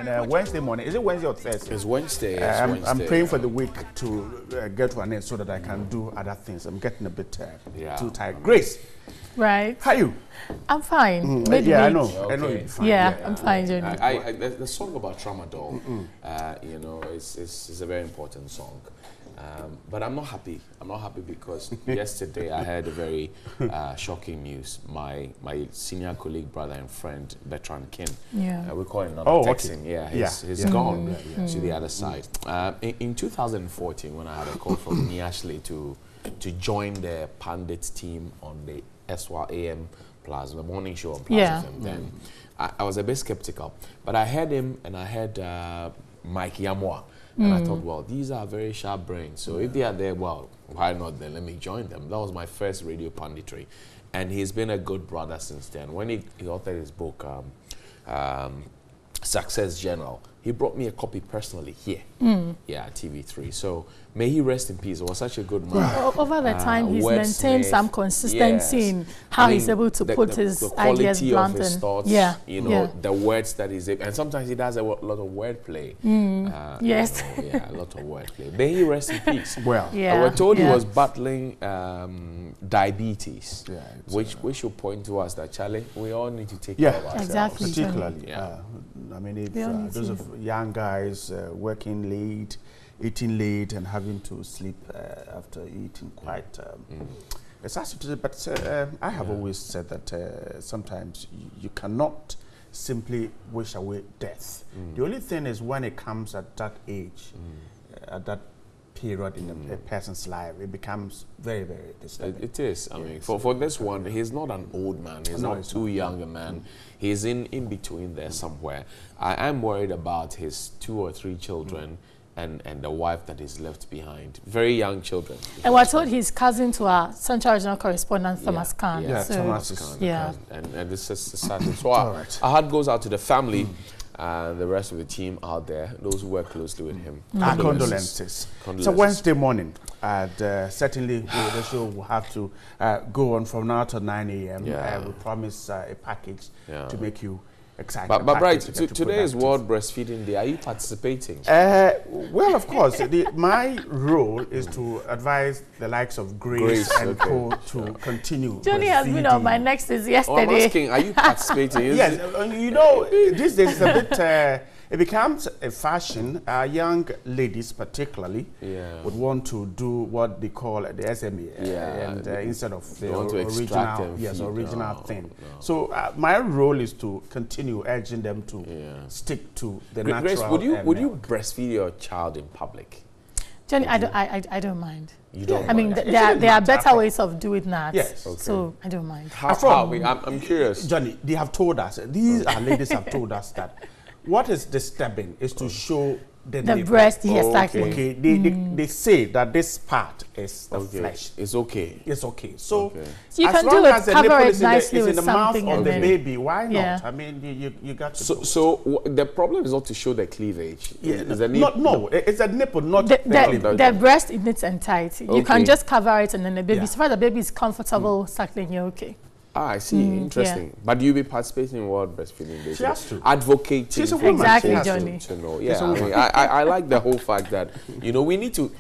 And Wednesday morning, is it Wednesday or Thursday? It's Wednesday. I'm praying for the week to get to an end so that I can do other things. I'm getting a bit too tired. Grace. Right. How are you? I'm fine. Yeah, I know. Okay. I know you're fine. Yeah, I'm fine, Johnny. The song about Tramadol, you know, is a very important song. But I'm not happy. I'm not happy because yesterday I heard a very shocking news. My senior colleague, brother, and friend, Bertrand Kin, we call him texting. Okay. He's gone to the other side. In 2014, when I had a call from Niashley to join the Pundits team on the SWA AM Plus, the morning show on Plus FM, then I was a bit skeptical. But I heard him and I heard Mike Yamwa. And I thought, well, these are very sharp brains. So if they are there, well, why not then? Let me join them. That was my first radio punditry. And he's been a good brother since then. When he authored his book, Success Journal, he brought me a copy personally here. TV3. So may he rest in peace. He was such a good man. Over the time, he's maintained some consistency in how he's able to put his ideas blunt. His thoughts, you know, the words that he's able, and sometimes he does a lot of wordplay. Yes. You know, a lot of wordplay. May he rest in peace. Well, we're told he was battling diabetes, which should point to us that, Charlie, we all need to take care of ourselves. Exactly. Particularly, I mean, if those of young guys working late, eating late, and having to sleep after eating quite, it's actually, but I have always said that sometimes you cannot simply wish away death. The only thing is when it comes at that age, at that period in a person's life, it becomes very, very disturbing. It is. I mean, for this one, he's not an old man. He's not too young a man. He's in between there somewhere. I am worried about his 2 or 3 children and the wife that is left behind. Very young children. And we're told he's cousin to our Central Regional correspondent, Thomas Khan. Thomas Khan. And this is sad. So our heart goes out to the family. The rest of the team out there, those who work closely with him. Our condolences. So Wednesday morning, and certainly the show will have to go on from now to 9 a.m. We promise a package to make you excited. But right, today is World Breastfeeding Day. Are you participating? Well, of course. My role is to advise the likes of Grace and Co. to continue. Johnny has been on my neck since yesterday. I'm asking, are you participating? Yes, you know, these days it's a bit. It becomes a fashion. Young ladies, particularly, would want to do what they call the SME, and instead of the original thing. No. So my role is to continue urging them to stick to the natural. Grace, would you breastfeed your child in public? Johnny, I don't mind. You don't. I mean, there are better ways of doing that. Yes. Okay. So I don't mind. I'm curious. Johnny, they have told us. These ladies have told us that. What is disturbing is to show the breast, exactly. Okay, they say that this part is the flesh. It's okay. It's okay. So you as can long do it, as the cover nipple it is nicely in the mouth of the baby, why not? Yeah. I mean, you got to. So the problem is not to show the cleavage. Yeah, it's a nipple, not the breast in its entirety. You can just cover it, and then the baby, as far as the baby is comfortable suckling, you're okay. I see. Interesting. But you'll be participating in World Breastfeeding Day. She has to. Advocating. She's a woman. Exactly, Johnny. To know. Yeah, I like the whole fact that, you know, we need to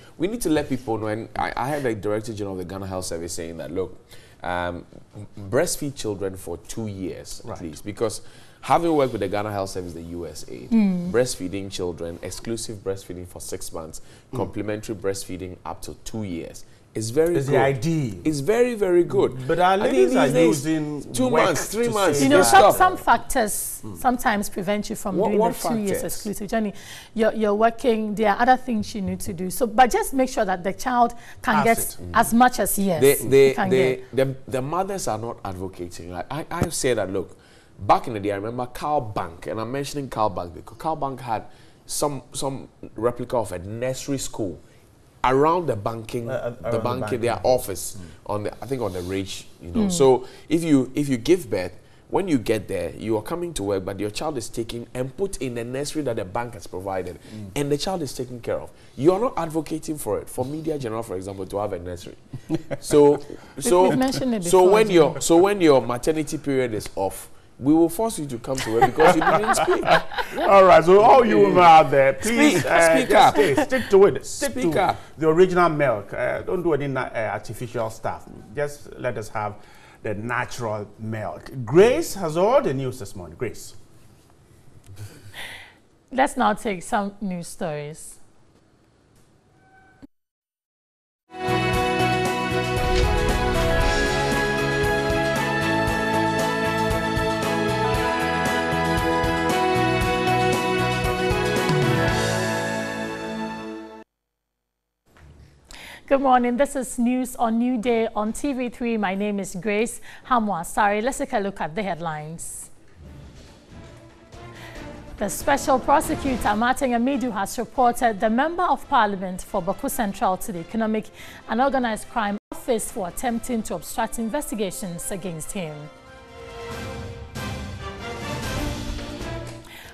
let people know. And I heard the Director General of the Ghana Health Service saying that, look, breastfeed children for 2 years at least, because having worked with the Ghana Health Service, the USA, breastfeeding children, exclusive breastfeeding for 6 months, complementary breastfeeding up to 2 years. It's very good. The idea. It's very, very good. But our ladies are using 2 months, 3 months. You know, some factors sometimes prevent you from doing the 2 years exclusive. Johnny, you're working. There are other things you need to do. So, but just make sure that the child can get as much as the mothers are not advocating. Like I say that, look, back in the day, I remember Carl Bank, and I'm mentioning Carl Bank because Carl Bank had some replica of a nursery school around the banking, their office on the, I think on the ridge, you know. So if you give birth, when you get there, you are coming to work, but your child is taken and put in the nursery that the bank has provided, and the child is taken care of. You are not advocating for it. For Media General, for example, to have a nursery. So when your maternity period is off, we will force you to come to work because you didn't speak. All right, so all you women out there, please speak up. Stick to it. Stick Speak to up. the original milk. Don't do any artificial stuff. Just let us have the natural milk. Grace has all the news this morning. Grace. Let's now take some news stories. Good morning. This is News on New Day on TV3. My name is Grace Hamwa. Sorry, let's take a look at the headlines. The Special Prosecutor Martin Amidu has reported the Member of Parliament for Bawku Central to the Economic and Organised Crime Office for attempting to obstruct investigations against him.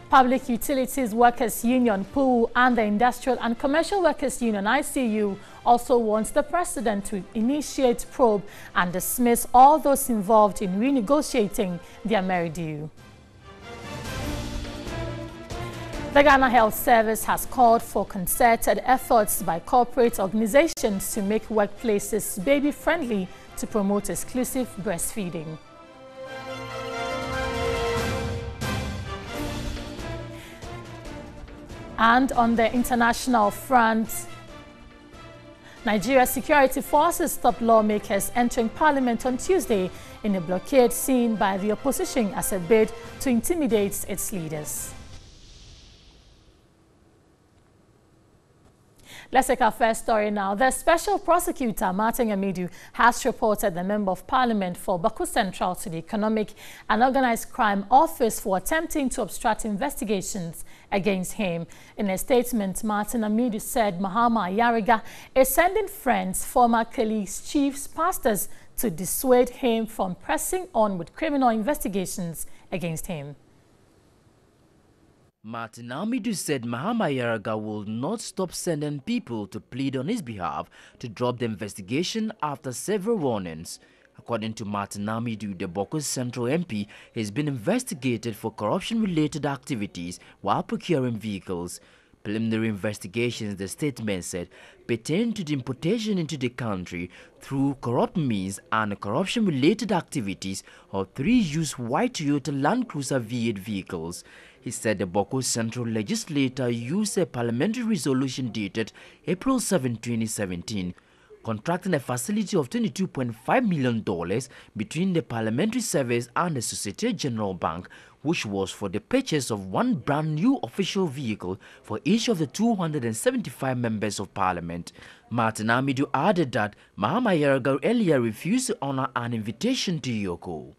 Public Utilities Workers Union (PUU) and the Industrial and Commercial Workers Union (ICU) also wants the President to initiate probe and dismiss all those involved in renegotiating their merit due. The Ghana Health Service has called for concerted efforts by corporate organizations to make workplaces baby-friendly to promote exclusive breastfeeding. And on the international front, Nigeria's security forces stopped lawmakers entering parliament on Tuesday in a blockade seen by the opposition as a bid to intimidate its leaders. Let's take our first story now. The Special Prosecutor Martin Amidu has reported the Member of Parliament for Bawku Central to the Economic and Organised Crime Office for attempting to obstruct investigations against him. In a statement, Martin Amidu said Mahama Yariga is sending friends, former colleagues, chiefs, pastors to dissuade him from pressing on with criminal investigations against him. Martin Amidu said Mahama Yaraga will not stop sending people to plead on his behalf to drop the investigation after several warnings. According to Martin Amidu, the Bawku Central MP has been investigated for corruption-related activities while procuring vehicles. Preliminary investigations, the statement said, pertain to the importation into the country through corrupt means and corruption-related activities of 3 used white Toyota Land Cruiser V8 vehicles. He said the Bawku Central legislator used a parliamentary resolution dated April 7, 2017, contracting a facility of $22.5 million between the Parliamentary Service and the Societe Generale Bank, which was for the purchase of 1 brand new official vehicle for each of the 275 members of Parliament. Martin Amidu added that Mahama Yaraga earlier refused to honor an invitation to Yoko.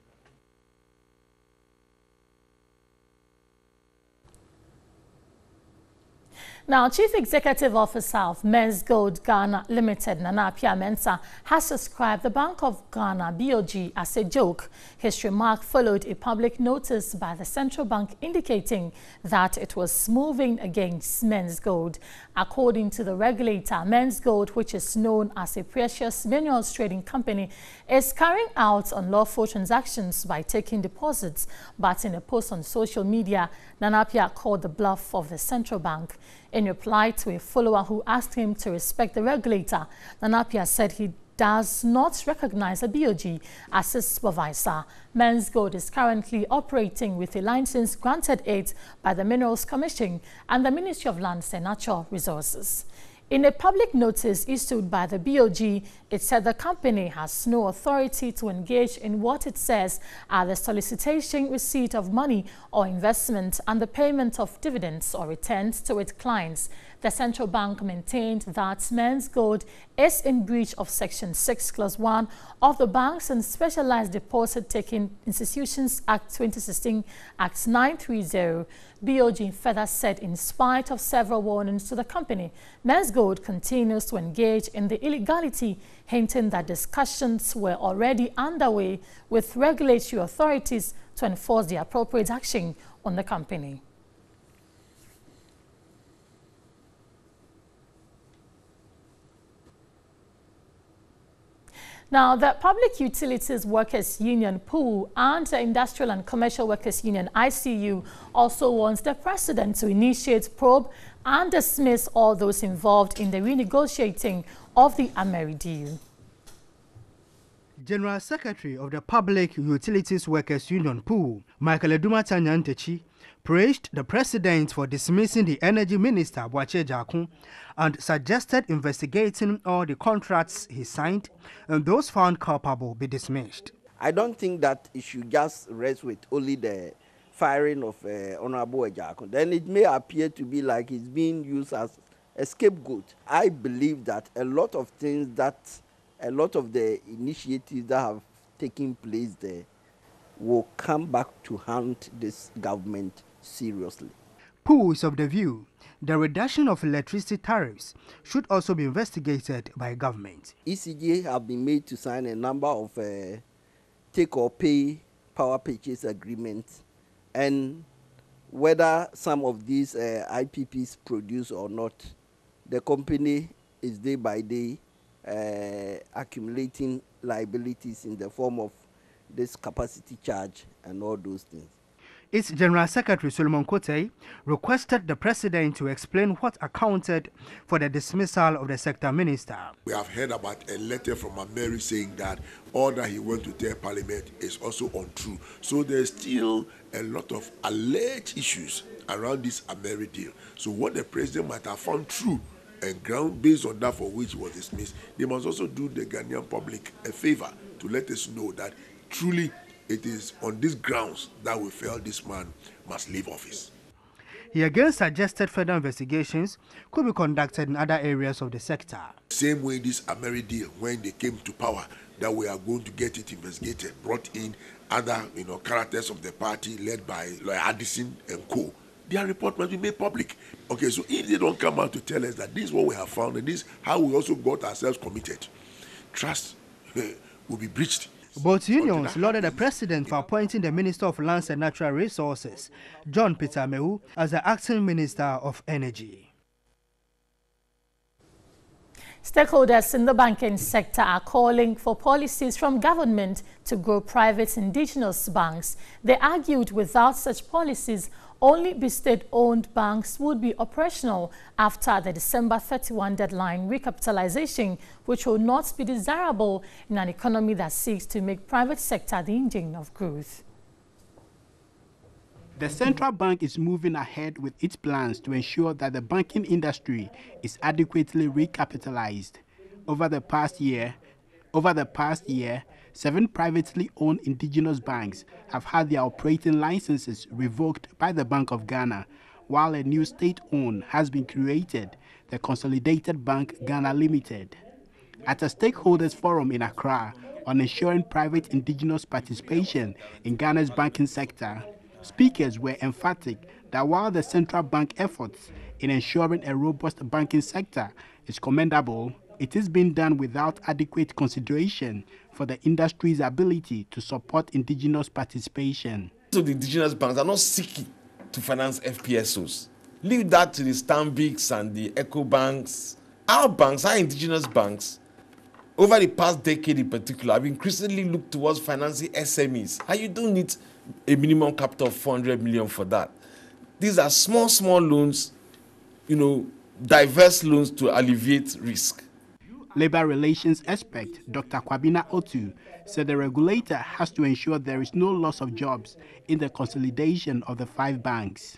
Now, Chief Executive Officer of Men's Gold Ghana Limited, Nana Appiah-Mensah, has described the Bank of Ghana, BOG, as a joke. His remark followed a public notice by the central bank indicating that it was moving against Men's Gold. According to the regulator, Men's Gold, which is known as a precious minerals trading company, is carrying out unlawful transactions by taking deposits. But in a post on social media, Nana Appiah called the bluff of the central bank. In reply to a follower who asked him to respect the regulator, Nana Appiah said he does not recognize a BOG as a supervisor. Men's Gold is currently operating with a license granted it by the Minerals Commission and the Ministry of Lands and Natural Resources. In a public notice issued by the BOG, it said the company has no authority to engage in what it says are the solicitation, receipt of money or investment and the payment of dividends or returns to its clients. The central bank maintained that Men's Gold is in breach of Section 6, Clause 1 of the Banks and Specialized Deposit-Taking Institutions Act 2016, Act 930. BOG further said in spite of several warnings to the company, Men's Gold continues to engage in the illegality, hinting that discussions were already underway with regulatory authorities to enforce the appropriate action on the company. Now, the Public Utilities Workers Union, PUU, and the Industrial and Commercial Workers Union, ICU, also wants the president to initiate probe and dismiss all those involved in the renegotiating of the Ameri deal. General Secretary of the Public Utilities Workers Union, PUU, Michael Eduma-Tanyantechi, praised the president for dismissing the energy minister, Boakye Jakun, and suggested investigating all the contracts he signed and those found culpable be dismissed. I don't think that it should just rest with only the firing of Honorable Jakun. Then it may appear to be like he's being used as a scapegoat. I believe that a lot of the initiatives that have taken place there will come back to haunt this government seriously. PUU is of the view the reduction of electricity tariffs should also be investigated by government. ECJ have been made to sign a number of take-or-pay power purchase agreements, and whether some of these IPPs produce or not, the company is day by day accumulating liabilities in the form of this capacity charge and all those things. Its General Secretary Solomon Kotei requested the president to explain what accounted for the dismissal of the sector minister. We have heard about a letter from Ameri saying that all that he went to tell Parliament is also untrue. So there's still a lot of alleged issues around this Ameri deal. So what the president might have found true and ground based on that for which he was dismissed, they must also do the Ghanaian public a favor to let us know that truly it is on these grounds that we felt this man must leave office. He again suggested further investigations could be conducted in other areas of the sector. Same way this Ameri deal, when they came to power, that we are going to get it investigated, brought in other characters of the party led by Lawyer Addison and co. Their report must be made public. Okay, so if they don't come out to tell us that this is what we have found and this is how we also got ourselves committed, trust will be breached. Both unions lauded the president for appointing the Minister of Lands and Natural Resources, John Peter Mehu, as the acting Minister of Energy. Stakeholders in the banking sector are calling for policies from government to grow private indigenous banks. They argued without such policies, only the state-owned banks would be operational after the December 31 deadline recapitalization, which will not be desirable in an economy that seeks to make private sector the engine of growth. The central bank is moving ahead with its plans to ensure that the banking industry is adequately recapitalized. Over the past year, 7 privately owned indigenous banks have had their operating licenses revoked by the Bank of Ghana, while a new state-owned has been created, the Consolidated Bank Ghana Limited. At a stakeholders forum in Accra on ensuring private indigenous participation in Ghana's banking sector, speakers were emphatic that while the central bank efforts in ensuring a robust banking sector is commendable, it is being done without adequate consideration for the industry's ability to support indigenous participation. So the indigenous banks are not seeking to finance FPSOs. Leave that to the Stanbics and the Eco banks. Our banks, our indigenous banks, over the past decade in particular, have increasingly looked towards financing SMEs. And you don't need a minimum capital of 400 million for that. These are small loans, diverse loans to alleviate risk. Labor relations expert Dr. Kwabena Otu said the regulator has to ensure there is no loss of jobs in the consolidation of the 5 banks.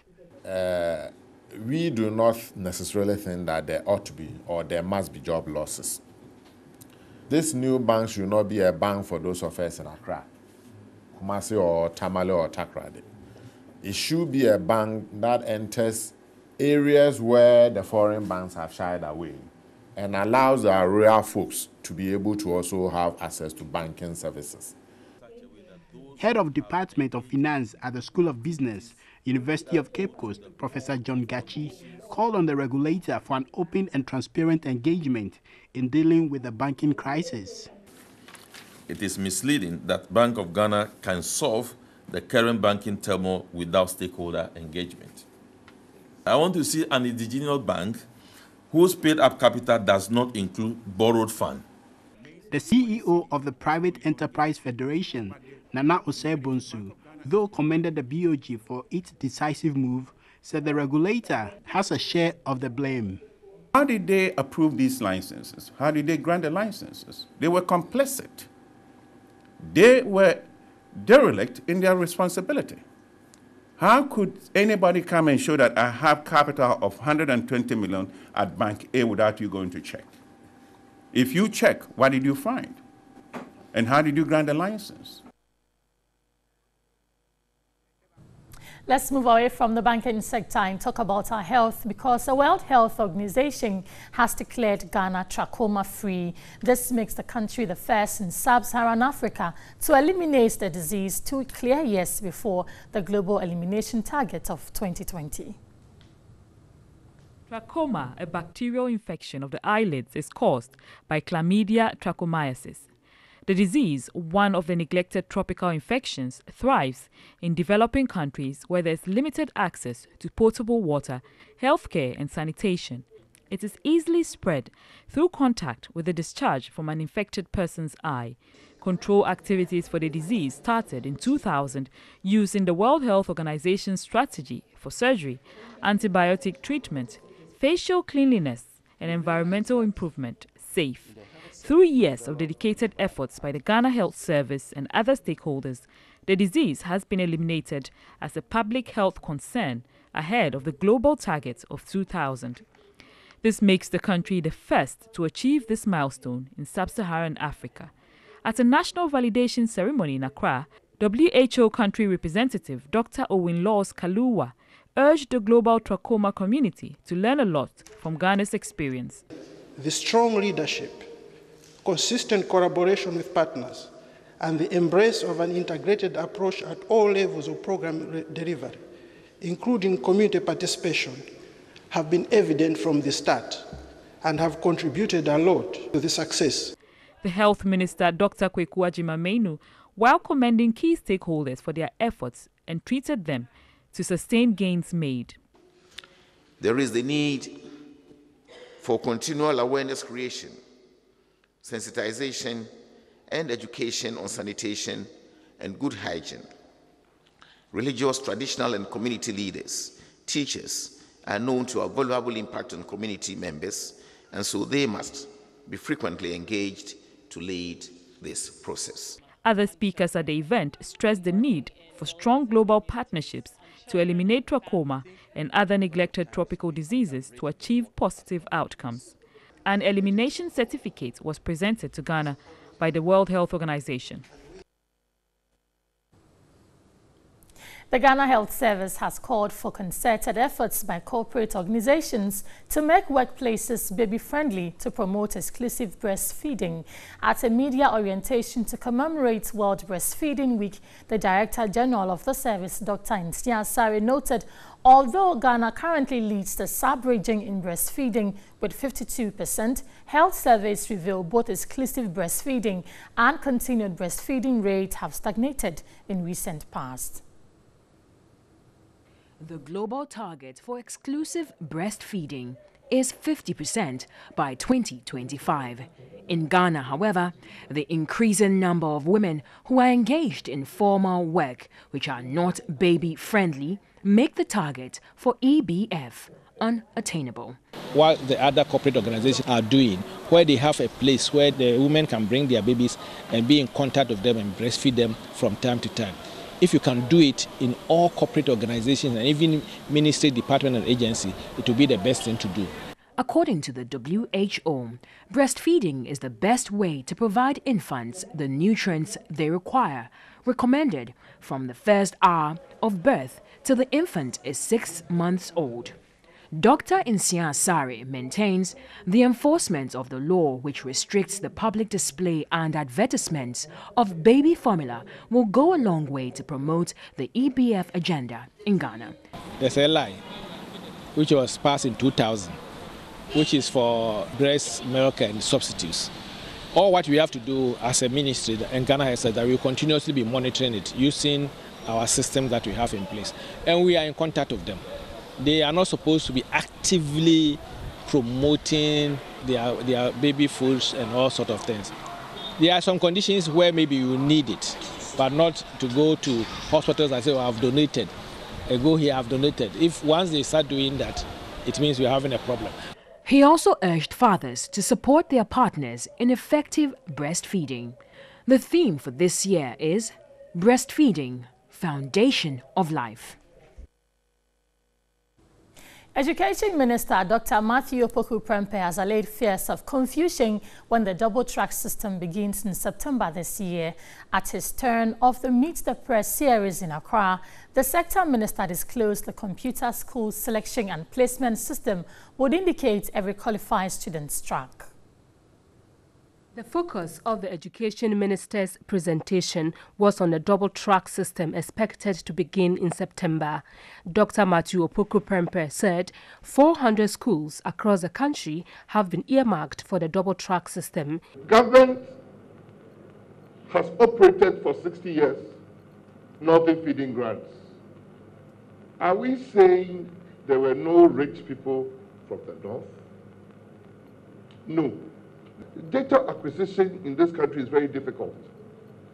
We do not necessarily think that there ought to be or there must be job losses. This new bank should not be a bank for those of us in Accra, Kumasi or Tamale or Takrady. It should be a bank that enters areas where the foreign banks have shied away and allows our rural folks to be able to also have access to banking services. Head of Department of Finance at the School of Business, University of Cape Coast, Professor John Gachi, called on the regulator for an open and transparent engagement in dealing with the banking crisis. It is misleading that Bank of Ghana can solve the current banking turmoil without stakeholder engagement. I want to see an indigenous bank whose paid-up capital does not include borrowed funds. The CEO of the Private Enterprise Federation, Nana Osei-Bonsu, though commended the BOG for its decisive move, said the regulator has a share of the blame. How did they approve these licenses? How did they grant the licenses? They were complicit. They were derelict in their responsibility. How could anybody come and show that I have capital of 120 million at Bank A without you going to check? If you check, what did you find? And how did you grant the license? Let's move away from the banking sector and talk about our health, because the World Health Organization has declared Ghana trachoma-free. This makes the country the first in sub-Saharan Africa to eliminate the disease 2 clear years before the global elimination target of 2020. Trachoma, a bacterial infection of the eyelids, is caused by Chlamydia trachomatis. The disease, one of the neglected tropical infections, thrives in developing countries where there is limited access to potable water, healthcare and sanitation. It is easily spread through contact with the discharge from an infected person's eye. Control activities for the disease started in 2000 using the World Health Organization's strategy for surgery, antibiotic treatment, facial cleanliness and environmental improvement, SAFE. Through years of dedicated efforts by the Ghana Health Service and other stakeholders, the disease has been eliminated as a public health concern ahead of the global target of 2000. This makes the country the first to achieve this milestone in sub-Saharan Africa. At a national validation ceremony in Accra, WHO country representative Dr. Owen Laws Kaluwa urged the global trachoma community to learn a lot from Ghana's experience. The strong leadership, consistent collaboration with partners, and the embrace of an integrated approach at all levels of program delivery, including community participation, have been evident from the start and have contributed a lot to the success. The Health Minister, Dr. Kweku Agyeman-Manu, while commending key stakeholders for their efforts, entreated them to sustain gains made. There is the need for continual awareness creation, sensitization, and education on sanitation and good hygiene. Religious, traditional, and community leaders, teachers, are known to have valuable impact on community members, and so they must be frequently engaged to lead this process. Other speakers at the event stressed the need for strong global partnerships to eliminate trachoma and other neglected tropical diseases to achieve positive outcomes. An elimination certificate was presented to Ghana by the World Health Organization. The Ghana Health Service has called for concerted efforts by corporate organizations to make workplaces baby-friendly to promote exclusive breastfeeding. At a media orientation to commemorate World Breastfeeding Week, the Director General of the service, Dr. Nsia Sare, noted although Ghana currently leads the sub-region in breastfeeding with 52%, health surveys reveal both exclusive breastfeeding and continued breastfeeding rates have stagnated in recent past. The global target for exclusive breastfeeding is 50% by 2025. In Ghana, however, the increasing number of women who are engaged in formal work which are not baby-friendly make the target for EBF unattainable. What the other corporate organizations are doing, where they have a place where the women can bring their babies and be in contact with them and breastfeed them from time to time. If you can do it in all corporate organizations and even ministry, department and agency, it will be the best thing to do. According to the WHO, breastfeeding is the best way to provide infants the nutrients they require, recommended from the first hour of birth till the infant is 6 months old. Dr. Nsia Sare maintains the enforcement of the law which restricts the public display and advertisements of baby formula will go a long way to promote the EBF agenda in Ghana. There's a lie which was passed in 2000, which is for breast milk and substitutes. All what we have to do as a ministry, and Ghana has said that we will continuously be monitoring it using our system that we have in place. And we are in contact with them. They are not supposed to be actively promoting their baby foods and all sorts of things. there are some conditions where maybe you need it, but not to go to hospitals and say, oh, I've donated. I go here, I've donated. If once they start doing that, it means we're having a problem. He also urged fathers to support their partners in effective breastfeeding. The theme for this year is Breastfeeding, Foundation of Life. Education Minister Dr. Matthew Opoku-Prempeh has allayed fears of confusion when the double-track system begins in September this year. At his turn of the Meet the Press series in Accra, the sector minister disclosed the computer school selection and placement system would indicate every qualified student's track. The focus of the Education Minister's presentation was on the double-track system expected to begin in September. Dr. Matthew Opoku-Prempeh said 400 schools across the country have been earmarked for the double-track system. Government has operated for 60 years, not in feeding grants. Are we saying there were no rich people from the north? No. Data acquisition in this country is very difficult.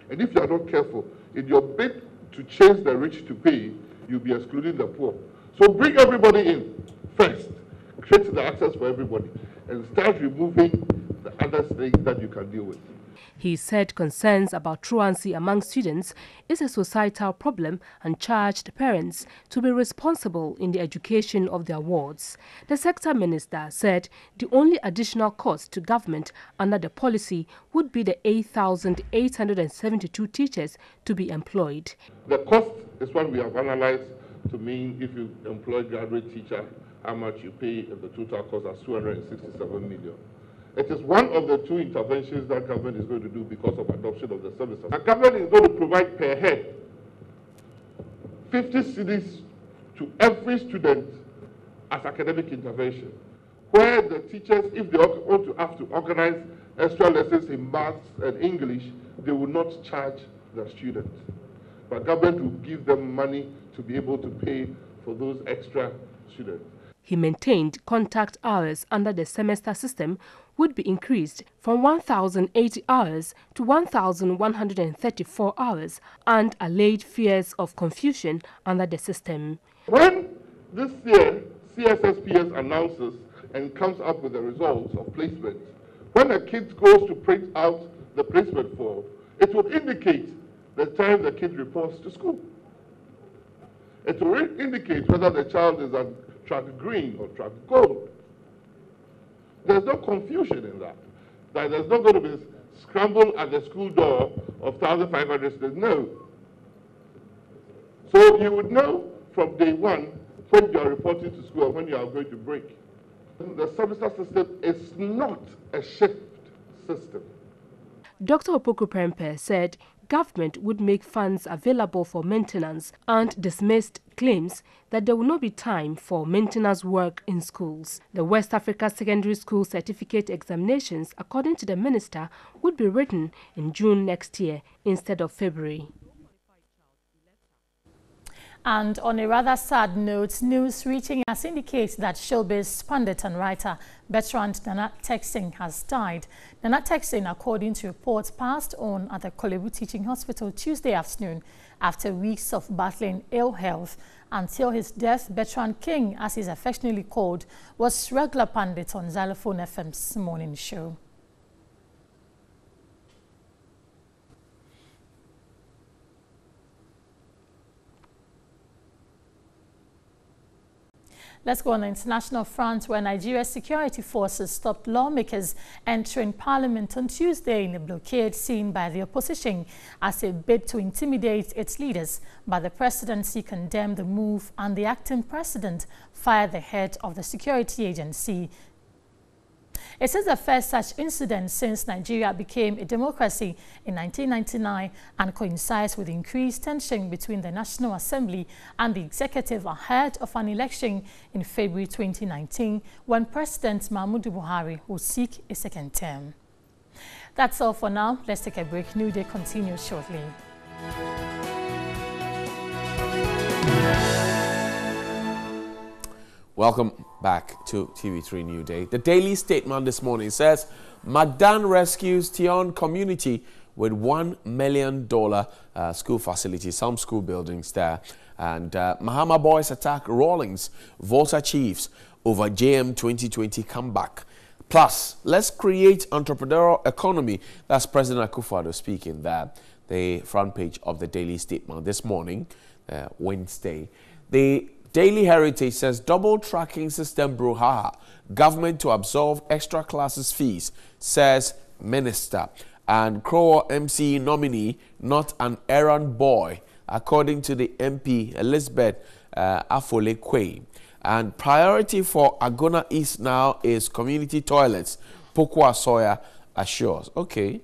And if you are not careful, in your bid to chase the rich to pay, you'll be excluding the poor. So bring everybody in first, create the access for everybody, and start removing the other things that you can deal with. He said concerns about truancy among students is a societal problem and charged parents to be responsible in the education of their wards. The sector minister said the only additional cost to government under the policy would be the 8,872 teachers to be employed. The cost is what we have analyzed to mean if you employ a graduate teacher, how much you pay, if the total cost is 267 million. It is one of the two interventions that government is going to do because of adoption of the services. The government is going to provide per head 50 cedis to every student as academic intervention, where the teachers, if they want to have to organize extra lessons in maths and English, they will not charge the students. But government will give them money to be able to pay for those extra students. He maintained contact hours under the semester system would be increased from 1,080 hours to 1,134 hours and allayed fears of confusion under the system. When this year CSSPS announces and comes up with the results of placement, when a kid goes to print out the placement form, it will indicate the time the kid reports to school. It will indicate whether the child is on track green or track gold. There's no confusion in that. That there's not going to be scramble at the school door of 1,500 students. No. So you would know from day one when you are reporting to school and when you are going to break. The semester system is not a shift system. Dr. Opoku-Prempeh said government would make funds available for maintenance and dismissed claims that there will not be time for maintenance work in schools. The West Africa Secondary School Certificate examinations, according to the minister, would be written in June next year instead of February. And on a rather sad note, news reaching us indicates that showbiz pundit and writer Bertrand Nana Texting has died. Nana Texting, according to reports, passed on at the Kolebu Teaching Hospital Tuesday afternoon after weeks of battling ill health. Until his death, Bertrand King, as he's affectionately called, was regular pundit on Xylophone FM's morning show. Let's go on the international front, where Nigeria's security forces stopped lawmakers entering parliament on Tuesday in a blockade seen by the opposition as a bid to intimidate its leaders. But the presidency condemned the move, and the acting president fired the head of the security agency. It is the first such incident since Nigeria became a democracy in 1999 and coincides with increased tension between the National Assembly and the executive ahead of an election in February 2019 when President Muhammadu Buhari will seek a second term. That's all for now. Let's take a break. New Day continues shortly. Welcome back to TV3 New Day. The Daily Statement this morning says, Magdan rescues Tion community with $1 million school facility, some school buildings there. And Mahama boys attack Rawlings, Volta Chiefs over JM 2020 comeback. Plus, let's create entrepreneurial economy. That's President Akufo-Addo speaking there. The front page of the Daily Statement this morning, Wednesday. The Daily Heritage says double tracking system brouhaha. Government to absolve extra classes fees, says Minister. And Crow MC nominee, not an errand boy, according to the MP Elizabeth Afole Quay. And priority for Agona East now is community toilets, Pokwa Soya assures. Okay.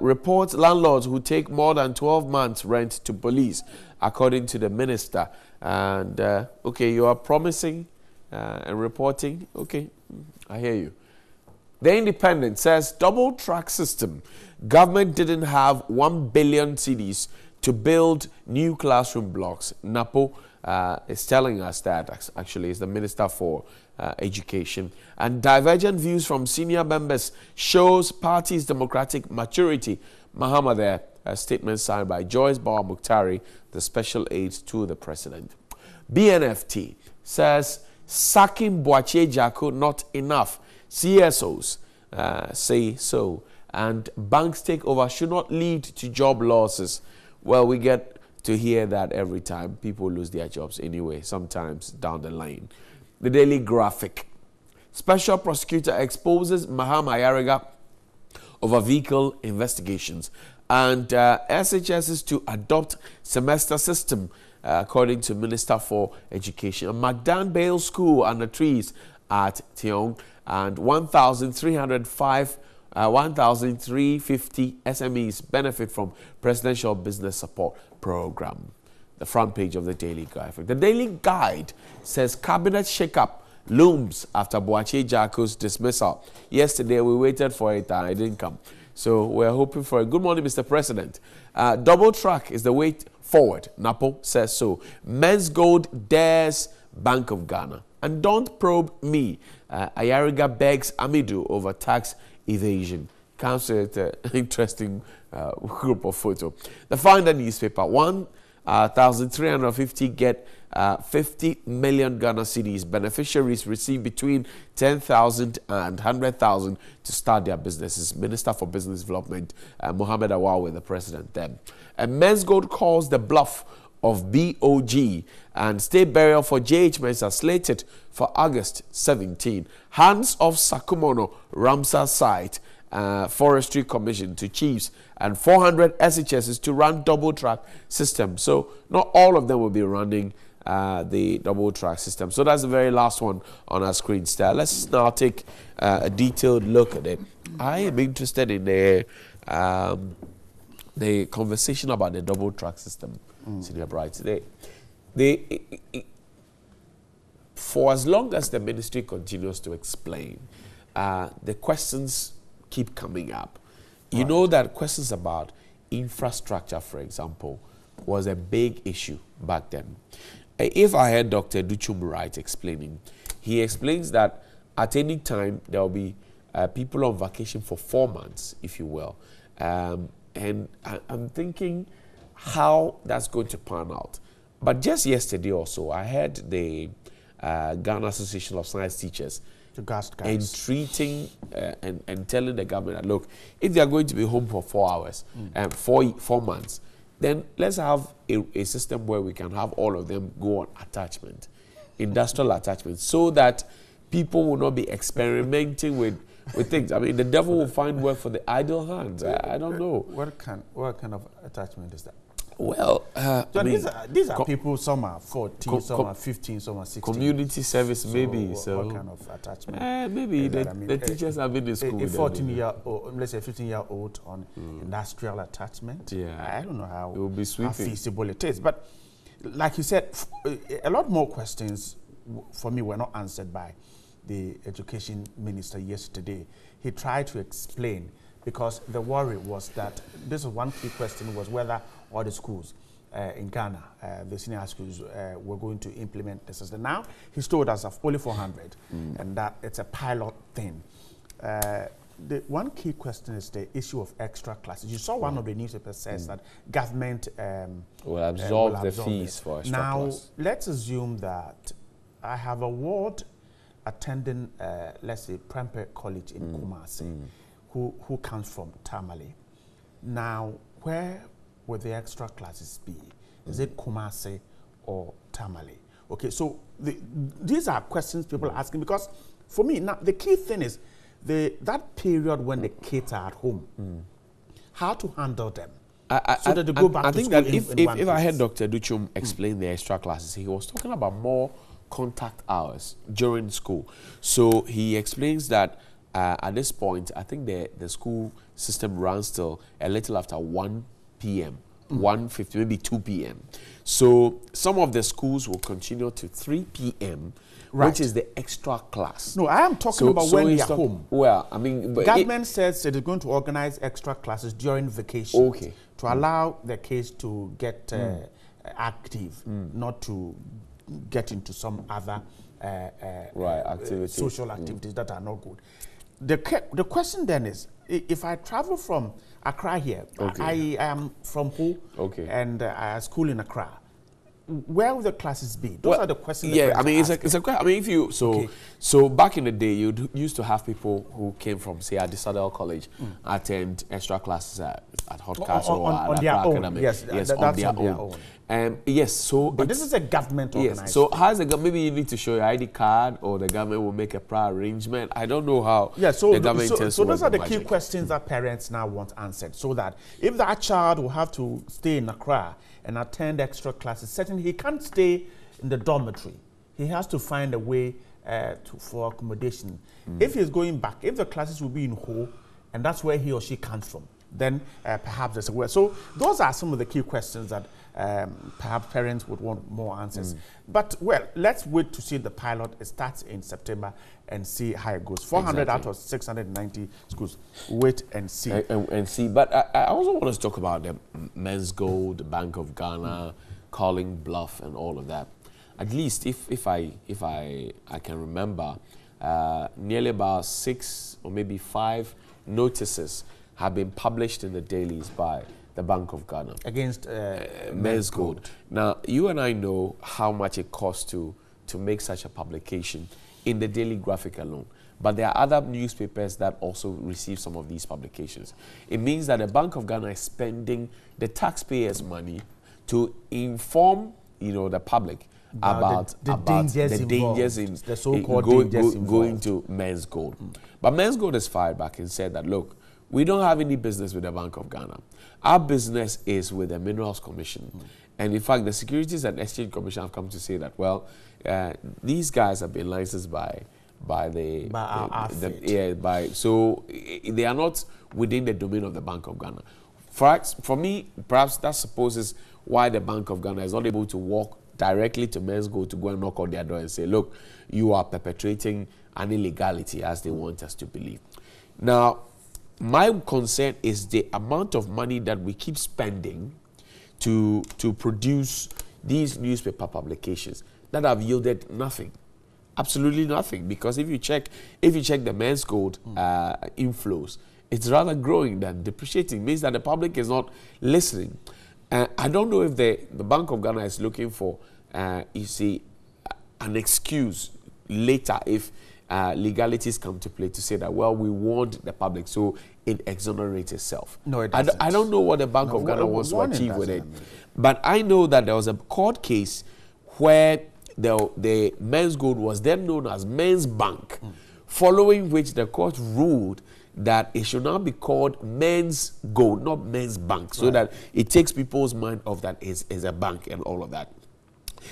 Reports landlords who take more than 12 months rent to police, according to the minister. And, okay, you are promising and reporting. Okay, I hear you. The Independent says double track system. Government didn't have 1 billion cedis to build new classroom blocks. Napo is telling us that, actually, is the Minister for Education. And divergent views from senior members shows party's democratic maturity. Mahama there, a statement signed by Joyce Bawa Muktari, the special aide to the president. BNFT says sacking Boakye Jaku not enough. CSOs say so. And banks takeover should not lead to job losses. Well, we get to hear that every time. People lose their jobs anyway, sometimes down the line. The Daily Graphic. Special prosecutor exposes Mahama Ayariga over vehicle investigations. And SHS is to adopt semester system, according to Minister for Education. Magdan Bale School and the trees at Tiong, and 1,350 SMEs benefit from Presidential Business Support Program. The front page of the Daily Graphic. The Daily Guide says cabinet shakeup looms after Boakye Jaku's dismissal. Yesterday we waited for it and it didn't come. So we're hoping for a good morning, Mr. President. Double track is the way forward. Napo says so. Men's Gold dares Bank of Ghana. And don't probe me. Ayariga begs Amidu over tax evasion. Comes with an interesting group of photo. The Finder newspaper, 1,350 get 50 million Ghana cedis. Beneficiaries receive between 10,000 and 100,000 to start their businesses. Minister for Business Development, Mohammed Awawe, the president then. And Men's Gold calls the bluff of BOG, and state burial for JH Mensah slated for August 17. Hands of Sakumono Ramsar site, Forestry Commission to chiefs, and 400 SHSs to run double track system. So not all of them will be running the double track system. So that's the very last one on our screen. Let's now take a detailed look at it. I am interested in the conversation about the double track system. Senior Bright, for as long as the ministry continues to explain, the questions keep coming up. You know that questions about infrastructure, for example, was a big issue back then. If I heard Dr. Duchum right explaining, he explains that at any time there will be people on vacation for 4 months, if you will. And I'm thinking how that's going to pan out. But just yesterday or so, I heard the Ghana Association of Science Teachers entreating and telling the government that, look, if they are going to be home for 4 hours and 4 months, then let's have a system where we can have all of them go on attachment, industrial attachment, so that people will not be experimenting with things. I mean, the devil will find work for the idle hands. I don't know. What kind of attachment is that? Well, so these are people, some are 14, some are 15, some are 16. Community service, maybe. So what kind of attachment? Maybe the teachers have been in school. A 14-year-old, let's say 15-year-old on industrial attachment. Yeah, I don't know how, it will be how feasible it is. But like you said, a lot more questions for me were not answered by the education minister yesterday. He tried to explain, because the worry was that this is one key question, was whether all the schools in Ghana, the senior high schools were going to implement the system. Now, he's told us of only 400, and that it's a pilot thing. The one key question is the issue of extra classes. You saw one of the newspapers says that government will absorb the fees for extra classes. Now, let's assume that I have a ward attending, let's say, Prempeh College in Kumasi, who comes from Tamale. Now, where will the extra classes be? Is it Kumasi or Tamale? Okay, so these are questions people are asking, because for me, now the key thing is that period when the kids are at home, how to handle them. So that they go back to school. I think that if I heard Dr. Duchum explain the extra classes, he was talking about more contact hours during school. So he explains that at this point, I think the school system runs till a little after 1 p.m., 1:50, maybe 2 p.m. So some of the schools will continue to 3 p.m., which is the extra class. No, I am talking about when they are home. Well, I mean, government says it is going to organize extra classes during vacation to allow the kids to get active, not to get into some other social activities that are not good. The question then is, if I travel from Accra here, I am from Ho, and I school in Accra, where will the classes be? Those are the questions. Yeah, I mean, it's a question. I mean, if you so back in the day, you used to have people who came from, say, Adisadel College, attend extra classes at Hotcast or on their own. Yes, on their own. Yes, so but this is a government organization. Yes, so how's the government? Maybe you need to show your ID card, or the government will make a prior arrangement. I don't know how. Yeah, so the government so those are the key questions that parents now want answered. So that if that child will have to stay in Accra and attend extra classes, certainly he can't stay in the dormitory. He has to find a way for accommodation. If he's going back, if the classes will be in Ho, and that's where he or she comes from, then perhaps there's a way. So those are some of the key questions that perhaps parents would want more answers. But, well, let's wait to see the pilot. It starts in September and see how it goes. 400 out of 690 schools. Wait and see. And see. But I also want us to talk about the Men's Gold, the Bank of Ghana, calling bluff and all of that. At least if I can remember, nearly about 6 or maybe 5 notices have been published in the dailies by the Bank of Ghana against Men's Gold. Now, you and I know how much it costs to make such a publication in the Daily Graphic alone. But there are other newspapers that also receive some of these publications. It means that the Bank of Ghana is spending the taxpayers' money to inform, the public about the dangers in the so-called going to Men's Gold. But Men's Gold has fired back and said that, look, we don't have any business with the Bank of Ghana. Our business is with the Minerals Commission. And in fact, the Securities and Exchange Commission have come to say that, well, these guys have been licensed so they are not within the domain of the Bank of Ghana. For me, perhaps that supposes why the Bank of Ghana is not able to walk directly to Men's Gold to go and knock on their door and say, look, you are perpetrating an illegality, as they want us to believe. Now, my concern is the amount of money that we keep spending to produce these newspaper publications that have yielded nothing, absolutely nothing. Because if you check the Men's Gold inflows, it's rather growing than depreciating. It means that the public is not listening. I don't know if the Bank of Ghana is looking for, an excuse later if legalities come to play to say that, well, we warned the public, so it exonerates itself. No, it doesn't. I don't know what the Bank of Ghana wants to achieve with it. But I know that there was a court case where the Men's Gold was then known as Men's Bank, following which the court ruled that it should now be called Men's Gold, not Men's Bank, so that it takes people's mind off that is a bank and all of that.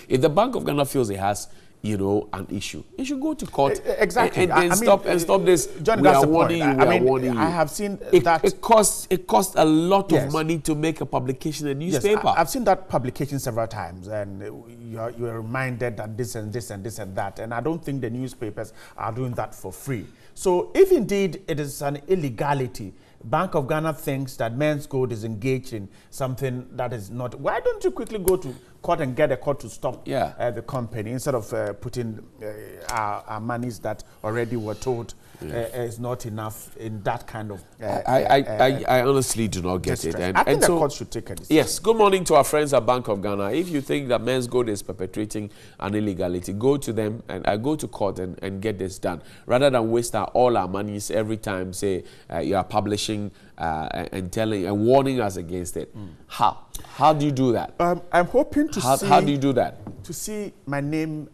If the Bank of Ghana feels it has, an issue, it should go to court. Exactly. And stop this. John, we are warning you. I have seen that. It costs a lot of money to make a publication in a newspaper. Yes, I've seen that publication several times, and you're reminded that this and this and this and that. And I don't think the newspapers are doing that for free. So if indeed it is an illegality, Bank of Ghana thinks that Men's Gold is engaged in something that is not. Why don't you quickly go to court and get a court to stop the company instead of putting our monies that already were told is not enough in that kind of. I honestly do not get it. I think the court should take a decision. Yes. Good morning to our friends at Bank of Ghana. If you think that Men's Gold is perpetrating an illegality, go to them and go to court and get this done, rather than waste all our monies every time. Say you are publishing and telling and warning us against it. How do you do that? I'm hoping to see. How do you do that? To see my name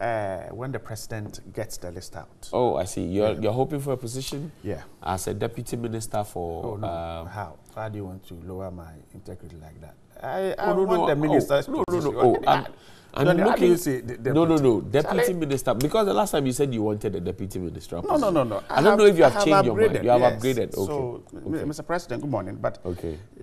when the president gets the list out. Oh, I see. You're hoping for a position? Yeah. As a deputy minister for. Oh, no. How do you want to lower my integrity like that? I want the minister's position. I'm looking. Deputy minister. Because the last time you said you wanted a deputy minister. No. I don't know if you have changed your mind. You have upgraded. Okay. So, Mr. President, good morning. But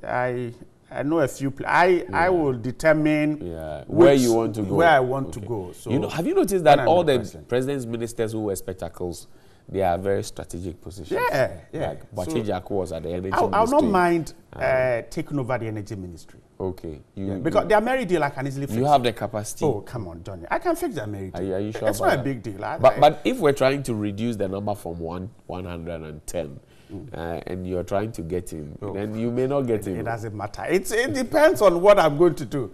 I know a few. I will determine where you want to go. Where I want to go. So have you noticed that all the president's ministers who wear spectacles, they are very strategic positions? Yeah. Like Bachijak was at the energy ministry. I'll not mind taking over the energy ministry. Okay. Because the Ameri deal I can easily fix. You have the capacity. Oh, come on, Johnny. I can fix the Ameri deal. Are you sure? It's not a big deal. But if we're trying to reduce the number from 110, and you're trying to get in, then you may not get in. It doesn't matter. It depends on what I'm going to do.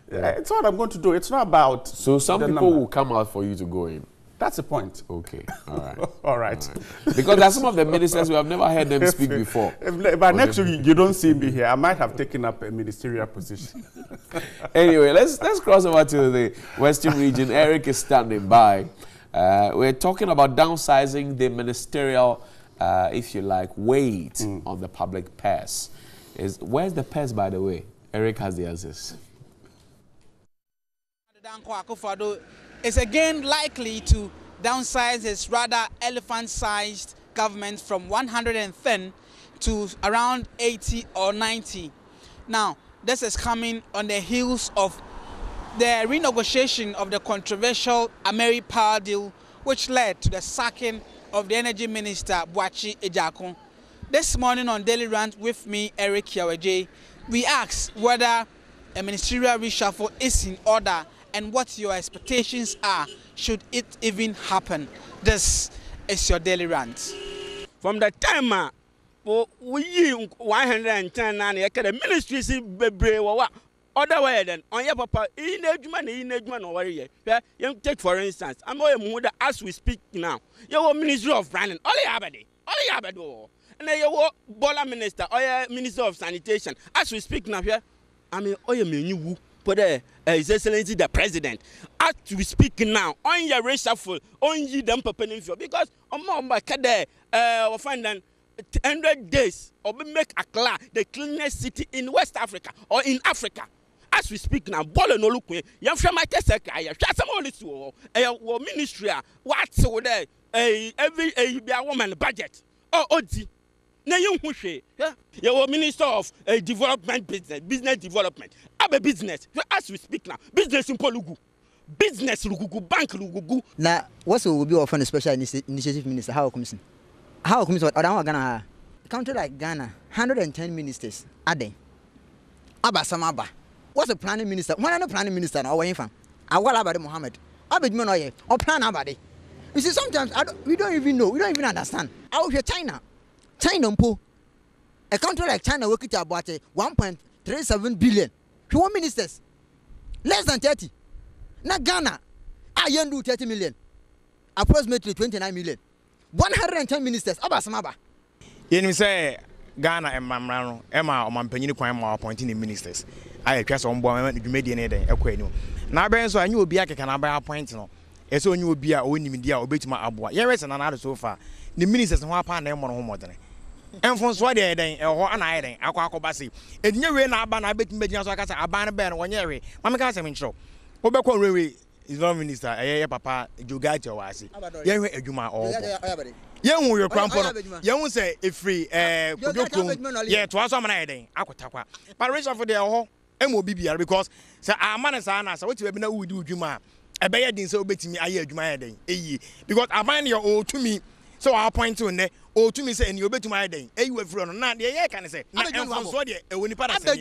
It's what I'm going to do. It's not about. So some people will come out for you to go in. That's the point. Okay. All right. All right. Because there are some of the ministers we have never heard them speak before. But next week you don't see me here. I might have taken up a ministerial position. Anyway, let's cross over to the Western region. Eric is standing by. We're talking about downsizing the ministerial, if you like, weight on the public purse. Where's the purse, by the way? Eric has the answers. Is again likely to downsize his rather elephant-sized government from 110 to around 80 or 90. Now, this is coming on the heels of the renegotiation of the controversial Ameri power deal, which led to the sacking of the energy minister, Boakye Ejakun. This morning on Daily Rant with me, Eric Yaweje, we asked whether a ministerial reshuffle is in order and what your expectations are should it even happen. This is your Daily Rant. From the time we 110 and the ministry is bebre other way than on your papa in Edgeman or worry. You take for instance, I'm going as we speak now. You're Ministry of Planning, only Abado. And then you're Bola Minister or Minister of Sanitation. As we speak now here, I mean, you but His Excellency the President, as we speak now, on your reshuffle, on you them preparing for because on my kade find 100 days or make Accra the cleanest city in West Africa or in Africa. As we speak now, bolo no look you from my keseka ya some only so ministry what so there every woman budget odi na you Minister of Development Business Development. Abe business. As we speak now, business in Polugu. Business Lugugu, bank Lugugu. Now, what's will be often a special initiative minister? How comes what Ghana? A country like Ghana, 110 ministers are there. Abba Samaba. What's a planning minister? One other planning minister now, where you from? Awala Abadi Mohammed. Abed Monoye, or plan Abadi. You see, sometimes we don't even know, we don't even understand. Out here, China, a country like China working to about 1.37 billion. You want ministers? Less than 30. Now Ghana, I do 30 million. Approximately 29 million. 110 ministers. Abasamaba. You say Ghana and Mamrano, Emma or Mampany Quine appointing the ministers. I trust on board the median equation. Now, so I knew be a can I appoint no. As soon you will be a winning media or bit my abwa. Yes, and another so far. The ministers and one pound them on home. And from Sweden, or an island, Aquacobasi. And you ran up and I bet Medians like a ban ban 1 year. Mamma Casamin show. Obeko Rui is no minister, a papa, Jugato, I see. Young Juma or young your grandpa. Young say if free, yeah, to us on my day, Aquataqua. But reason for the whole MOBBR because Sir Amanasana, so what you have been able to do, Juma. A bear didn't so bet me, I hear Juma day, because I find your old to me. So I'll point to o to me say any obetu my den e you afro no na de ye kan say na enfo so de e woni para say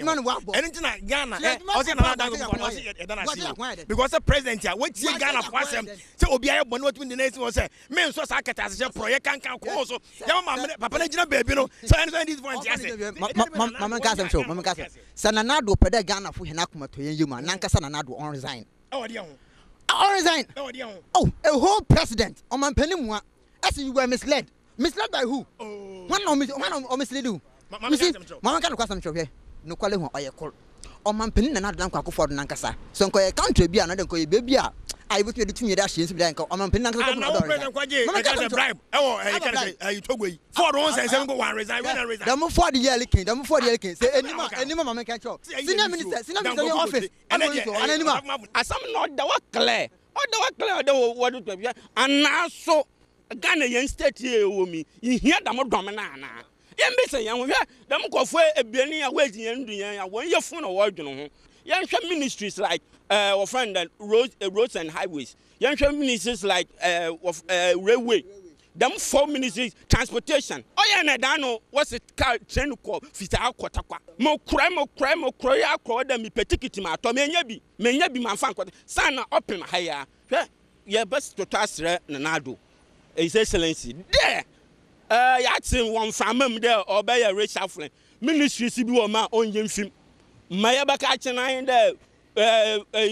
anything Ghana o say na dan go no say e dan see because the president ya what tie Ghana for asem say obi aye bonu what the nation was say me so sa kata say project kan ko so ya papa na gina baby no so anything this point ya say mama ka asem so mama ka asem sananado pede Ghana fo hena komato yen yemu nanka sananado on resign on resign oh a whole president on man penimu as you were misled by who one mislead you see mama ka no kwasam chwe no kwale hu oyekol o man penin na dan kwako for nanka sa so nko ye country bia na den ko ye baby a I would be the 2 years she is like on man nanka so no bribe you togwe for one say go one resign when resign them for the year king say anima mama can show senior minister office anima asam no da wa clear what do you and now so Ghana yen state here wo mi here da mo dom na na yen be say yen wo da mo kofo ebiani a we yen du yen a won ye fun no wo dweno ho yen hwe ministries like our friend that roads and highways yen hwe ministries like railway them 4 ministries transportation oya na da no what's it car train ko fita akotakwa mo kura ya ko da mi petikiti ma to menya bi man fan ko sana open haya hwe ye best to tasre na nado His Excellency there ya tin one famam there obey Rachel Flynn ministry si bi wo ma onye mfim maya baka chinan there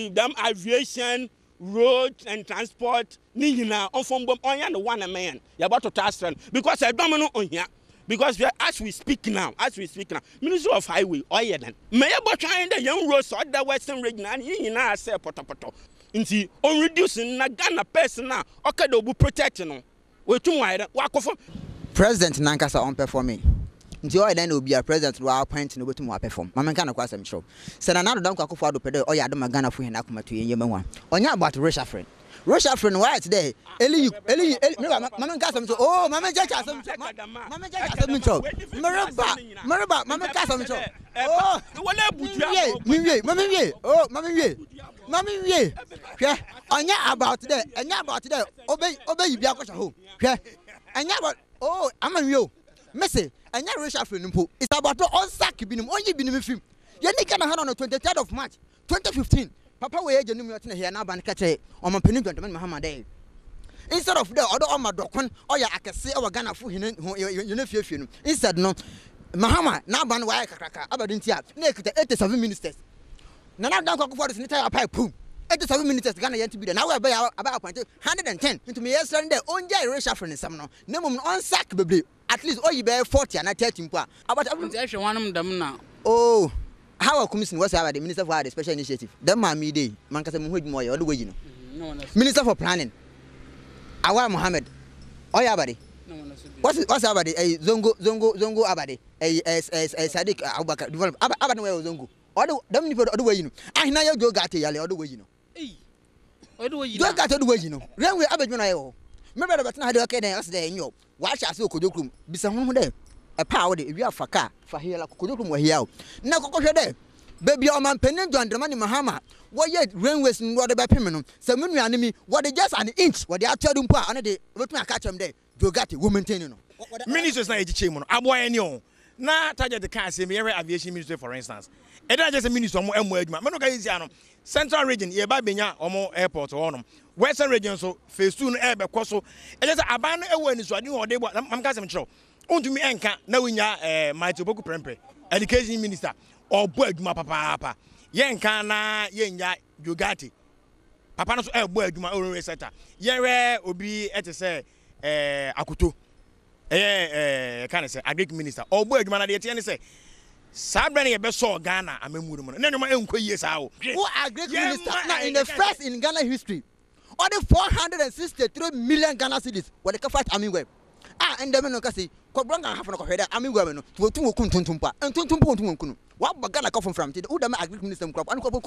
dam aviation road and transport ni nyina onfom bom onya no one man ya about to task because I don't know onhia because as we speak now ministry of highway oye dan maya bo trying there young roads or the western region and ni nyina say potopoto nti on reducing na Ghana person na okada obu protect no President Nankasa on performing. Nti then will be a president who are appointing no to perform. Mama kana kwasa msho. Sana na don kwakofo ado pede o ya do Ghana fu hena komatu yen yemanwa. Onya about Russia friend why today? Eli mama kasa msho. Oh mama jaja asem. Mama jaja asem msho. Maraba mama kasa msho. Oh wala butua. Mama wie. Oh mama wie. Hwe onya about today. Obey you bia kwasha home. Hwe anya about oh amanwio. Messy anya Russia friend mpo. It's about on sack binim onye binim film. Ye ni kana on the 23rd of March 2015. Papa we agent no me here na ban ka che o man penin gentleman Muhammad dey. Instead of the other on my dokon oya akese e Ghana fu hene you know fiefie no. Instead no Muhammad na ban wa kakraka abadintia na ekita 87 ministers. Na dan kwakofo for this entire pipe boom. 87 ministers Ghana yent bi there. Now we about appoint 110 into me yesterday onja Russia friend some no. Na mum on sack bebre at least oyi be 40 and 30 mpo about ehwe wanum dam na. Oh how a commission was the minister for the special initiative. Them me day man kasa mu hodimo oya odwe no. Minister for planning. Awa Mohammed. Oya abade. What's abade? Zongo abade. Sadiq Abubakar develop abade we zongo. Odo them ni odwe no. Ahina ya jo gate yale odwe no. Odwe jo gate odwe no. Renwe abadwe no ayo. Me brother bet na hade okay den as dey nyo. Wa cha se okodokrum bisa hu dey. A power de wi afaka fa hela kokodokrum wa hiao. Na kokohwe dey. Baby o man penin John Dramani Mahama. What yet rainways in what the pimino. So when we enemy, what they just an inch, what they are telling pa on the what I catch them there. You got it, woman tenino. Ministers na ejichemo no. Abo enyo. Na target the car say me aviation ministry for instance. E don't just a minister omo emu adwuma. Me no ka easy ano. Central region ye ba benya omo airport ho. Western region so phase 2 no e be koso. E just aban no ewo ani so ade ho de bo. Am ka sem kiro. Ontumi enka na winya Mighty Boku Prempe. Education minister. Or boy duma papa yen kana yenya Jogati papa no so boy duma o seta yere obi ete say akoto kind of say agric minister or boy duma na de ete say sabra na ye be so Ghana amemuru mo na nyoma enko yie sa o who agric minister now in the first in Ghana history all the 463 million Ghana cedis what they can fight web and them no kasi ko branga hafa no ko hweda web no to tu kuntuntumpa entuntumpa ontunkunu what Ghana come from the Udama agric minister crop and ko bana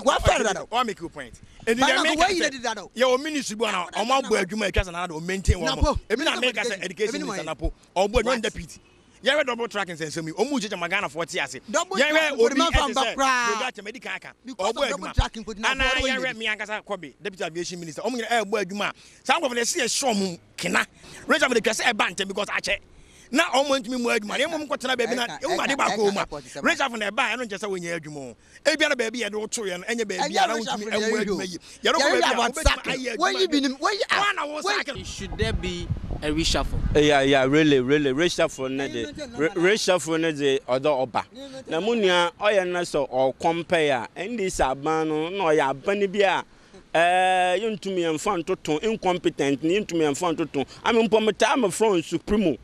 ko afere that o make you point and you your ministry bo na o ma bo adwuma e twasa na o maintain one e bi na make as education minister na po o bo no deputy Yeah, double tracking sense me. Omu checha magana 40 ase. Double yeah, tracking obi man from background. Product medical aka. Because of double tracking put na. Ana yeah, me ankasa Kobe, Deputy Aviation Minister. Omu nyina egbo adwuma. Some of them see show mu kina. Ranger me dey kwese e bante because ache. Na omo ntimi mu adwuma. Ne mo kwotena ba bi na e ma de ba ko ma. Ranger for na ba e no nche se wonya adwuma. E bia na ba bi ye do to ye no enye ba bia na wontimi enwo adwuma yi. Ye no ko ba bia. When you been when you should there be a reshuffle? Yeah, really. Reshuffle the other oba. Na munia oya na so or compare and this abano no ya bani bia yuntumi enfan toto incompetent ni yuntumi enfan toto. I'm pometa am from supremo.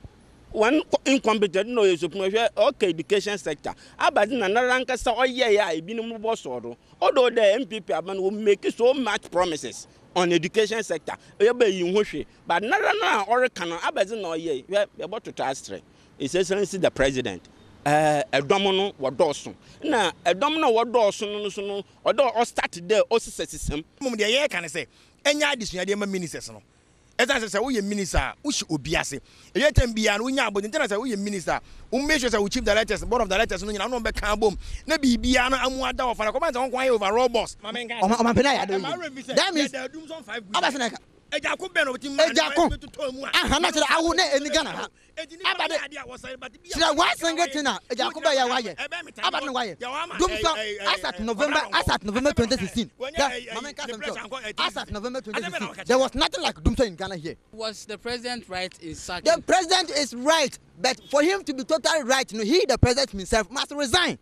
One incompetent no is supremo okay education sector. Abadi na ranka sa oye ya e binu mo so. Although the MPP aban will make so much promises on education sector, but na or canon abazin or ye about to trust His Excellency the President. A domino what Dawson. Now a domino what Dawson no or started there also system. The year can I say any addition ministers no. As I say, we minister, we should obiase. Yet and beyond we but in terms of we minister, who measures our chief directors, board of directors, no, no, back boom. Nebi Biana, and one door for a command on quite over robots. That means November 2016. There was nothing like Dumso in Ghana here. Was the president right in such? The president is right, but for him to be totally right, he, the president himself, must resign.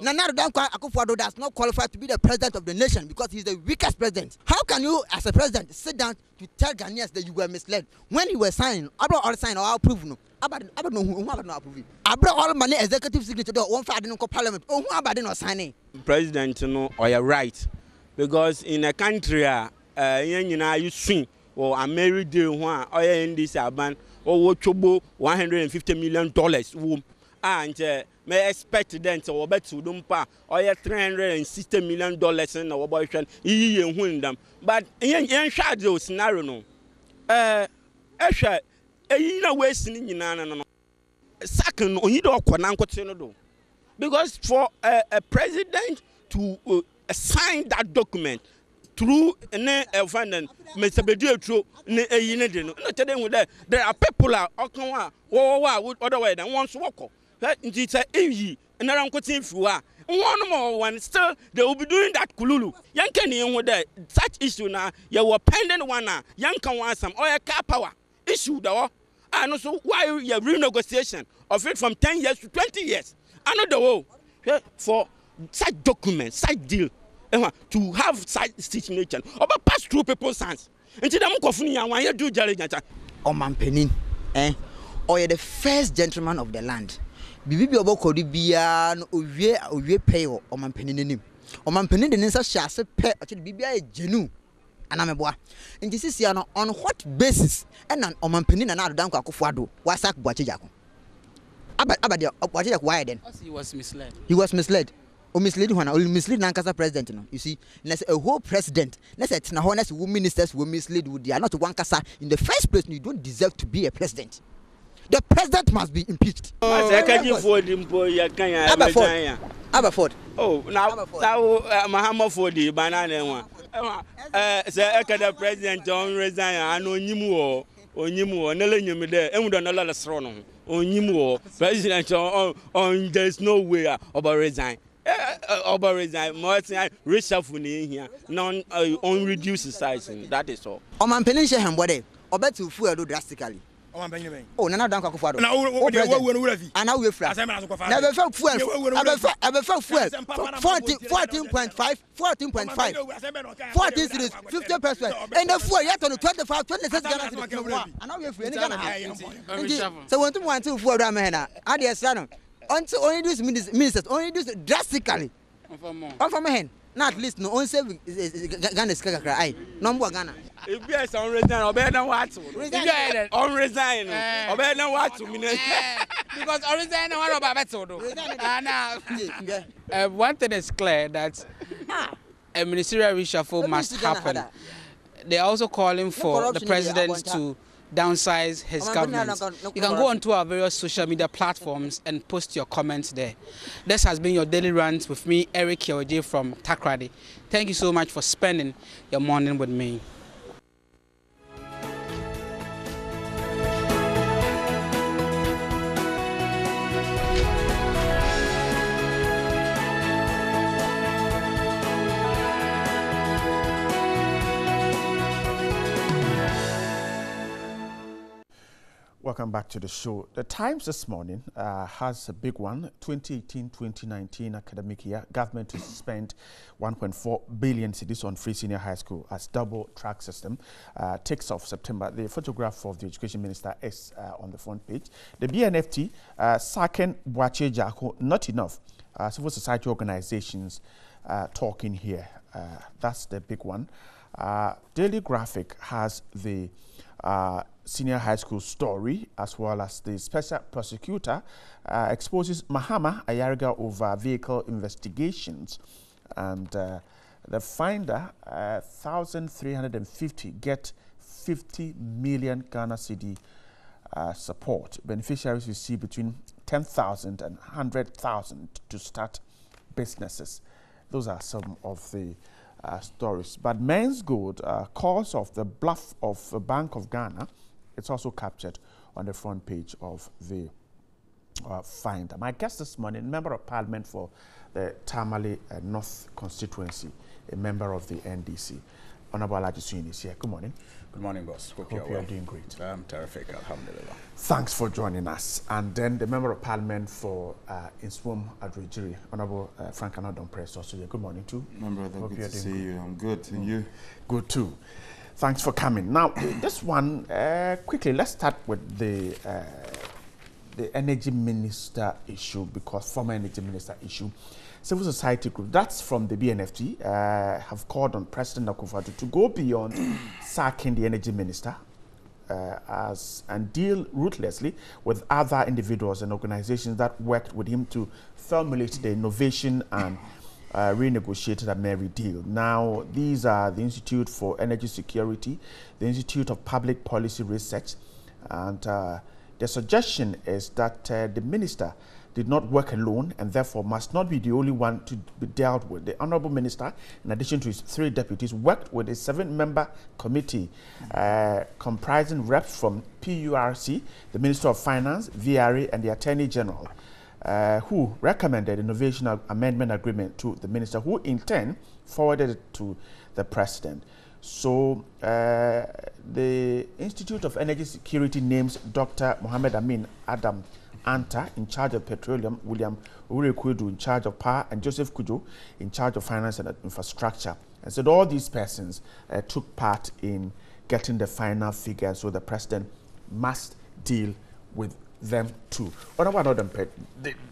Nana Akufo-Addo does not qualify to be the president of the nation because he's the weakest president. How can you, as a president, sit down to tell Ghanaians that you were misled when you were signing? Abra all sign or approve no. Abra no who approve. Abra all money executive signature do one for the parliament. Oh, who abra no signing? President, or you're right, because in a country, you swing or a married day one or in this aban or what $150 million. And may expect them to obey to Dumpa or $360 million in our boyfriend, win them. But in shadow scenario, no. You know, wasting in an second, you don't because for a president to sign that document through Mr. Bedio, there are people would otherwise than once walk. It's a easy and around one more one still they will be doing that kululu. Young Kenny with such issue now, you were pending one now, young can want some oil car power issue though. And also why you renegotiation of it from 10 years to 20 years. Another way for such documents, such deal to have such situation or pass through people's hands. Until them coffee and why you do jelly. Oh, man, Penin, or you're the first gentleman of the land. Bibi obo kodi bia no owie pay o man penin the nsa shase pe o bibi a genu anameboa nti sisia no on what basis and on man penin na adan kwa Akufo-Addo wasak Boachejako abade Boachejako why then he was misled o mislead one o mislead nankasa president no you see let's a whole president let's say na honest ministers will mislead would they are not one kasa in the first place. You don't deserve to be a president. The president must be impeached. Aberford. Oh, now Muhammad Ford, banana one. The president don't resign. I know Nimu or Nelly me there, and we don't know the throne. On Nimu, president on there's no way about resign. About resign, more reshuffle here, non on reduce size. That is all. Oman Penisha and what they obey to fuel drastically. Oh, Nana Danko Akufo-Addo. And now we're flat. Never felt fuel. Ever felt fuel. 14.5. 14 series, 50%. And the fuel yet on the 25, 26 Ghana. And now we're free. So, one to fuel Ramana. I dear son. Until only these ministers, only this drastically. From my hand. Not at least no on saving Ghana is cry. No more Ghana. If yes, on resign, or better than what? On resign, or better than what? Because on resign, what about that? One thing is clear that a ministerial reshuffle must happen. They are also calling for the president to downsize his government. You can go onto our various social media platforms and post your comments there. This has been your daily rant with me, Eric Yoje from Takrady. Thank you so much for spending your morning with me. Welcome back to the show. The Times this morning has a big one. 2018-2019 academic year, government to spend 1.4 billion cedis on free senior high school as double track system takes off September. The photograph of the education minister is on the front page. The BNFT, Saken Boache Jako, not enough. Civil society organizations talking here. That's the big one. Daily Graphic has the senior high school story, as well as the special prosecutor exposes Mahama Ayariga over vehicle investigations, and the finder 1,350 get 50 million Ghana cedi support. Beneficiaries receive between 10,000 and 100,000 to start businesses. Those are some of the stories. But Men's Gold, cause of the bluff of Bank of Ghana, it's also captured on the front page of the Finder. My guest this morning, Member of Parliament for the Tamale North constituency, a member of the NDC. Honorable Alaji Suyin is here. Good morning. Good morning, boss. Hope you're doing great. I'm terrific, alhamdulillah. Thanks for joining us. And then the Member of Parliament for Inswom Adrejiri, Honorable Frank Anodon Press, also here. Good morning too. My brother, good to see you. I'm good. And you? Good too. Thanks for coming. Now, this one, quickly, let's start with the energy minister issue, because former energy minister issue. Civil society group, that's from the BNFT, have called on President Akufo-Addo to go beyond sacking the energy minister and deal ruthlessly with other individuals and organizations that worked with him to formulate the innovation and renegotiated a merry deal. Now, these are the Institute for Energy Security, the Institute of Public Policy Research, and the suggestion is that the minister did not work alone and therefore must not be the only one to be dealt with. The Honorable Minister, in addition to his 3 deputies, worked with a 7-member committee comprising reps from PURC, the Minister of Finance, VRA, and the Attorney General, who recommended innovation amendment agreement to the minister, who in turn forwarded it to the president. So the Institute of Energy Security names Dr. Mohammed Amin Adam Anta in charge of petroleum, William Urekwedu in charge of power, and Joseph Kujo in charge of finance and infrastructure. And so all these persons took part in getting the final figure, so the president must deal with them too. What about them?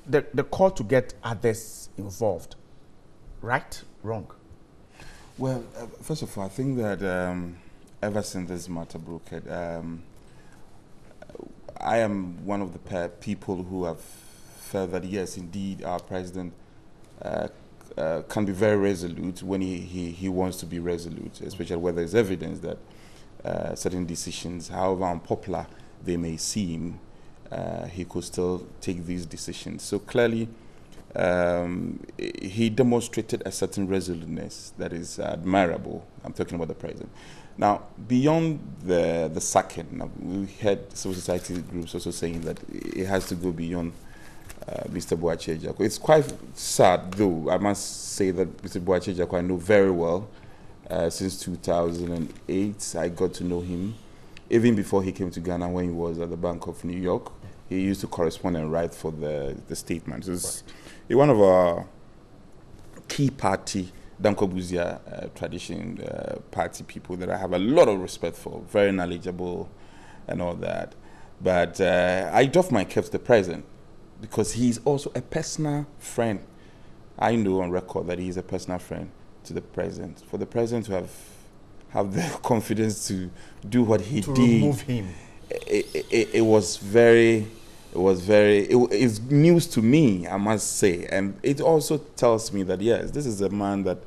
The call to get others involved, right? Wrong? Well, first of all, I think that ever since this matter broke, I am one of the people who have felt that yes, indeed, our president can be very resolute when he wants to be resolute, especially where there's evidence that certain decisions, however unpopular they may seem, he could still take these decisions. So clearly, he demonstrated a certain resoluteness that is admirable. I'm talking about the president. Now, beyond the sacking, we heard civil society groups also saying that it has to go beyond Mr. Boache Ejako. It's quite sad, though. I must say that Mr. Boache Ejako I know very well. Since 2008, I got to know him. Even before he came to Ghana, when he was at the Bank of New York, he used to correspond and write for the statement. He's one of our key party, Danko Buzia tradition party people that I have a lot of respect for, very knowledgeable and all that. But I doff my cap to the president because he's also a personal friend. I know on record that he's a personal friend to the president. For the president to have the confidence to do what he did, remove him, it's news to me, I must say. And it also tells me that, yes, this is a man that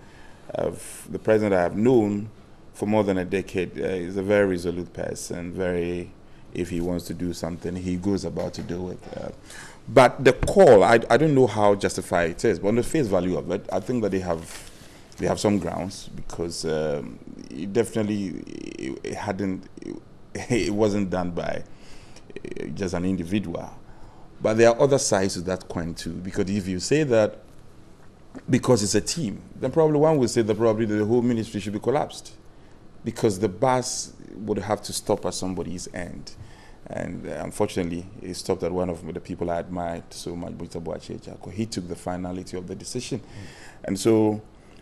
the president I have known for more than a decade is a very resolute person, very if he wants to do something, he goes about to do it. But the call, I don't know how justified it is, but on the face value of it, I think that they have some grounds, because it definitely it wasn't done by just an individual. But there are other sides to that coin too, because if you say that because it's a team, then probably one would say that probably the whole ministry should be collapsed, because the bus would have to stop at somebody's end. And unfortunately, it stopped at one of the people I admired so much, Mr. Boakye Ejiakor. He took the finality of the decision. And so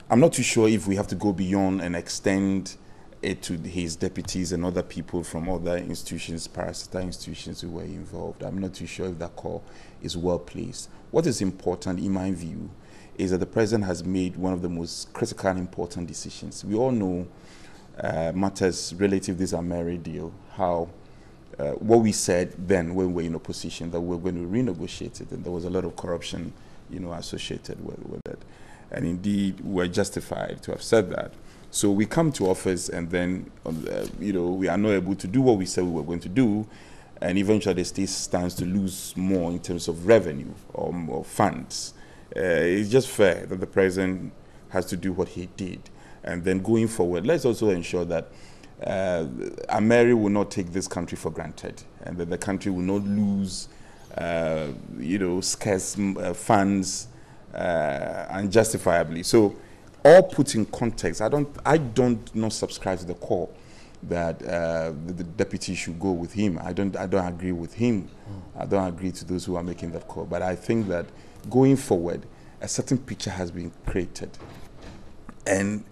I'm not too sure if we have to go beyond and extend it to his deputies and other people from other institutions, parastatal institutions who were involved. I'm not too sure if that call is well placed. What is important, in my view, is that the president has made one of the most critical and important decisions. We all know matters relative to this Ameri deal, how what we said then when we were in opposition, that we were going to renegotiate it, and there was a lot of corruption, associated with it. And indeed, we're justified to have said that. So we come to office, and then, we are not able to do what we said we were going to do, and eventually the state stands to lose more in terms of revenue or funds. It's just fair that the president has to do what he did. And then going forward, let's also ensure that Ameri will not take this country for granted, and that the country will not lose, scarce funds unjustifiably. So, all put in context, I don't not subscribe to the call that the deputy should go with him. I don't agree with him. I don't agree to those who are making that call. But I think that going forward, a certain picture has been created, and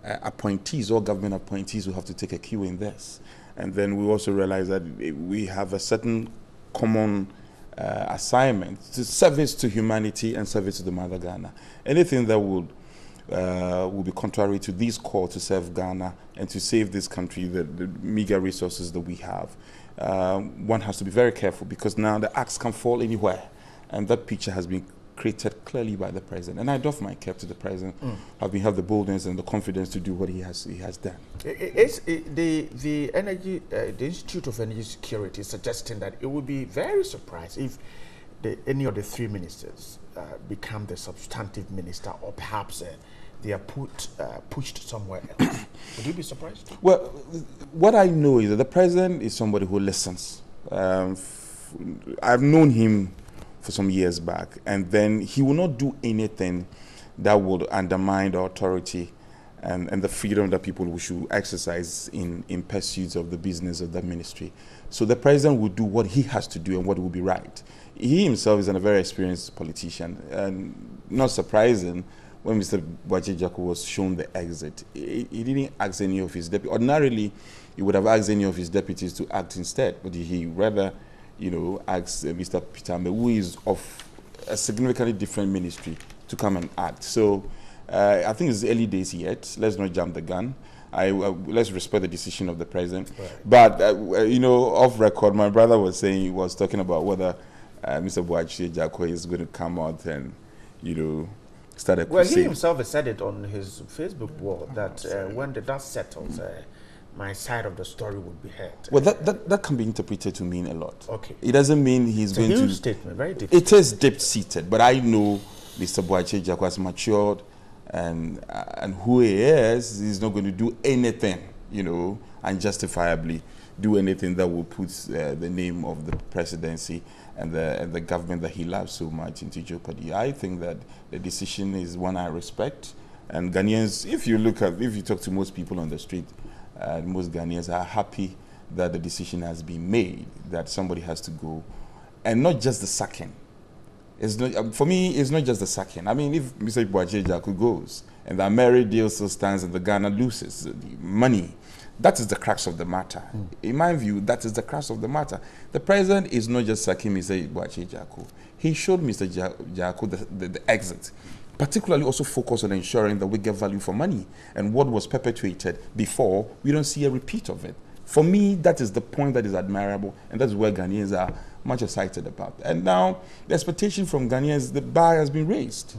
appointees, all government appointees, will have to take a cue in this. And then we also realize that we have a certain common assignment to service to humanity and service to the mother Ghana. Anything that will be contrary to this call to serve Ghana and to save this country, the meager resources that we have, one has to be very careful, because now the axe can fall anywhere, and that picture has been created clearly by the president. And I doff my cap to the president, having had the boldness and the confidence to do what he has done. The Institute of Energy Security is suggesting that it would be very surprised if any of the three ministers become the substantive minister, or perhaps they are pushed somewhere else. Would you be surprised? Well, what I know is that the president is somebody who listens. I've known him for some years back, and then he will not do anything that would undermine the authority and the freedom that people should exercise in pursuit of the business of that ministry. So the president will do what he has to do and what will be right. He himself is a very experienced politician, and not surprising, when Mr. Boakye Ejiakor was shown the exit, he didn't ask any of his deputies. Ordinarily, he would have asked any of his deputies to act instead, but he rather asked Mr. Peter Mbe, who is of a significantly different ministry, to come and act. So I think it's early days yet. Let's not jump the gun. Let's respect the decision of the president. Right. But, off record, my brother was talking about whether Mr. Boakye Ejiakor is going to come out and, start a crusade. Well, he himself has said it on his Facebook wall that when the dust settles, my side of the story would be heard. Well, that can be interpreted to mean a lot. Okay. It doesn't mean he's going to... It's a huge statement, very deep. It is deep-seated, but I know Mr. Boakye Ejiakor has matured, and who he is, he's not going to do anything, unjustifiably do anything that will put the name of the presidency and the government that he loves so much into jeopardy. I think that the decision is one I respect, and Ghanaians, if you talk to most people on the street, most Ghanaians are happy that the decision has been made, that somebody has to go, and not just the sacking. It's not, for me, it's not just the sacking. I mean, if Mr. Boakye Ejiakor goes and the Ameri deal still stands and the Ghana loses the money, that is the crux of the matter. In my view, that is the crux of the matter. The president is not just sacking Mr. Boakye Ejiakor. He showed Mr. Ejiakor the exit, particularly also focus on ensuring that we get value for money. And what was perpetuated before, we don't see a repeat of it. For me, that is the point that is admirable, and that's where Ghanaians are much excited about. And now, the expectation from Ghanaians, the bar has been raised.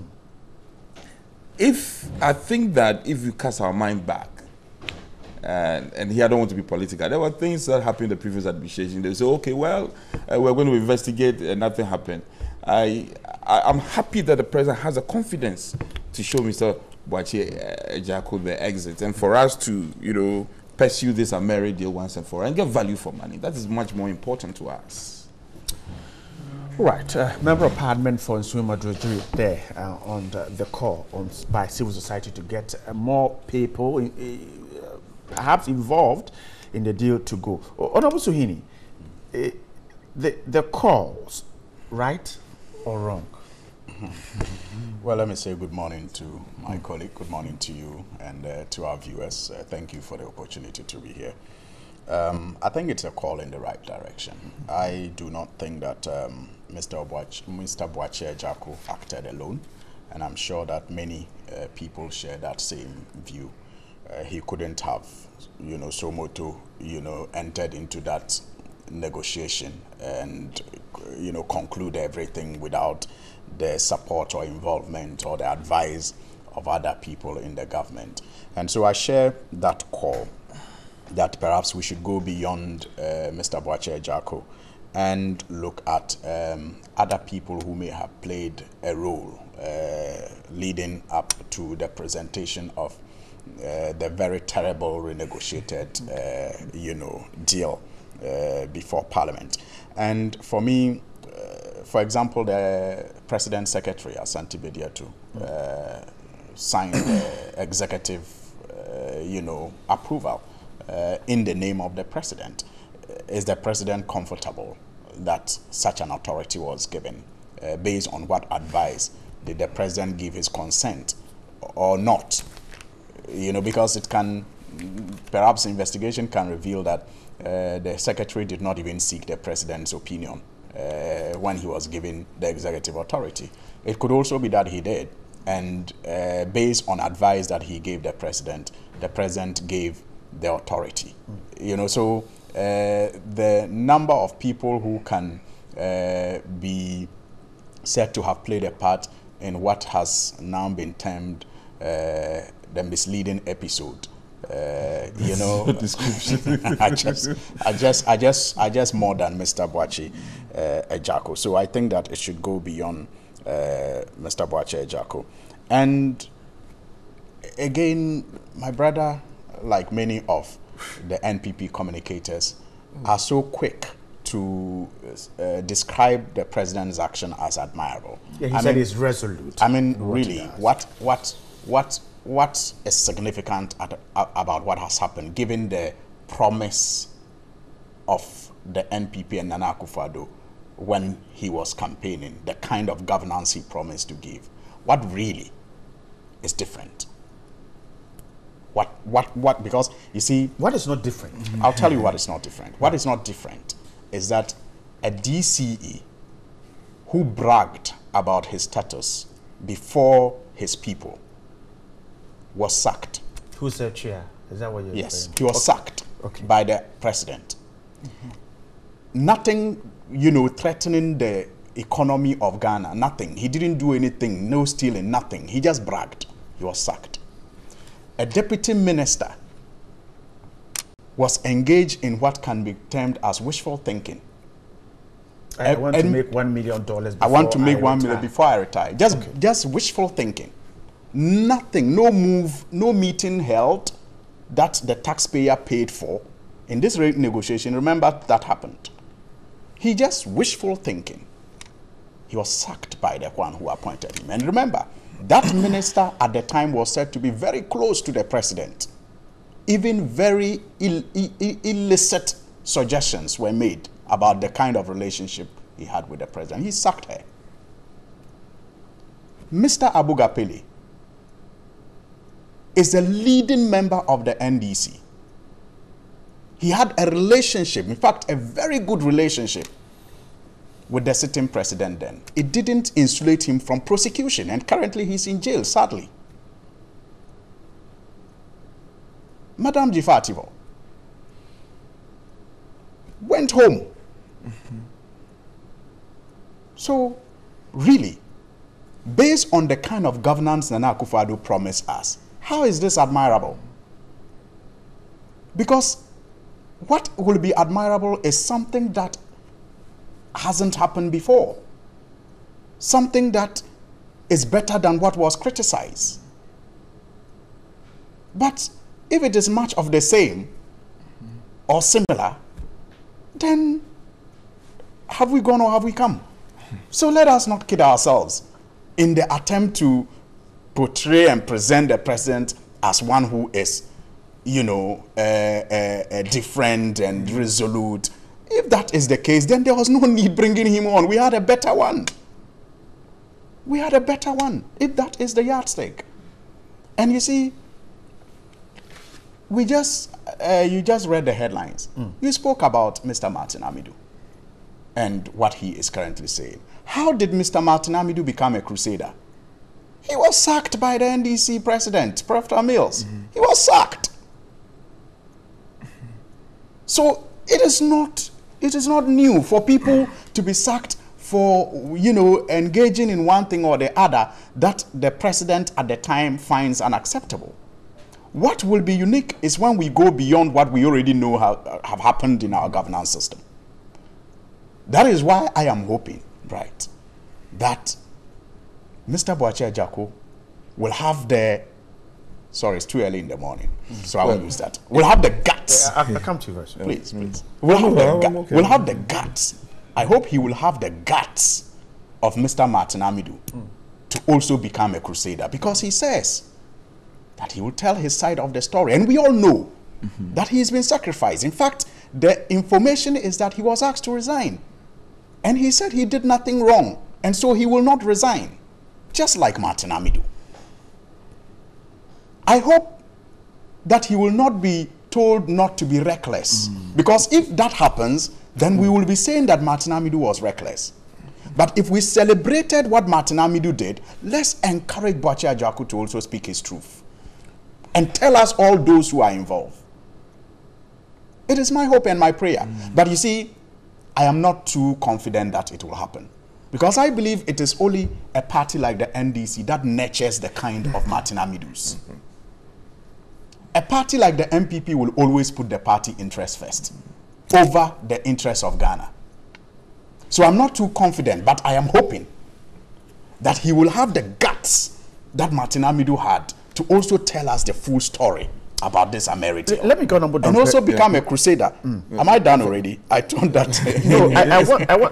I think that if we cast our mind back, and here I don't want to be political. There were things that happened in the previous administration. They say, okay, well, we're going to investigate, and nothing happened. I'm happy that the president has the confidence to show Mr. Boakye Ejako the exit, and for us to, pursue this Ameri deal once and for all and get value for money. That is much more important to us. Right, Member of Parliament for Nsuma Drudgery there on the call by civil society to get more people perhaps involved in the deal to go. Honorable Suhini, the calls, right or wrong? Well, let me say good morning to my colleague, good morning to you and to our viewers. Thank you for the opportunity to be here. I think it's a call in the right direction. I do not think that Mr. Boakye Ejako acted alone, and I'm sure that many people share that same view. He couldn't have, Somoto, entered into that negotiation and, conclude everything without the support or involvement or the advice of other people in the government. And so I share that call that perhaps we should go beyond Mr. Boakye Ejako and look at other people who may have played a role leading up to the presentation of the very terrible renegotiated, deal before Parliament. And for me, for example, the President's Secretary, Asante Bediatu, signed the executive, approval in the name of the President. Is the President comfortable that such an authority was given? Based on what advice did the President give his consent or not? Because it can, perhaps investigation can reveal that the Secretary did not even seek the President's opinion when he was given the executive authority. It could also be that he did, and based on advice that he gave the President gave the authority. So the number of people who can be said to have played a part in what has now been termed the misleading episode. Description. I just more than Mr. Boakye Ejako. So I think that it should go beyond Mr. Boakye Ejako. And again, my brother, like many of the NPP communicators, are so quick to describe the president's action as admirable. Yeah, he said he's resolute. I mean, really, what is significant about what has happened, given the promise of the NPP and Nana Akufo-Addo when he was campaigning, the kind of governance he promised to give? What really is different? What, because you see... What is not different? I'll tell you what is not different. What is not different is that a DCE who bragged about his status before his people was sacked. Who's the chair? Is that what you're saying? Yes, he was sacked by the president. Nothing, threatening the economy of Ghana, nothing. He didn't do anything, no stealing, nothing. He just bragged. He was sacked. A deputy minister was engaged in what can be termed as wishful thinking. I want to make $1 million before I want to make $1 million before I retire. Just wishful thinking. Nothing, no move, no meeting held that the taxpayer paid for in this rate negotiation. Remember that happened. He just wishful thinking. He was sacked by the one who appointed him. And remember, that minister at the time was said to be very close to the president. Even very illicit suggestions were made about the kind of relationship he had with the president. He sacked her. Mr. Abu Gapele is a leading member of the NDC. He had a relationship, in fact, a very good relationship with the sitting president then. It didn't insulate him from prosecution, and currently he's in jail, sadly. Madam Jifativo went home. So, really, based on the kind of governance Nana Akufo-Addo promised us, how is this admirable? Because what will be admirable is something that hasn't happened before. Something that is better than what was criticized. But if it is much of the same or similar, then have we gone or have we come? So let us not kid ourselves in the attempt to portray and present the president as one who is, you know, different and resolute. If that is the case, then there was no need bringing him on. We had a better one. We had a better one, if that is the yardstick. And you see, you just read the headlines. You spoke about Mr. Martin Amidu and what he is currently saying. How did Mr. Martin Amidu become a crusader? He was sacked by the NDC president, Professor Mills. He was sacked. So it is not new for people to be sacked for, you know, engaging in one thing or the other that the president at the time finds unacceptable. What will be unique is when we go beyond what we already know have happened in our governance system. That is why I am hoping, right, that Mr. Boakye Agyarko will have the, sorry, it's too early in the morning, so I won't use that. We'll have the guts. I'll come to you first. Please. We'll have the guts. I hope he will have the guts of Mr. Martin Amidu to also become a crusader, because he says that he will tell his side of the story. And we all know that he has been sacrificed. In fact, the information is that he was asked to resign. And he said he did nothing wrong. And so he will not resign, just like Martin Amidu. I hope that he will not be told not to be reckless. Because if that happens, then we will be saying that Martin Amidu was reckless. But if we celebrated what Martin Amidu did, let's encourage Boakye Agyarko to also speak his truth and tell us all those who are involved. It is my hope and my prayer. But you see, I am not too confident that it will happen, because I believe it is only a party like the NDC that nurtures the kind of Martin Amidus. A party like the MPP will always put the party interest first over the interests of Ghana. So I'm not too confident, but I am hoping that he will have the guts that Martin Amidu had to also tell us the full story about this American. Let me go on and also become a crusader. Am I done already? I told that. No,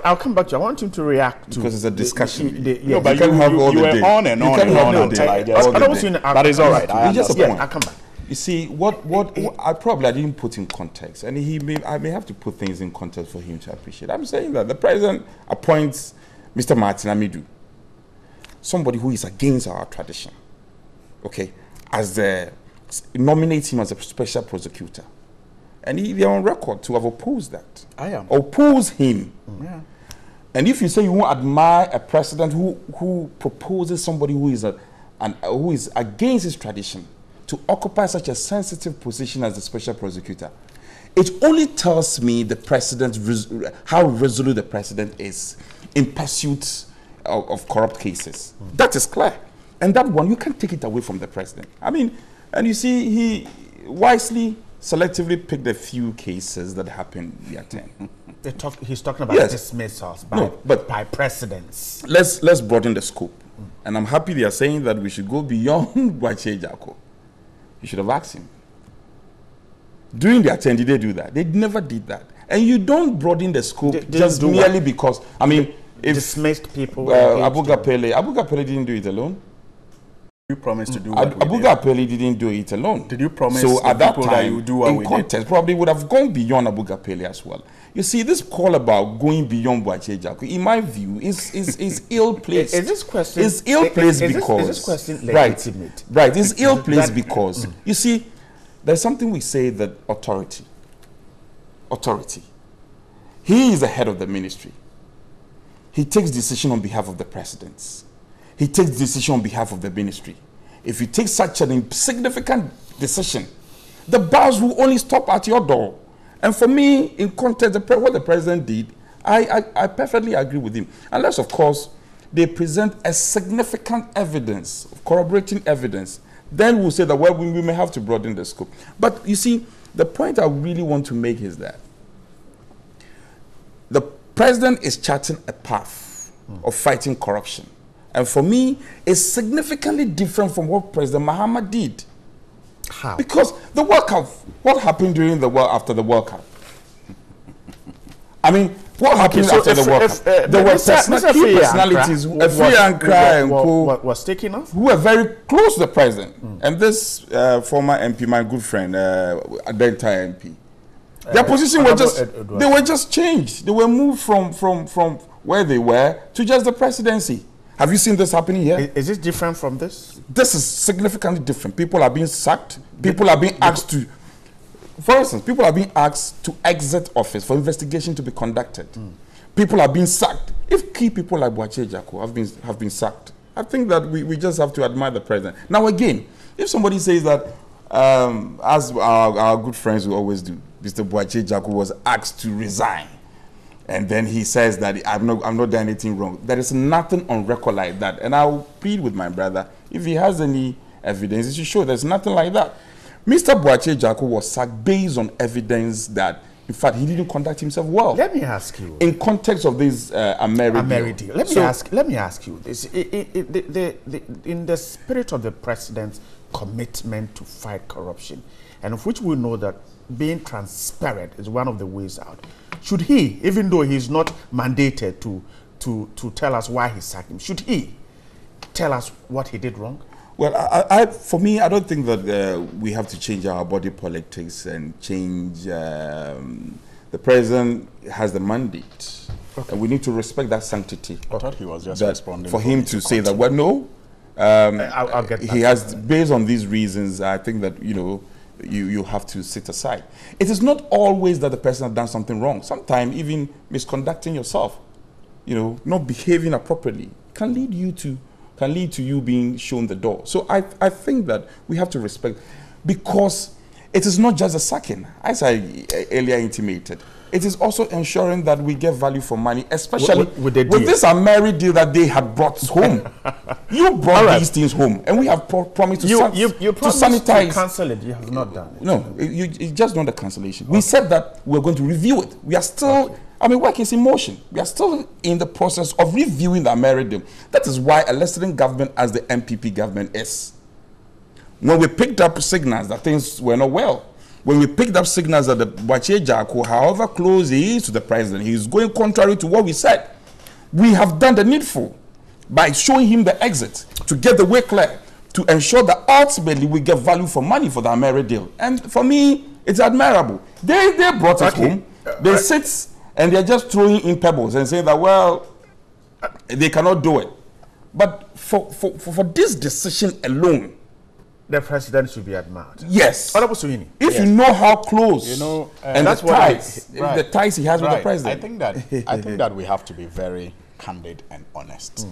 I'll come back to you. I want him to react to, because it's a discussion. No, but you were on and on and on until I just. But it's all right. I'll come back. You see, I didn't put in context, and I may have to put things in context for him to appreciate. I'm saying that the president appoints Mr. Martin Amidu, somebody who is against our tradition, okay, nominates him as a special prosecutor. And they're on record to have opposed that. I am. Oppose him. Yeah. And if you say you won't admire a president who proposes somebody who is against his tradition to occupy such a sensitive position as the special prosecutor, it only tells me the president, how resolute the president is in pursuit of corrupt cases. That is clear. And that one, you can't take it away from the president. I mean, and you see, he wisely, selectively picked a few cases that happened year 10. He's talking about dismissals by presidents. Let's broaden the scope. And I'm happy they are saying that we should go beyond Boakye Agyarko. You should have asked him. During their 10, did they do that? They never did that. And you don't broaden the scope just merely because, I mean, if dismissed people. Abuga Pele didn't do it alone. You promised to do what Abuga Pele didn't do it alone. Did you promise so at that time, that you do what in context, probably would have gone beyond Abuga Pele as well. You see, this call about going beyond Boakye Agyarko, in my view, is ill-placed. Is this question... It's ill-placed because... Is this question legitimate? Right. It's ill-placed because, you see, there's something we say that authority. He is the head of the ministry. He takes decision on behalf of the presidents. He takes decision on behalf of the ministry. If you take such an insignificant decision, the bars will only stop at your door. And for me, in context, what the president did, I perfectly agree with him. Unless, of course, they present a significant evidence, corroborating evidence, then we'll say that, well, we may have to broaden the scope. But you see, The point I really want to make is that the president is charting a path of fighting corruption. And for me, it's significantly different from what President Mahama did. How? Because the World Cup, what happened during the after the World Cup? I mean, what happened after the World Cup? There were key personalities, Ankra and Co, was taken off, who were very close to the president. And this former MP, my good friend, Adenta MP, their position were just, they were just changed. They were moved from where they were to just the presidency. Have you seen this happening here? Is it different from this? This is significantly different. People are being sacked. People are being asked to, for instance, people are being asked to exit office for investigation to be conducted. People are being sacked. If key people like Boakye Jaku have been sacked, I think that we just have to admire the president. Now again, if somebody says that, as our good friends will always do, Mr. Boakye Jaku was asked to resign, and then he says that I've not done anything wrong. There is nothing on record like that. And I'll plead with my brother, if he has any evidence, he should show there's nothing like that. Mr. Boakye Jaku was sacked based on evidence that, in fact, he didn't conduct himself well. Let me ask you, in context of this Ameri deal. Let me ask you this: in the spirit of the president's commitment to fight corruption, and of which we know that being transparent is one of the ways out, should he, even though he's not mandated to tell us why he sacked him, should he tell us what he did wrong? Well, for me, I don't think that we have to change our body politics and change. The president has the mandate, and we need to respect that sanctity. I thought he was just responding for him to say that. Well, no, I'll get he has, based on these reasons, I think that you have to sit aside. It is not always that the person has done something wrong. Sometimes even misconducting yourself, not behaving appropriately, can lead to you being shown the door. So I think that we have to respect, because it is not just a sacking, as I earlier intimated. It is also ensuring that we get value for money, especially with this Ameri deal that they had brought home. You brought these things home, and we have promised to sanitize. To cancel it. You have not done it. No, you just done the cancellation. We said that we're going to review it. We are still, work is in motion. We are still in the process of reviewing the Ameri deal. That is why a listening government as the MPP government is. When we picked up signals that things were not well, when we picked up signals that the Boakye Jaku, however close he is to the president, he is going contrary to what we said, we have done the needful by showing him the exit to get the way clear, to ensure that ultimately we get value for money for the Ameri deal. And for me, it's admirable. They brought us home. They sit and they're just throwing in pebbles and saying that, well, they cannot do it. But for this decision alone, the president should be admired. Yes. If you know how close, and that's the ties he has with the president. I think that we have to be very candid and honest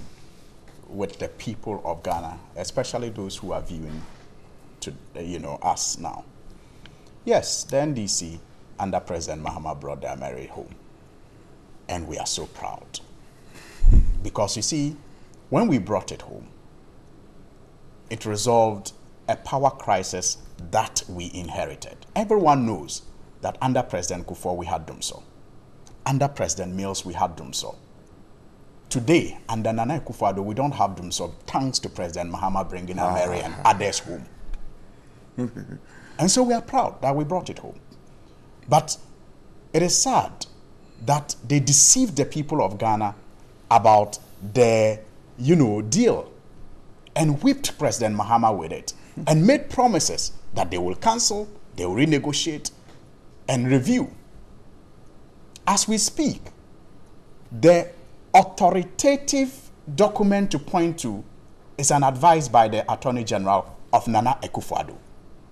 with the people of Ghana, especially those who are viewing us now. Yes, the NDC under President Mahama brought the Ameri home, and we are so proud. Because you see, when we brought it home, it resolved a power crisis that we inherited. Everyone knows that under President Kufuor we had Dumso. Under President Mills we had Dumso. Today, under Nana Akufo-Addo, we don't have Dumso, thanks to President Mahama bringing Ameri and others home. And so we are proud that we brought it home. But it is sad that they deceived the people of Ghana about their, deal, and whipped President Mahama with it, and made promises that they will cancel, they will renegotiate, and review. As we speak, the authoritative document to point to is an advice by the Attorney General of Nana Akufo-Addo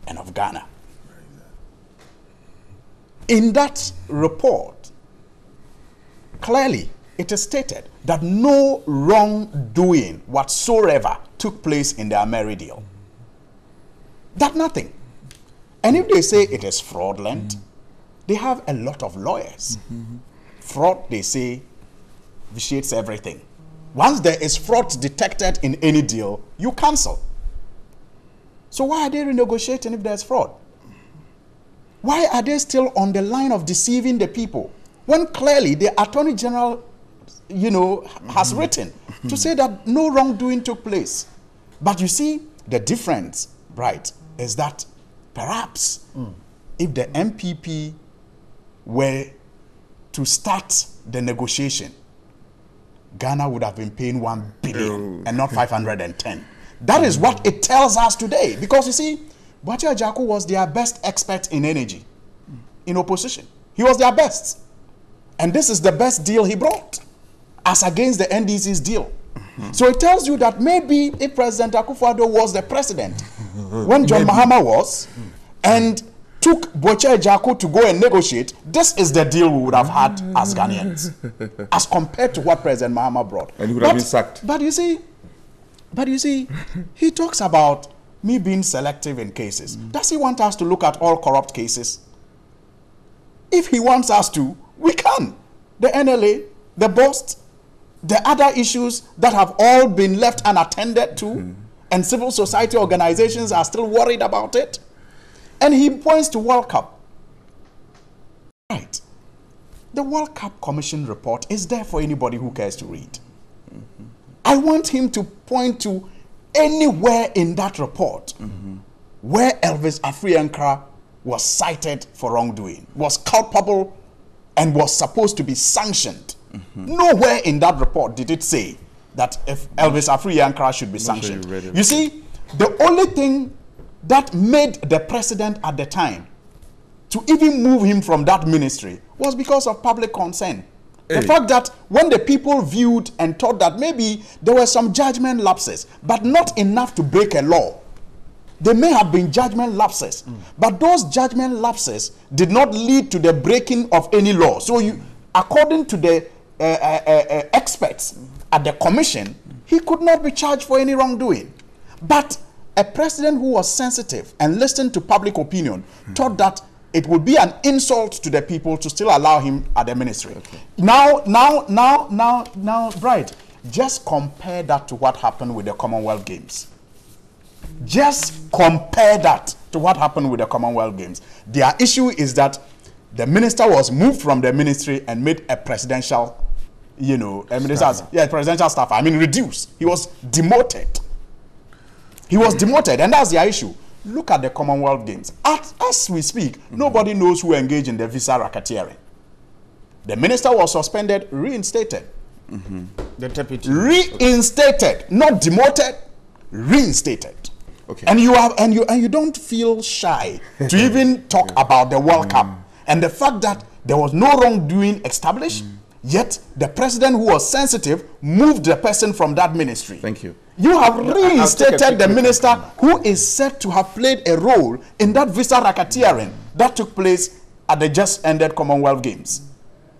and of Ghana. In that report, clearly it is stated that no wrongdoing whatsoever took place in the Ameri deal. That nothing. And if they say it is fraudulent, they have a lot of lawyers. Fraud, they say, vitiates everything. Once there is fraud detected in any deal, you cancel. So why are they renegotiating if there's fraud? Why are they still on the line of deceiving the people? When clearly the Attorney General, you know, has written to say that no wrongdoing took place. But you see, the difference, right, is that perhaps if the MPP were to start the negotiation, Ghana would have been paying 1 billion and not 510. That is what it tells us today. Because you see, Boakye Agyarko was their best expert in energy, in opposition. He was their best. And this is the best deal he brought, as against the NDC's deal. So it tells you that maybe if President Akufo-Addo was the president, when John Mahama was, and took Boakye Agyarko to go and negotiate, this is the deal we would have had as Ghanaians, as compared to what President Mahama brought. And he would have been sacked. But you see, he talks about me being selective in cases. Does he want us to look at all corrupt cases? If he wants us to, we can. The NLA, the BOST, the other issues that have all been left unattended to, and civil society organizations are still worried about it. And he points to World Cup. Right. The World Cup Commission report is there for anybody who cares to read. I want him to point to anywhere in that report where Elvis Afriankra was cited for wrongdoing, was culpable, and was supposed to be sanctioned. Nowhere in that report did it say that if Elvis Afriankra should be sanctioned. You see, the only thing that made the president at the time to even move him from that ministry was because of public concern. The fact that when the people viewed and thought that maybe there were some judgment lapses, but not enough to break a law. There may have been judgment lapses, but those judgment lapses did not lead to the breaking of any law. So you, according to the experts at the commission, he could not be charged for any wrongdoing. But a president who was sensitive and listened to public opinion thought that it would be an insult to the people to still allow him at the ministry. Now, Bright, just compare that to what happened with the Commonwealth Games. Just compare that to what happened with the Commonwealth Games. Their issue is that the minister was moved from the ministry and made a presidential, presidential staff. I mean, reduced. He was demoted. He was demoted, and that's their issue. Look at the Commonwealth Games. As we speak, nobody knows who engaged in the visa racketeering. The minister was suspended, reinstated. The deputy. Reinstated, not demoted, reinstated. Okay. And you don't feel shy to even talk about the World Cup and the fact that there was no wrongdoing established, yet the president who was sensitive moved the person from that ministry. Thank you. You have reinstated the minister who is said to have played a role in that visa racketeering that took place at the just ended Commonwealth Games.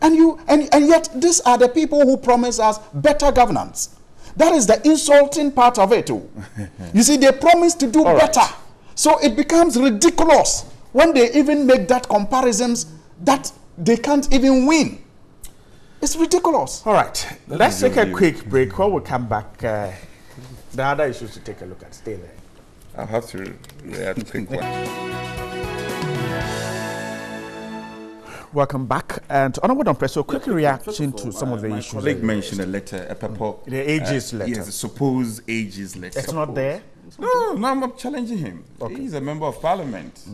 And yet these are the people who promise us better governance. That is the insulting part of it. You see, they promise to do better. So it becomes ridiculous when they even make that comparisons that they can't even win. It's ridiculous. All right. Let's take a quick break. When we come back, the other issues to take a look at. Stay there. I'll have to think one. Welcome back. And Honorable Dompreso, quick reaction to some of the issues. My colleague mentioned a letter, a purport. The ages letter. Yes, the supposed ages letter. It's not there? No, I'm not challenging him. Okay. He's a member of parliament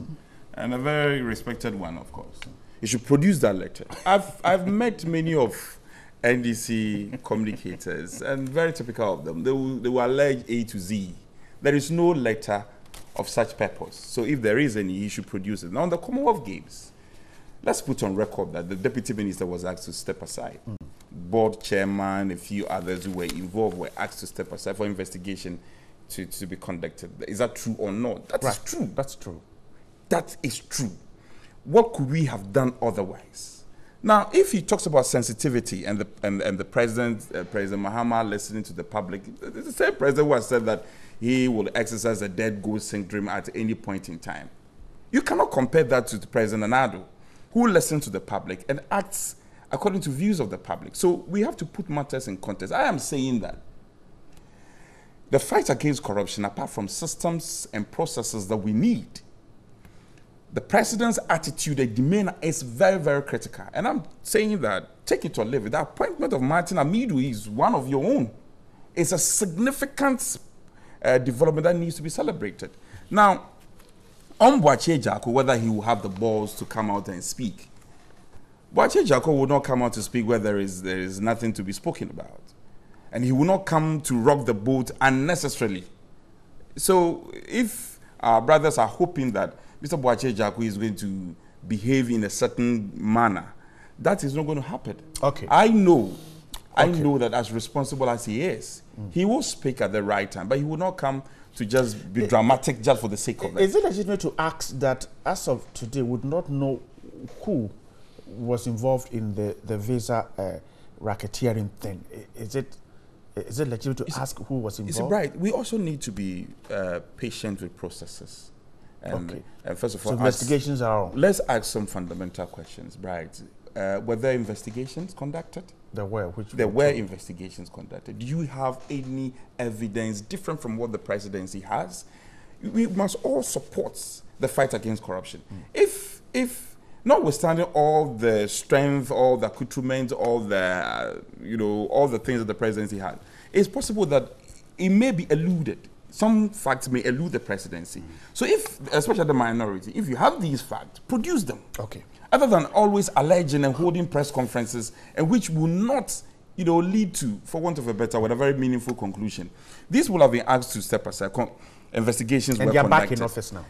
and a very respected one, of course. He should produce that letter. I've met many of NDC communicators, and very typical of them. They will allege A to Z. There is no letter of such purpose. So if there is any, he should produce it. Now, on the Commonwealth Games, let's put on record that the deputy minister was asked to step aside. Board chairman, a few others who were involved were asked to step aside for investigation to be conducted. Is that true or not? That is true. That's true. That is true. What could we have done otherwise? Now, if he talks about sensitivity and the president, President Mahama, listening to the public, the same president who has said that he will exercise a dead goose syndrome at any point in time. You cannot compare that to the President Nadu, who listens to the public and acts according to views of the public. So we have to put matters in context. I am saying that the fight against corruption, apart from systems and processes that we need, the president's attitude and demeanor is very, very critical. And I'm saying that, take it or leave it, the appointment of Martin Amidu is one of your own. It's a significant development that needs to be celebrated. Now, on Boakye Jaako, whether he will have the balls to come out and speak, Boakye Jaako will not come out to speak where there is nothing to be spoken about. And he will not come to rock the boat unnecessarily. So if our brothers are hoping that Mr. Boakye Jaako is going to behave in a certain manner, that is not going to happen. Okay. I know that as responsible as he is, he will speak at the right time, but he will not come to just be dramatic just for the sake of it. Is it legitimate to ask that, as of today, would not know who was involved in the visa racketeering thing? Is it legitimate to ask who was involved? Is it right? We also need to be patient with processes. And, first of all, so investigations are on. Let's ask some fundamental questions, right? Were there investigations conducted? There were. There were investigations conducted. Do you have any evidence different from what the presidency has? We must all support the fight against corruption. If notwithstanding all the strength, all the accoutrements, all the all the things that the presidency has, it's possible that it may be eluded. Some facts may elude the presidency. So if, especially the minority, if you have these facts, produce them. Okay. Other than always alleging and holding press conferences, and which will not, lead to, for want of a better word, a very meaningful conclusion. These will have been asked to step aside. Investigations were conducted. And they're back in office now.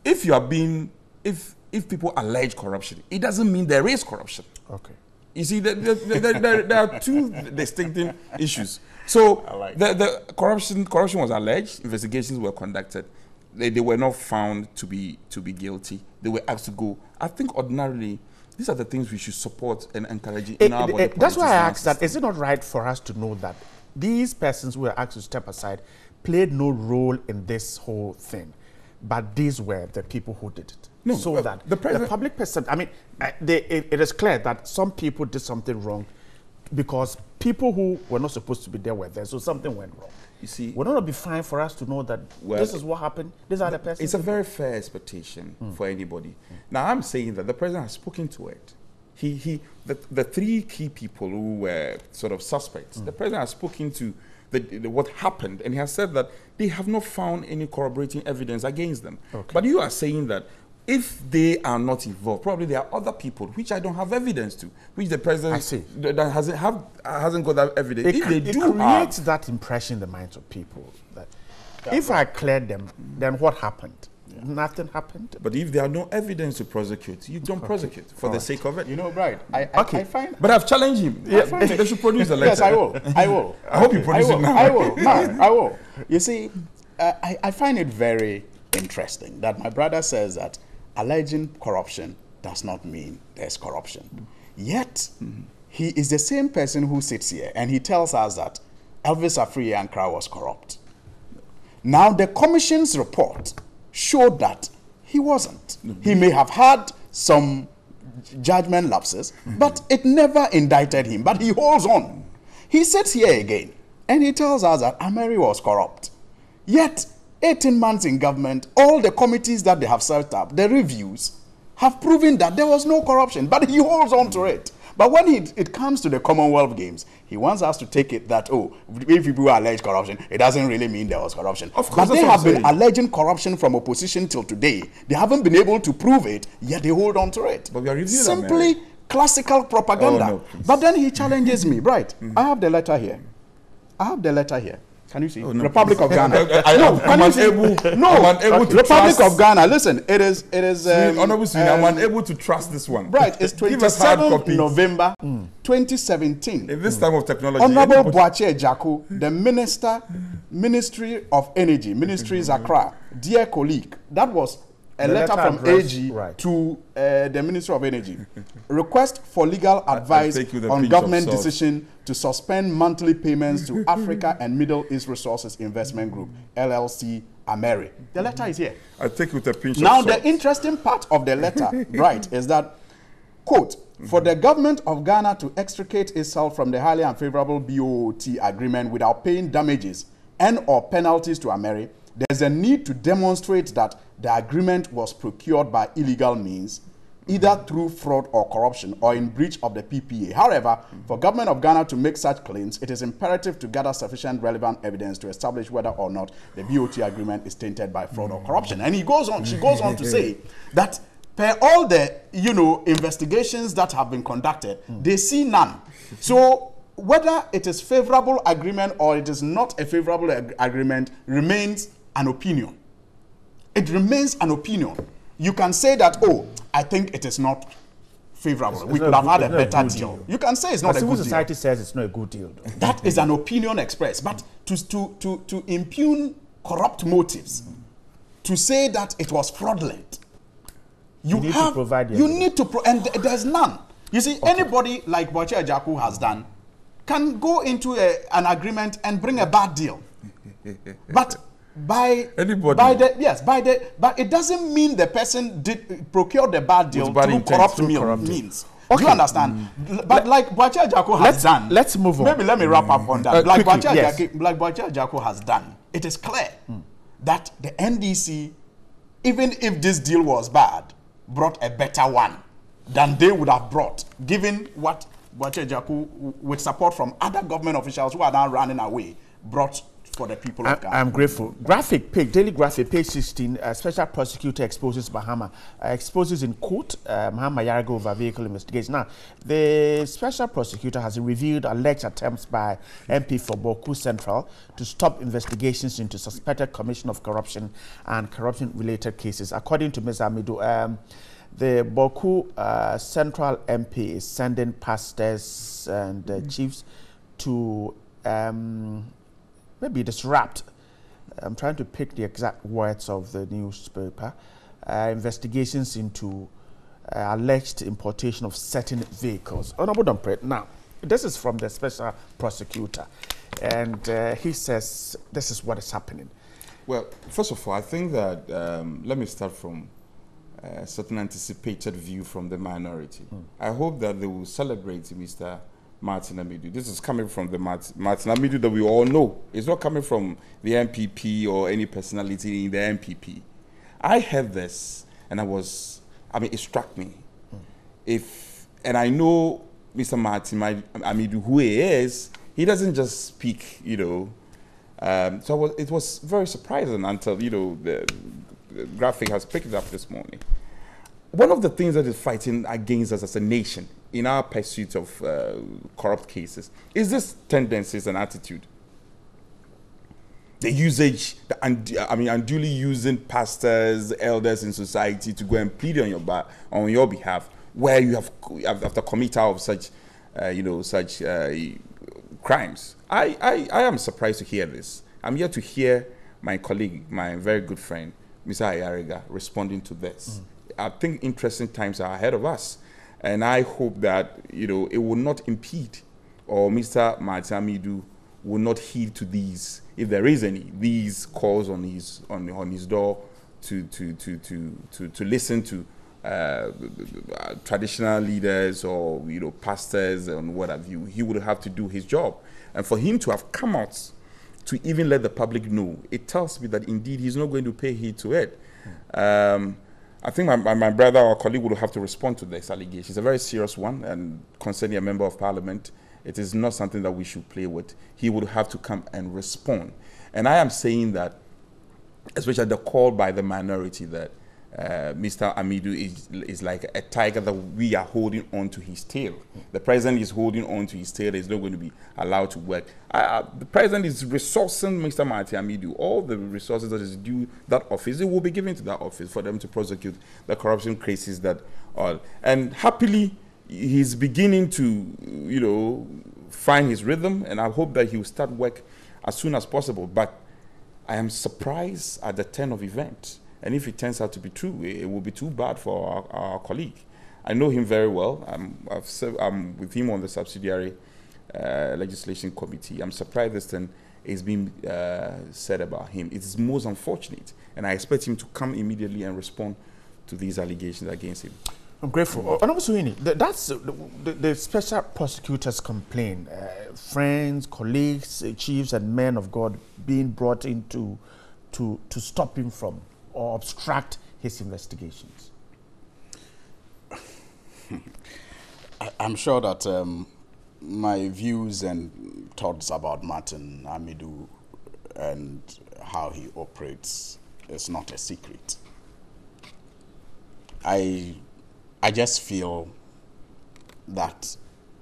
If you are being, if people allege corruption, it doesn't mean there is corruption. Okay. You see, there are two distinct issues. So the corruption was alleged. Investigations were conducted. They were not found to be guilty. They were asked to go. I think ordinarily, these are the things we should support and encourage in our body. That's why I asked that. Is it not right for us to know that these persons who were asked to step aside played no role in this whole thing, but these were the people who did it? No, so that the public person, I mean, it is clear that some people did something wrong because people who were not supposed to be there were there, so something went wrong. You see, would it not be fine for us to know that this is what happened? These are the persons. It's a very fair expectation for anybody. Now, I'm saying that the president has spoken to it. The three key people who were sort of suspects, the president has spoken to what happened, and he has said that they have not found any corroborating evidence against them. Okay. But you are saying that if they are not involved, probably there are other people which I don't have evidence to, which the president hasn't got that evidence. It creates that impression in the minds of people that if I cleared them, then what happened? Yeah. Nothing happened. But if there are no evidence to prosecute, you don't prosecute for the sake of it. Right. I find. But I've challenged him. Yeah. They should produce a letter. Yes, I will. I will. I hope you produce it now. I will. No, I will. You see, I find it very interesting that my brother says that alleging corruption does not mean there's corruption. Yet, he is the same person who sits here and he tells us that Elvis Afriyankra was corrupt. Now, the commission's report showed that he wasn't. He may have had some judgment lapses, but it never indicted him. But he holds on. He sits here again and he tells us that Ameri was corrupt. Yet, 18 months in government, all the committees that they have set up, the reviews, have proven that there was no corruption, but he holds on to it. But when it comes to the Commonwealth Games, he wants us to take it that, if people allege corruption, it doesn't really mean there was corruption. Of course, but they have been alleging corruption from opposition till today. They haven't been able to prove it, yet they hold on to it. But we are reviewing simply classical propaganda. Oh, no, but then he challenges me. Right, I have the letter here. Can you see? Republic of Ghana. I'm unable of Ghana. Listen, it is. I'm unable to trust this one. Right, it's 27 November 2017. In this time of technology, Honorable Boakye Jaako, the Ministry of Energy, Ministry Zakra, dear colleague, that was a letter from AG to the Ministry of Energy. Request for legal advice on government decision to suspend monthly payments to Africa and Middle East Resources Investment Group, LLC, Ameri. The letter is here. I take it with a pinch of salt. Now, the interesting part of the letter, is that, quote, for the government of Ghana to extricate itself from the highly unfavorable BOT agreement without paying damages and or penalties to Ameri, there's a need to demonstrate that the agreement was procured by illegal means, either through fraud or corruption or in breach of the PPA. However, for government of Ghana to make such claims, it is imperative to gather sufficient relevant evidence to establish whether or not the BOT agreement is tainted by fraud or corruption. And she goes on to say that per all the, investigations that have been conducted, they see none. So whether it is favorable agreement or it is not a favorable agreement remains an opinion. It remains an opinion. You can say that, oh, I think it is not favorable. We could have had a better deal. You can say it's not a good deal. Civil society says it's not a good deal. That is an opinion expressed. But to impugn corrupt motives, to say that it was fraudulent, you need to provide the evidence. And there's none. You see, anybody like Boachi Ajaku has done can go into an agreement and bring a bad deal. But but it doesn't mean the person procured the bad deal through corrupt means. Okay. Do you understand? But like Boachi Ajaku has done, let's move on. Maybe let me wrap up on that. Like Boachi Ajaku has done, it is clear that the NDC, even if this deal was bad, brought a better one than they would have brought, given what Boachi Ajaku, with support from other government officials who are now running away, brought for the people of Ghana. I'm grateful. Daily Graphic, page 16, special prosecutor exposes Bahama. Exposes in court Mahama Yarago over vehicle investigation. Now, the special prosecutor has revealed alleged attempts by MP for Boku Central to stop investigations into suspected commission of corruption and corruption-related cases. According to Ms. Amidu, the Boku Central MP is sending pastors and chiefs to maybe disrupt, I'm trying to pick the exact words of the newspaper, investigations into alleged importation of certain vehicles. Honorable Dompret, now, this is from the special prosecutor, and he says this is what is happening. Well, first of all, I think that, let me start from a certain anticipated view from the minority. I hope that they will celebrate Mr. Martin Amidu. This is coming from the Martin Amidu that we all know. It's not coming from the MPP or any personality in the MPP. I heard this and it struck me. And I know Mr. Martin Amidu, who he is, he doesn't just speak, so it was very surprising until, the graphic has picked it up this morning. One of the things that is fighting against us as a nation in our pursuit of corrupt cases is this tendencies and attitude. The usage, unduly using pastors, elders in society to go and plead on your behalf, where you have the committer of such, crimes. I am surprised to hear this. I'm here to hear my colleague, my very good friend, Mr. Ayariga, responding to this. I think interesting times are ahead of us. And I hope that, it will not impede, or Mr. Martin Amidu will not heed to these, if there is any, these calls on his door to listen to traditional leaders or, pastors and what have you. He would have to do his job. And for him to have come out to even let the public know, it tells me that indeed he's not going to pay heed to it. I think my brother or colleague would have to respond to this allegation. It's a very serious one, and concerning a member of parliament, it is not something that we should play with. He would have to come and respond. And I am saying that, especially the call by the minority, that Mr. Amidu is like a tiger that we are holding on to his tail. The president is holding on to his tail. He's not going to be allowed to work. The president is resourcing Mr. Martin Amidu. All the resources that is due that office, it will be given to that office for them to prosecute the corruption cases that all. And happily, he's beginning to, find his rhythm, and I hope that he will start work as soon as possible. But I am surprised at the turn of events. And if it turns out to be true, it will be too bad for our colleague. I know him very well. I'm with him on the subsidiary legislation committee. I'm surprised this thing is being said about him. It is most unfortunate, and I expect him to come immediately and respond to these allegations against him. I'm grateful. Honorable Suhuyini, that's the special prosecutors complain. Friends, colleagues, chiefs, and men of God being brought in to stop him from or obstruct his investigations? I'm sure that my views and thoughts about Martin Amidu and how he operates is not a secret. I just feel that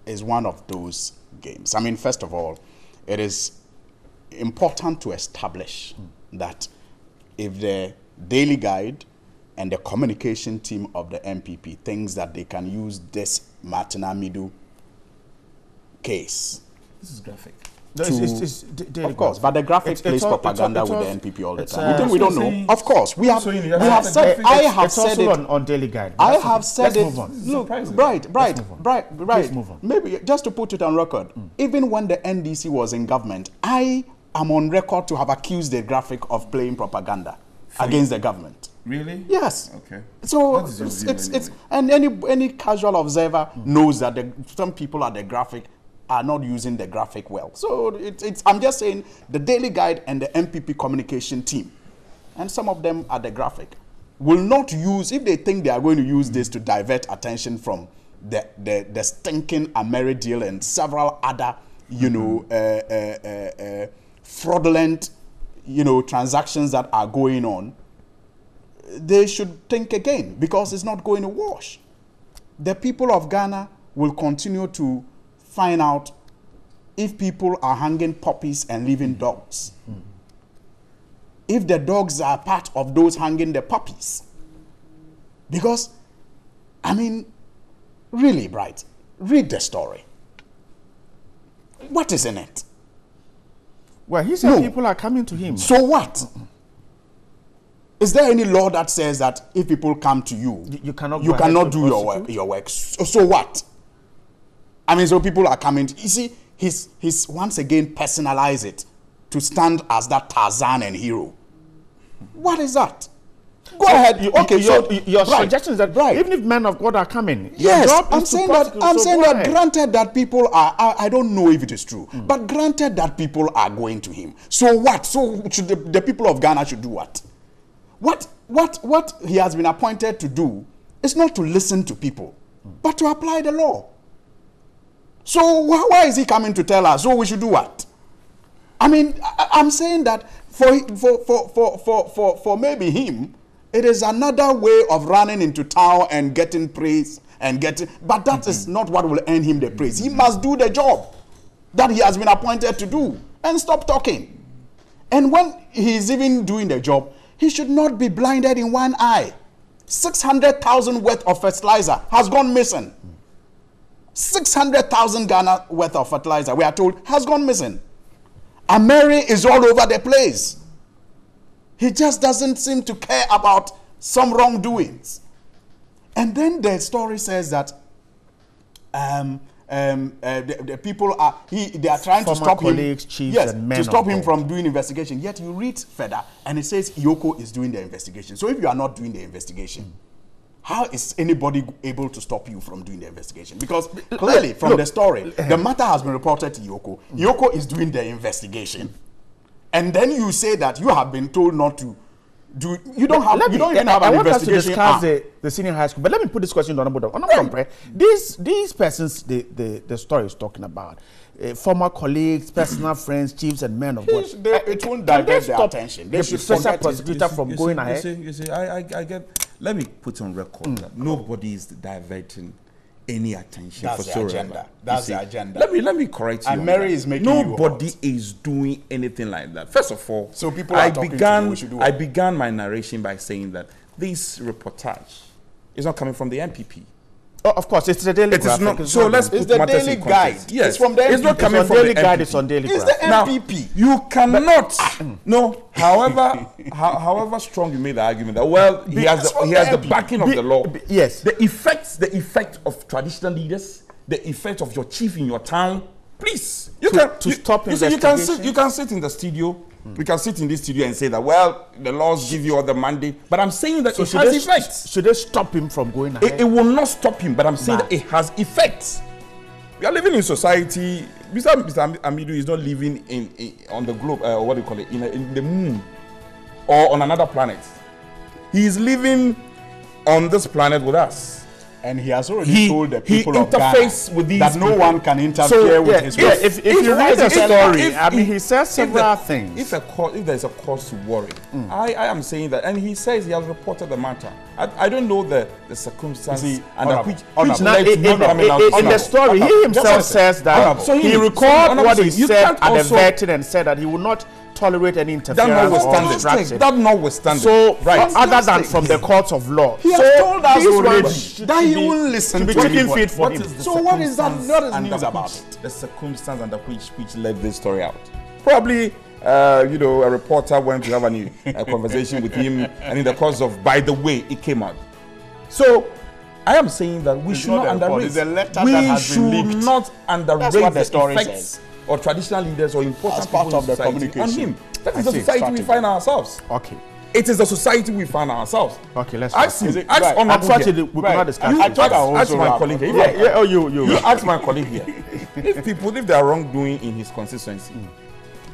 is one of those games. I mean, first of all, it is important to establish that if the Daily Guide and the communication team of the MPP thinks that they can use this Martin Amidu case. This is graphic. Of course, but the graphic plays propaganda with the NPP all the time. You think we don't know? Of course, we have said. I have said it on Daily Guide. I have said it. Look, right. Maybe just to put it on record, even when the NDC was in government, I am on record to have accused the graphic of playing propaganda against the government. Really? Yes. Okay. So it's and any casual observer knows that some people at the graphic are not using the graphic well. So I'm just saying the Daily Guide and the MPP communication team, and some of them at the graphic, will not use, if they think they are going to use this to divert attention from the stinking Ameri deal and several other, fraudulent, transactions that are going on, they should think again, because it's not going to wash. The people of Ghana will continue to find out if people are hanging puppies and leaving dogs. If the dogs are part of those hanging the puppies. Because, I mean, really, Bright, read the story. What is in it? Well, he said people are coming to him. So what? Is there any law that says that if people come to you, you cannot do your work? So what? I mean, so people are coming. You see, he's once again personalize it to stand as that Tarzan and hero. What is that? Go ahead. Your suggestion is that even if men of God are coming, yes, I'm saying that granted that people are, I don't know if it is true, but granted that people are going to him. So what? So should the people of Ghana should do what? What he has been appointed to do is not to listen to people, but to apply the law. So why is he coming to tell us, we should do what? I mean, I'm saying that for maybe him, it is another way of running into town and getting praise but that is not what will earn him the praise. He must do the job that he has been appointed to do and stop talking. And when he's even doing the job, he should not be blinded in one eye. 600,000 worth of fertilizer has gone missing. 600,000 Ghana worth of fertilizer, we are told, has gone missing. Ameri is all over the place. He just doesn't seem to care about some wrongdoings. And then the story says that the people are they are trying to stop him. To stop him from doing investigation. Yet you read further and it says Yoko is doing the investigation. So if you are not doing the investigation, how is anybody able to stop you from doing the investigation? Because clearly from the story, the matter has been reported to Yoko. Yoko is doing the investigation. And then you say that you have been told not to do. You don't even have an investigation. I want us to discuss the senior high school, but let me put this question on the These persons, the story is talking about, former colleagues, personal friends, chiefs, and men of God. It won't divert their attention. They should special prosecutor from going ahead. You see, I get. Let me put on record that nobody is diverting any attention for so agenda. That's the agenda. Let me correct you. And Mary is making nobody is doing anything like that. First of all, so people are I began my narration by saying that this reportage is not coming from the MPP. Oh, of course, it's the Daily Guide. So let's put the Daily Guide. Yes, it's from the MPP. It's not coming from Daily the Guide. MPP. It's on Daily Guide. It's the MPP. Now, you cannot. However strong you made the argument that he has the backing of the law. Yes. The effect of traditional leaders, the effect of your chief in your town. Please, you can sit in the studio. We can sit in this studio and say that, the laws give you all the mandate, but I'm saying that it has effects. Should they stop him from going ahead? It will not stop him, but I'm saying that it has effects. We are living in society. Mr. Amidu is not living on the globe, what do you call it, in the moon or on another planet. He's living on this planet with us. And he has already told the people of Ghana with these that no one can interfere with his work. If you read the story, I mean, he says several things. If there's a cause to worry, I am saying that. And he says he has reported the matter. I don't know the circumstances under which led to him coming out. In the story, he himself says that he recalled what he said at the vetting and said that he would not tolerate any interference or distraction. That notwithstanding. So, other than from the courts of law. He has told us already that he will listen to anybody. For him. So what is that? What is news about it? The circumstance under which led this story out. Probably, a reporter went to have a conversation with him, and in the course of, by the way, it came out. So, I am saying that we should not underrate. We should not underrate the effects or traditional leaders or important people in society on him. That is the society we find ourselves. Okay. It is the society we find ourselves. Okay, let's ask him. We cannot discuss. Ask my colleague here. You ask my colleague here. If there are wrongdoing in his constituency,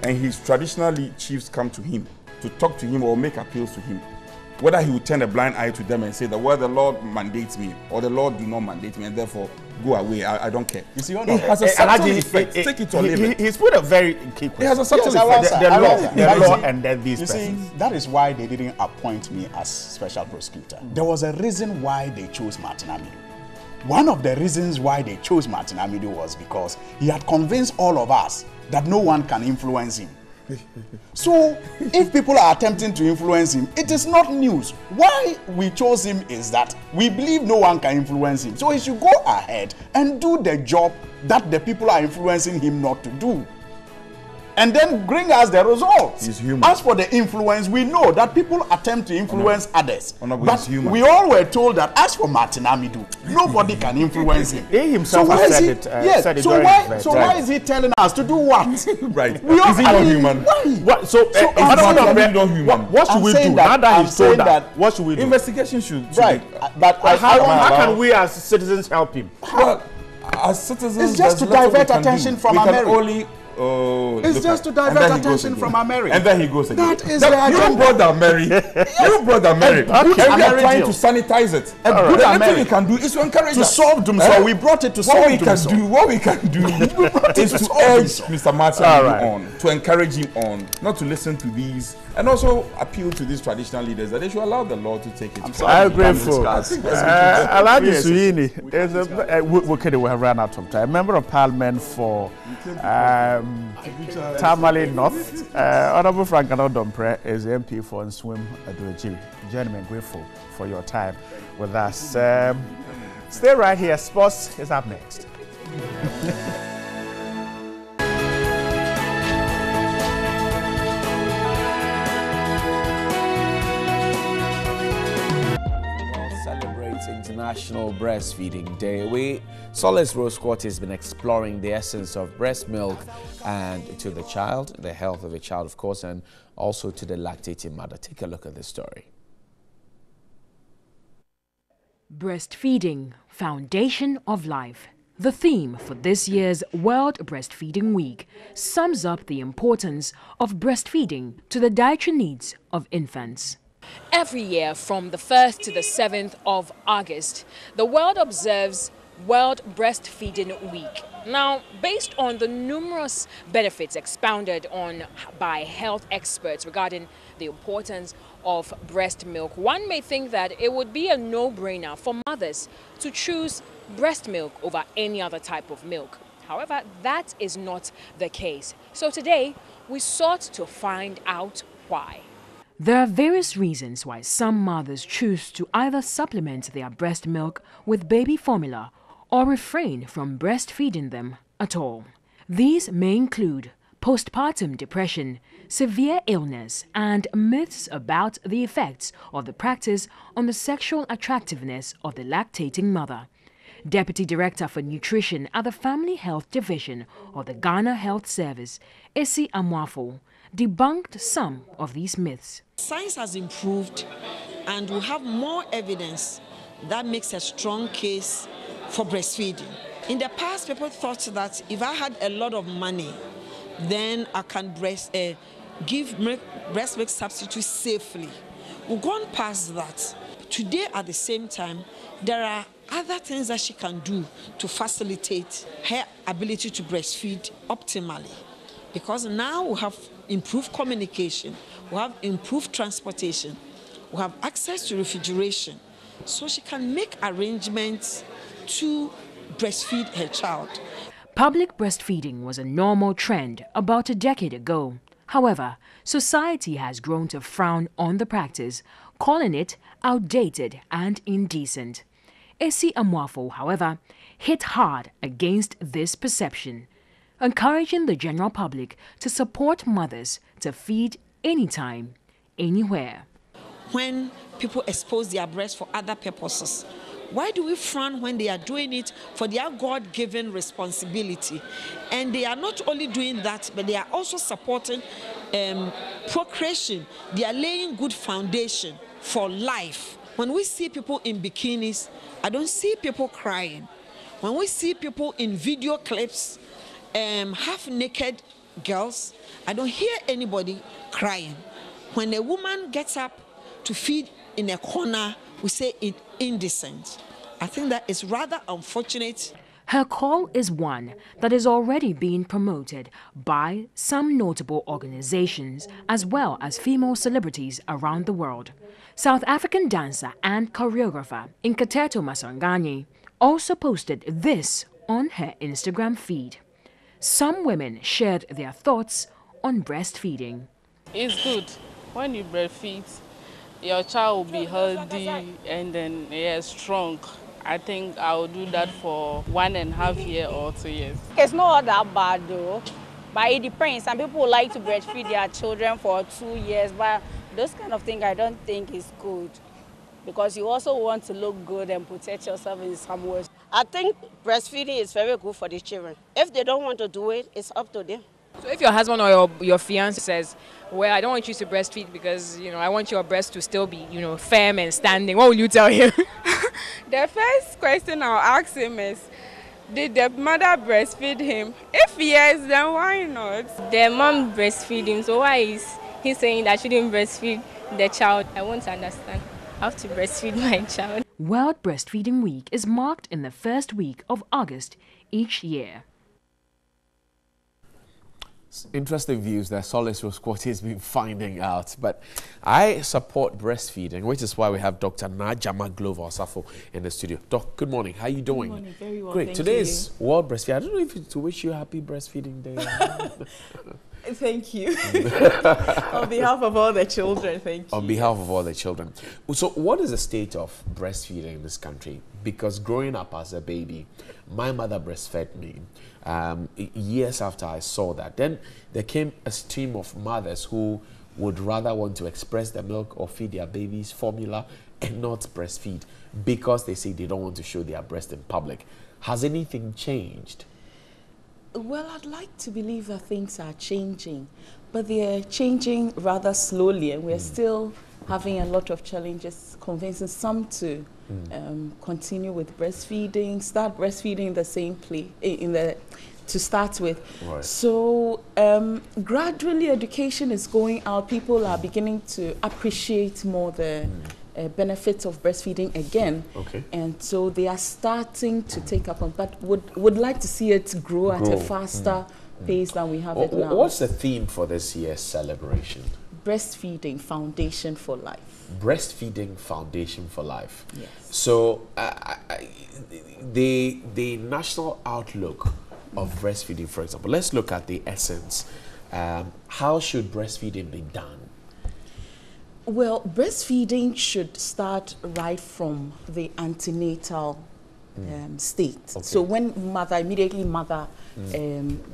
and his traditionally chiefs come to him to talk to him or make appeals to him, whether he would turn a blind eye to them and say that, well, the Lord mandates me, or the Lord do not mandate me, and therefore go away. I don't care. You see, it has a certain effect. Take it or leave it. He's put a very key question. It has a certain effect. The law and then these persons. That is why they didn't appoint me as special prosecutor. There was a reason why they chose Martin Amidu. One of the reasons why they chose Martin Amidu was because he had convinced all of us that no one can influence him. So, if people are attempting to influence him, it is not news. Why we chose him is that we believe no one can influence him. So he should go ahead and do the job that the people are influencing him not to do. And then bring us the results. He's human. As for the influence, we know that people attempt to influence others. But we all were told that as for Martin Amidu, nobody can influence him. He himself said it. Said it why is he telling us to do what? Right. We all is he not human? Why? So not human. What should we do? Now that he's told that, what should we do? Investigation should. Right. But how can we as citizens help him? Well, as citizens, it's just to divert attention from America. It's just to divert attention from America. And then he goes again. That is your brother Mary. Your brother Mary. And we are trying to sanitize it. The only thing we can do is to encourage to solve doom. So we brought it to solve doom. What we can do is to urge Mr. Martin on, to encourage him on, not to listen to these, and also appeal to these traditional leaders that they should allow the law to take it. I'm grateful. Alhaji Suini, we have run out of time. Member of Parliament for Tamale North, Honorable Frank Anodompre is the MP for Nswim Aduajiri. Gentlemen, grateful for your time with us. Stay right here. Sports is up next. International Breastfeeding Day. Solace Rose Court has been exploring the essence of breast milk and to the child, the health of the child, of course, and also to the lactating mother. Take a look at this story. Breastfeeding, Foundation of Life. The theme for this year's World Breastfeeding Week sums up the importance of breastfeeding to the dietary needs of infants. Every year from the 1st to the 7th of August, the world observes World Breastfeeding Week. Now, based on the numerous benefits expounded on by health experts regarding the importance of breast milk, one may think that it would be a no-brainer for mothers to choose breast milk over any other type of milk. However, that is not the case. So today, we sought to find out why. There are various reasons why some mothers choose to either supplement their breast milk with baby formula or refrain from breastfeeding them at all. These may include postpartum depression, severe illness, and myths about the effects of the practice on the sexual attractiveness of the lactating mother. Deputy Director for Nutrition at the Family Health Division of the Ghana Health Service, Esi Amwafo, debunked some of these myths. Science has improved and we have more evidence that makes a strong case for breastfeeding. In the past, people thought that if I had a lot of money, then I can give breast milk substitute safely. We've gone past that. Today, at the same time, there are other things that she can do to facilitate her ability to breastfeed optimally. Because now we have improved communication, we have improved transportation, we have access to refrigeration, so she can make arrangements to breastfeed her child. Public breastfeeding was a normal trend about a decade ago. However, society has grown to frown on the practice, calling it outdated and indecent. Esi Amwafo, however, hit hard against this perception, encouraging the general public to support mothers to feed anytime, anywhere. When people expose their breasts for other purposes, why do we frown when they are doing it for their God-given responsibility? And they are not only doing that, but they are also supporting procreation. They are laying good foundation for life. When we see people in bikinis, I don't see people crying. When we see people in video clips, half-naked girls, I don't hear anybody crying. When a woman gets up to feed in a corner, we say it's indecent. I think that is rather unfortunate. Her call is one that is already being promoted by some notable organizations as well as female celebrities around the world. South African dancer and choreographer Inkateto Masangani also posted this on her Instagram feed. Some women shared their thoughts on breastfeeding. It's good. When you breastfeed, your child will be healthy and then strong. I think I will do that for 1.5 years or 2 years. It's not that bad though, but it depends. Some people like to breastfeed their children for 2 years, but those kind of things I don't think is good, because you also want to look good and protect yourself in some ways. I think breastfeeding is very good for the children. If they don't want to do it, it's up to them. So if your husband or your fiancé says, well, I don't want you to breastfeed because, I want your breast to still be, firm and standing, what will you tell him? The first question I'll ask him is, did the mother breastfeed him? If yes, then why not? The mom breastfeed him, so why is he saying that I shouldn't breastfeed the child? I won't understand. I have to breastfeed my child. World Breastfeeding Week is marked in the first week of August each year. Interesting views that Solace Rosquati has been finding out. But I support breastfeeding, which is why we have Dr. Najama Glover Osafo in the studio. Doc, good morning. How are you doing? Good morning. Very well. Great. Today is World Breastfeeding. I don't know if it's to wish you a happy breastfeeding day. Thank you. On behalf of all the children, thank you. On behalf of all the children. So what is the state of breastfeeding in this country? Because growing up as a baby, my mother breastfed me. Years after I saw that, then there came a stream of mothers who would rather want to express their milk or feed their babies formula and not breastfeed because they say they don't want to show their breast in public. Has anything changed? Well, I'd like to believe that things are changing, but they're changing rather slowly, and we're still having a lot of challenges convincing some to continue with breastfeeding, start breastfeeding the same place to start with. Right. So gradually education is going out. People are beginning to appreciate more the benefits of breastfeeding again. Okay. And so they are starting to take up on, but would like to see it grow at a faster pace than we have it now. What's the theme for this year's celebration? Breastfeeding Foundation for Life. Breastfeeding Foundation for Life. Yes. So the national outlook of breastfeeding, for example, let's look at the essence. How should breastfeeding be done? Well, breastfeeding should start right from the antenatal state. Okay. So when immediately mother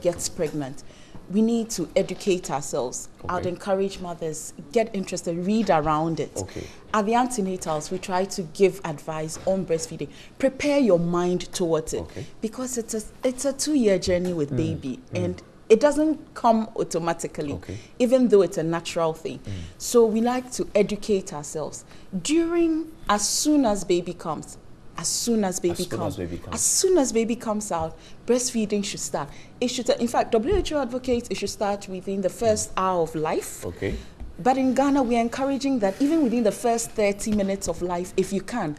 gets pregnant, we need to educate ourselves. Okay. I'd encourage mothers, get interested, read around it. Okay. At the antenatals, we try to give advice on breastfeeding. Prepare your mind towards it, okay, because it's a 2-year journey with baby, and it doesn't come automatically, okay, even though it's a natural thing. So we like to educate ourselves as soon as baby comes. As soon as baby comes out, breastfeeding should start. It should, in fact, WHO advocates it should start within the first hour of life. Okay. But in Ghana, we are encouraging that even within the first 30 minutes of life, if you can,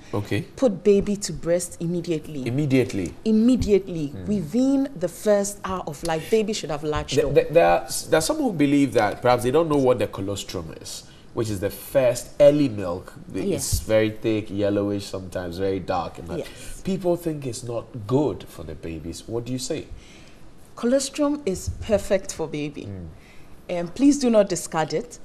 put baby to breast immediately. Immediately? Immediately. Within the first hour of life, baby should have latched on. There are some who believe that perhaps they don't know what the colostrum is, which is the first early milk. It's very thick, yellowish, sometimes very dark. And people think it's not good for the babies. What do you say? Colostrum is perfect for baby. Please do not discard it.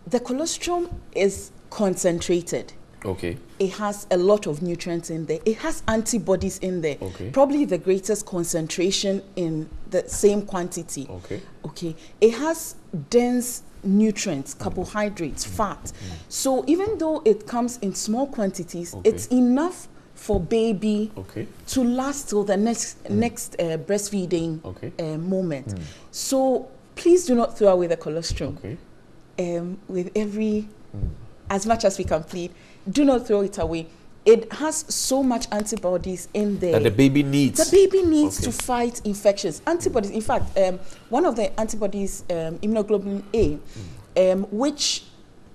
The colostrum is concentrated. Okay. It has a lot of nutrients in there. It has antibodies in there. Okay. Probably the greatest concentration in the same quantity. Okay. Okay. It has dense nutrients, carbohydrates, fat. So even though it comes in small quantities, it's enough for baby to last till the next breastfeeding moment. So please do not throw away the colostrum. With every, as much as we can plead, do not throw it away. It has so much antibodies in there. That the baby needs. The baby needs to fight infections. Antibodies, in fact, one of the antibodies, immunoglobulin A, which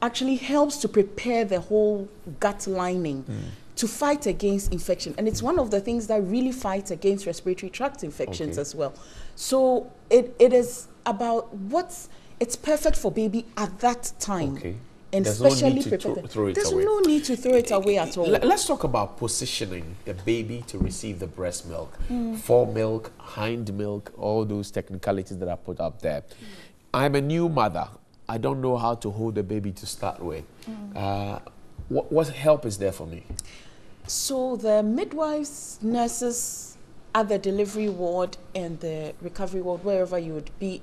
actually helps to prepare the whole gut lining to fight against infection. And it's one of the things that really fights against respiratory tract infections as well. So it is about it's perfect for baby at that time. And There's especially no need to throw it There's away. no need to throw it away at all. Let's talk about positioning the baby to receive the breast milk. Fore milk, hind milk, all those technicalities that are put up there. I'm a new mother. I don't know how to hold the baby to start with. What help is there for me? So the midwives, nurses at the delivery ward and the recovery ward, wherever you would be,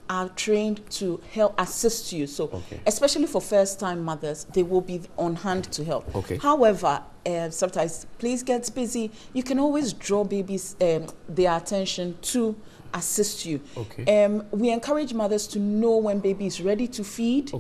are trained to help assist you. So especially for first-time mothers, they will be on hand to help. However, sometimes place gets busy. You can always draw babies their attention to assist you. We encourage mothers to know when baby is ready to feed.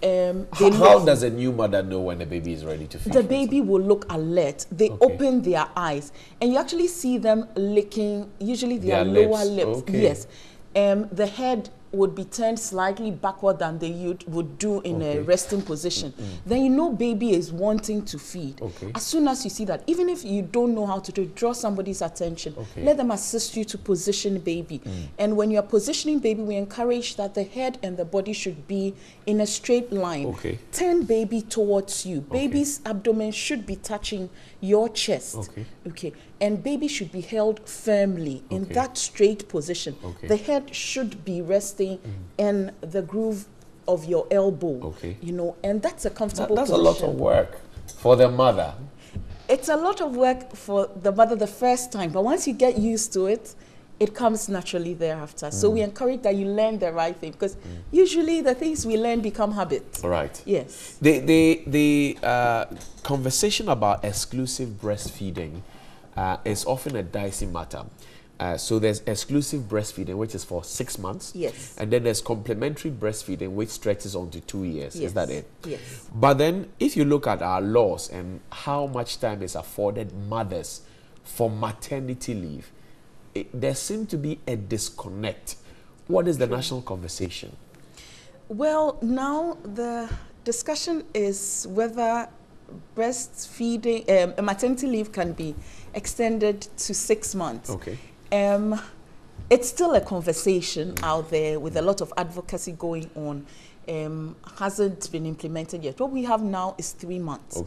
How does a new mother know when the baby is ready to feed? The baby will look alert. They open their eyes, and you actually see them licking, usually their lower lips. Yes. The head would be turned slightly backward than they would do in a resting position. Then you know baby is wanting to feed. As soon as you see that, even if you don't know how to do it, draw somebody's attention. Let them assist you to position baby. And when you're positioning baby, we encourage that the head and the body should be in a straight line. Turn baby towards you. Baby's abdomen should be touching your chest. And baby should be held firmly in that straight position. The head should be resting in the groove of your elbow. You know, and that's a comfortable That's position. a lot of work for the mother. It's a lot of work for the mother the first time, but once you get used to it, it comes naturally thereafter. So we encourage that you learn the right thing, because usually the things we learn become habits. Yes. The conversation about exclusive breastfeeding is often a dicey matter. So there's exclusive breastfeeding, which is for 6 months. Yes. And then there's complementary breastfeeding, which stretches on to 2 years. Yes. Is that it? Yes. But then if you look at our laws and how much time is afforded mothers for maternity leave, there seems to be a disconnect. What is the national conversation? Well, now the discussion is whether breastfeeding, maternity leave can be extended to 6 months. It's still a conversation out there with a lot of advocacy going on. Hasn't been implemented yet. What we have now is 3 months.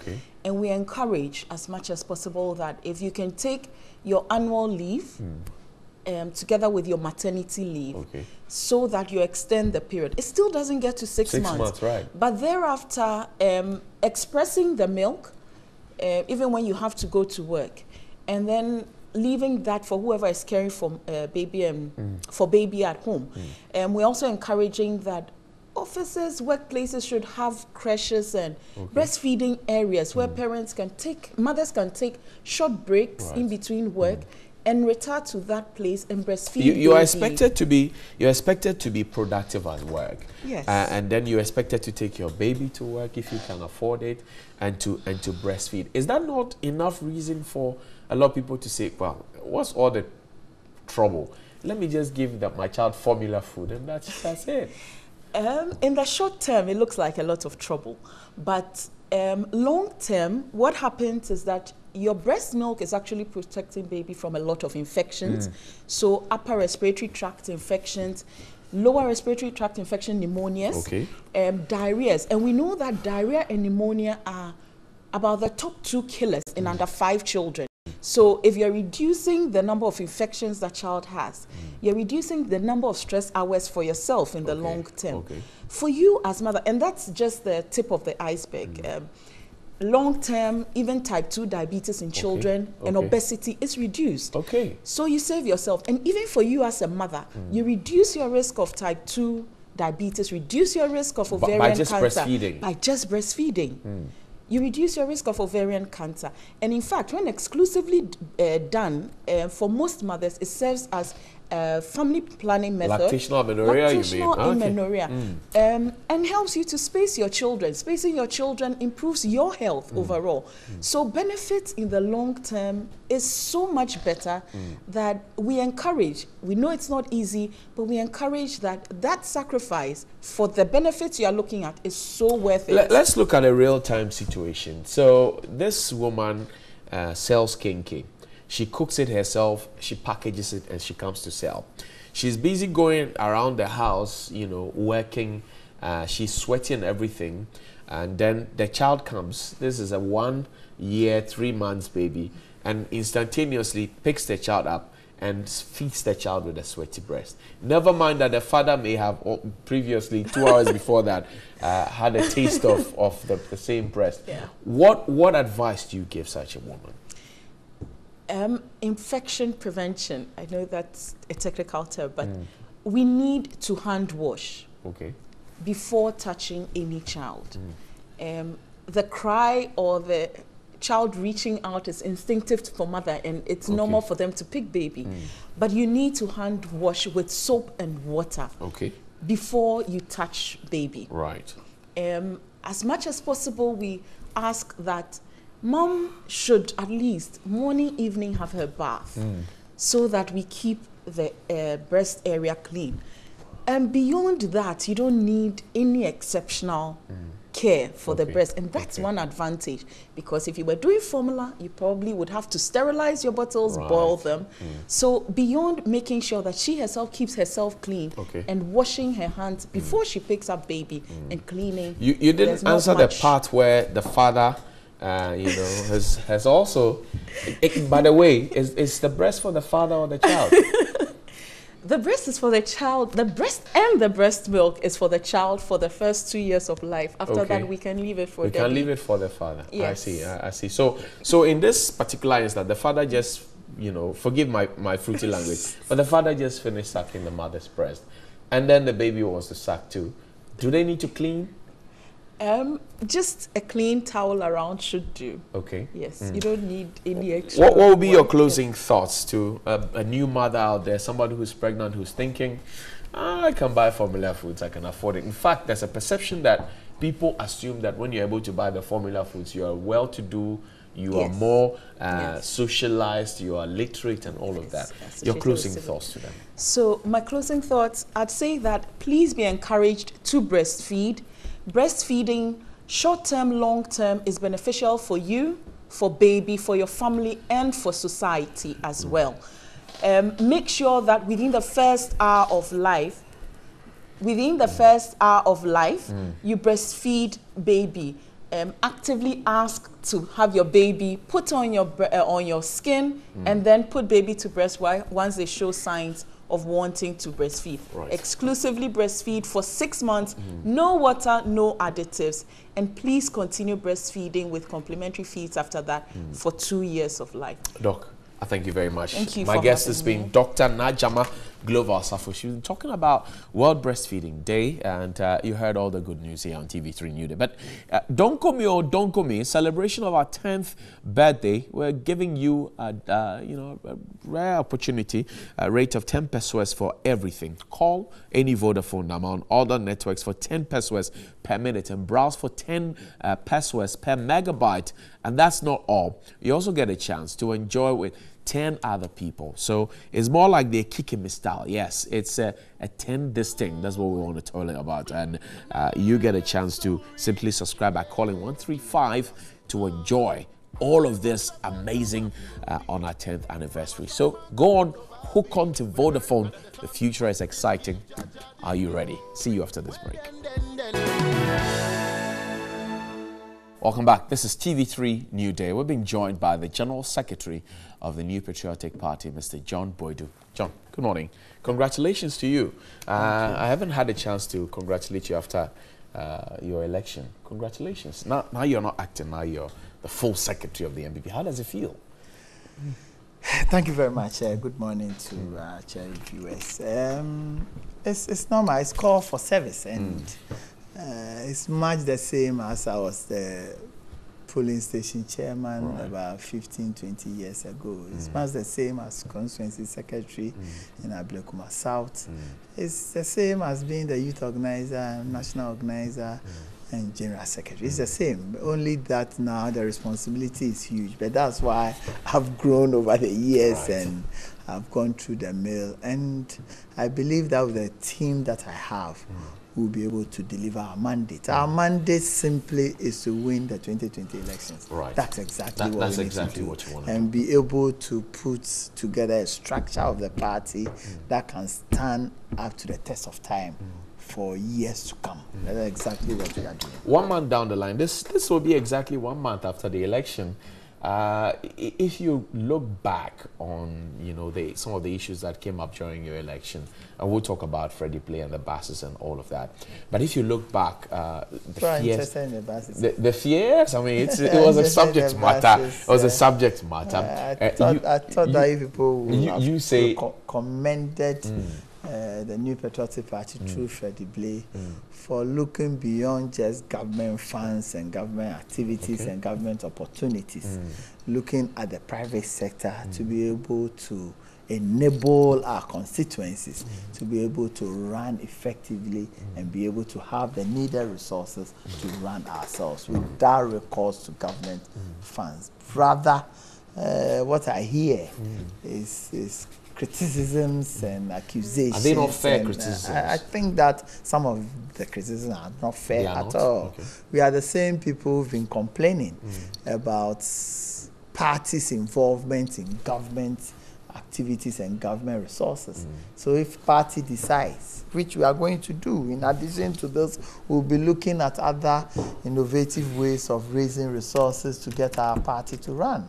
And we encourage as much as possible that if you can take your annual leave together with your maternity leave, so that you extend the period. It still doesn't get to 6 months. 6 months, right. But thereafter, expressing the milk, even when you have to go to work, and then leaving that for whoever is caring for baby for baby at home. We're also encouraging that offices, workplaces should have creches and breastfeeding areas where mothers can take short breaks in between work and return to that place and breastfeed. You are expected to be productive at work. Yes. And then you're expected to take your baby to work if you can afford it, and to breastfeed. Is that not enough reason for a lot of people to say, well, what's all the trouble? Let me just give my child formula food, and that's it. In the short term, it looks like a lot of trouble. But long term, what happens is that your breast milk is actually protecting baby from a lot of infections. So upper respiratory tract infections, lower respiratory tract infection, pneumonias, diarrheas. And we know that diarrhea and pneumonia are about the top 2 killers in under 5 children. So if you're reducing the number of infections that child has, you're reducing the number of stress hours for yourself in the long term. For you as mother, and that's just the tip of the iceberg. Long term, even type 2 diabetes in children and obesity is reduced. So you save yourself. And even for you as a mother, you reduce your risk of type 2 diabetes, reduce your risk of ovarian by just cancer. Breastfeeding. By just breastfeeding. You reduce your risk of ovarian cancer. And in fact, when exclusively done, for most mothers, it serves as a family planning method. Lactational amenorrhea, you mean? Lactational amenorrhea. And helps you to space your children. Spacing your children improves your health overall. So benefits in the long term is so much better that we encourage. We know it's not easy, but we encourage that sacrifice for the benefits you are looking at is so worth it. Let's look at a real-time situation. So this woman sells kinky. She cooks it herself, she packages it, and she comes to sell. She's busy going around the house, you know, working. She's sweating and everything. And then the child comes. This is a 1 year, 3 months baby. And instantaneously picks the child up and feeds the child with a sweaty breast. Never mind that the father may have previously, 2 hours before that, had a taste of the same breast. What advice do you give such a woman? Infection prevention. I know that's a technical term, but we need to hand wash before touching any child. The cry or the child reaching out is instinctive for mother, and it's normal for them to pick baby. But you need to hand wash with soap and water before you touch baby. Right. As much as possible, we ask that mom should at least morning, evening have her bath so that we keep the breast area clean. And beyond that, you don't need any exceptional care for the breast. And that's one advantage, because if you were doing formula, you probably would have to sterilize your bottles, boil them. So beyond making sure that she herself keeps herself clean and washing her hands before she picks up baby and cleaning. You didn't answer the part where the father you know, has also, by the way, is the breast for the father or the child? The breast is for the child. The breast and the breast milk is for the child for the first 2 years of life. After that, we can leave it for We can leave it for the father. Yes. I see. So in this particular instance, the father just, you know, forgive my fruity language, but the father just finished sucking the mother's breast, and then the baby wants to suck too. Do they need to clean? Just a clean towel around should do. Yes, you don't need any extra. What will be your closing thoughts to a new mother out there, somebody who's pregnant, who's thinking, I can buy formula foods, I can afford it. In fact, there's a perception that people assume that when you're able to buy the formula foods, you are well-to-do, you are more socialized, you are literate and all of that. Your closing thoughts to them. So my closing thoughts, I'd say that please be encouraged to breastfeed. Breastfeeding, short-term, long-term, is beneficial for you, for baby, for your family, and for society as well. Make sure that within the first hour of life, you breastfeed baby. Actively ask to have your baby put on your skin and then put baby to breast once they show signs of wanting to breastfeed. Exclusively breastfeed for 6 months, no water, no additives, and please continue breastfeeding with complementary feeds after that for 2 years of life. Doc, I thank you very much. Thank you. My guest has been Dr. Najama Glover Safo. She's been talking about World Breastfeeding Day, and you heard all the good news here on TV3NEWDAY. But don't call me, in celebration of our 10th birthday, we're giving you a rare opportunity, a rate of 10 pesos for everything. Call any Vodafone number on other networks for 10 pesos per minute and browse for 10 pesos per megabyte. And that's not all. You also get a chance to enjoy with 10 other people. So it's more like they're kicking me style. Yes, it's a 10 this thing. That's what we want to tell you about. And you get a chance to simply subscribe by calling 135 to enjoy all of this amazing on our 10th anniversary. So go on, hook on to Vodafone. The future is exciting. Are you ready? See you after this break. Welcome back. This is TV3 New Day. We're being joined by the General Secretary of the New Patriotic Party, Mr. John Boydu. John, good morning. Congratulations to you. I haven't had a chance to congratulate you after your election. Congratulations. Now you're not acting, now you're the full secretary of the NPP. How does it feel? Thank you very much. Good morning to Cherry viewers. It's normal. It's called for service, and it's much the same as I was the polling station chairman about 15, 20 years ago. It's much the same as constituency secretary in Ablekuma South. It's the same as being the youth organizer, national organizer, and general secretary. It's the same, only that now the responsibility is huge. But that's why I've grown over the years and I've gone through the mill. And I believe that with the team that I have, we'll be able to deliver our mandate. Our mandate simply is to win the 2020 elections. That's exactly what we need to do. What you want to do. And be able to put together a structure of the party that can stand up to the test of time for years to come. That's exactly what we are doing. 1 month down the line, this will be exactly 1 month after the election. If you look back on, some of the issues that came up during your election, and we'll talk about Freddie Play and the buses and all of that. But if you look back, the fears, I mean, it was a subject matter. It was a subject matter. I thought that if people you say commended the New Patriotic Party through Freddie Play for looking beyond just government funds and government activities and government opportunities, looking at the private sector to be able to enable our constituencies to be able to run effectively and be able to have the needed resources to run ourselves without recourse to government funds. Rather, what I hear is criticisms and accusations. Are they not fair criticisms? I think that some of the criticisms are not fair at all. Okay. We are the same people who've been complaining about parties' involvement in government activities and government resources. So if party decides, which we are going to do, in addition to this, we'll be looking at other innovative ways of raising resources to get our party to run.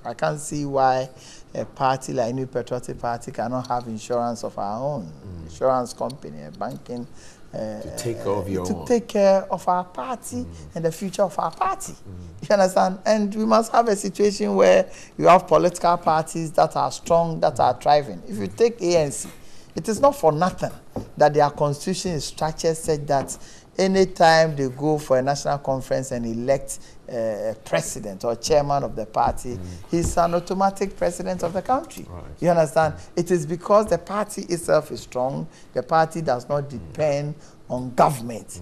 I can't see why a party like New Patriotic Party cannot have insurance of our own, insurance company, a banking, to take care of your own. Take care of our party and the future of our party. You understand? And we must have a situation where you have political parties that are strong, that are thriving. If you take ANC, it is not for nothing that their constitution is structured such that anytime they go for a national conference and elect a president or chairman of the party, he's an automatic president of the country. You understand? It is because the party itself is strong. The party does not depend on government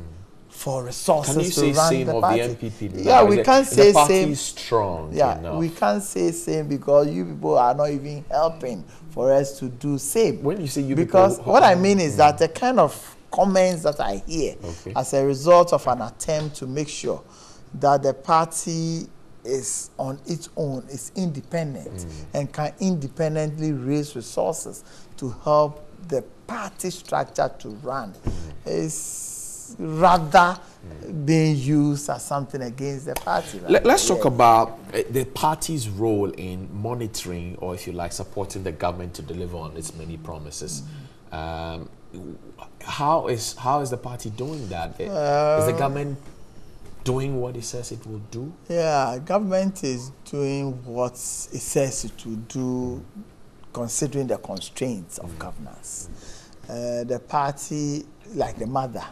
for resources to run the party. Of the NPP? Yeah, we can't say the party same. Is strong. Yeah, we can't say same because you people are not even helping for us to do same. When you say you because people, what I mean is that the kind of comments that I hear as a result of an attempt to make sure that the party is on its own, is independent, and can independently raise resources to help the party structure to run, is rather being used as something against the party. Let's talk about the party's role in monitoring, or if you like, supporting the government to deliver on its many promises. How is the party doing that? Is the government doing what it says it will do? Yeah, government is doing what it says it will do, considering the constraints of governance. The party, like the mother,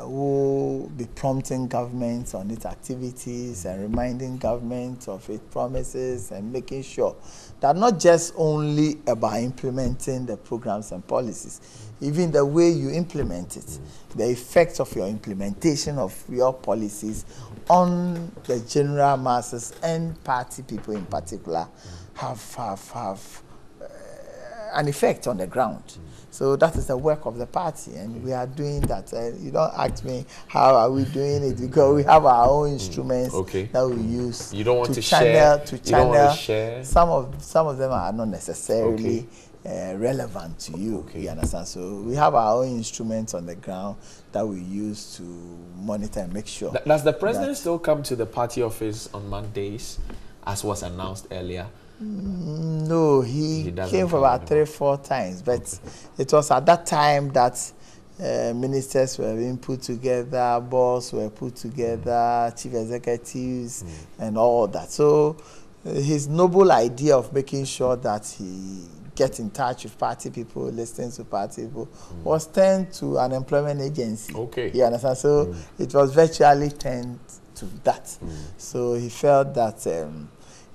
will be prompting government on its activities and reminding government of its promises and making sure that not just only about implementing the programs and policies, even the way you implement it, the effects of your implementation of your policies on the general masses and party people in particular have an effect on the ground. So that is the work of the party, and we are doing that. You don't ask me how are we doing it, because we have our own instruments that we use. You don't want to channel. share. To You don't want channel. to share. Some of them are not necessarily relevant to you. You understand? So we have our own instruments on the ground that we use to monitor and make sure. Does the president still come to the party office on Mondays, as was announced earlier? No, he came for about 3-4 times, but it was at that time that ministers were being put together, boards were put together, chief executives, and all that. So his noble idea of making sure that he gets in touch with party people, listens to party people, was turned to an employment agency. You understand? So it was virtually turned to that. So he felt that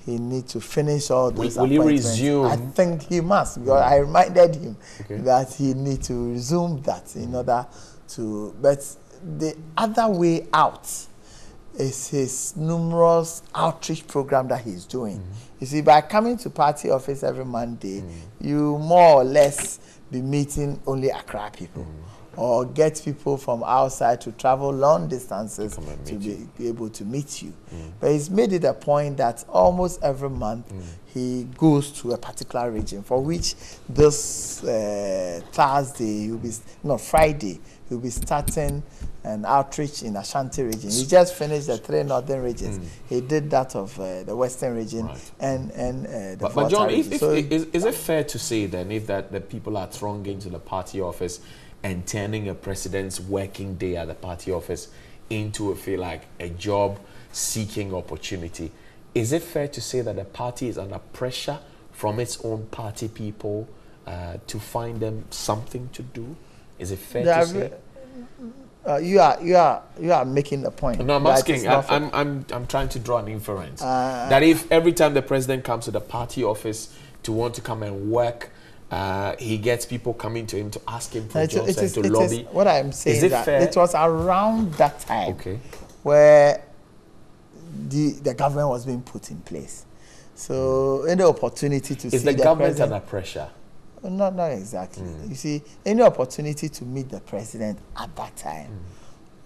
he needs to finish all those appointments. Will he resume? I think he must, because I reminded him that he needs to resume that in order to. But the other way out is his numerous outreach program that he's doing. You see, by coming to party office every Monday, you more or less be meeting only Accra people. Or get people from outside to travel long distances to be able to meet you. But he's made it a point that almost every month he goes to a particular region, for which this Friday, he'll be starting an outreach in Ashanti region. He just finished the 3 northern regions. He did that of the western region and the But John, region. Is it fair to say then, if that the people are thronging to the party office and turning a president's working day at the party office into a job-seeking opportunity, is it fair to say that the party is under pressure from its own party people to find them something to do? Is it fair to say? You are making a point. No, I'm asking. I'm trying to draw an inference that if every time the president comes to the party office to want to come and work, he gets people coming to him to ask him for jobs and to lobby. What I'm saying is that fair? it was around that time where the government was being put in place. So any opportunity to see the government under pressure? Not exactly. You see, any opportunity to meet the president at that time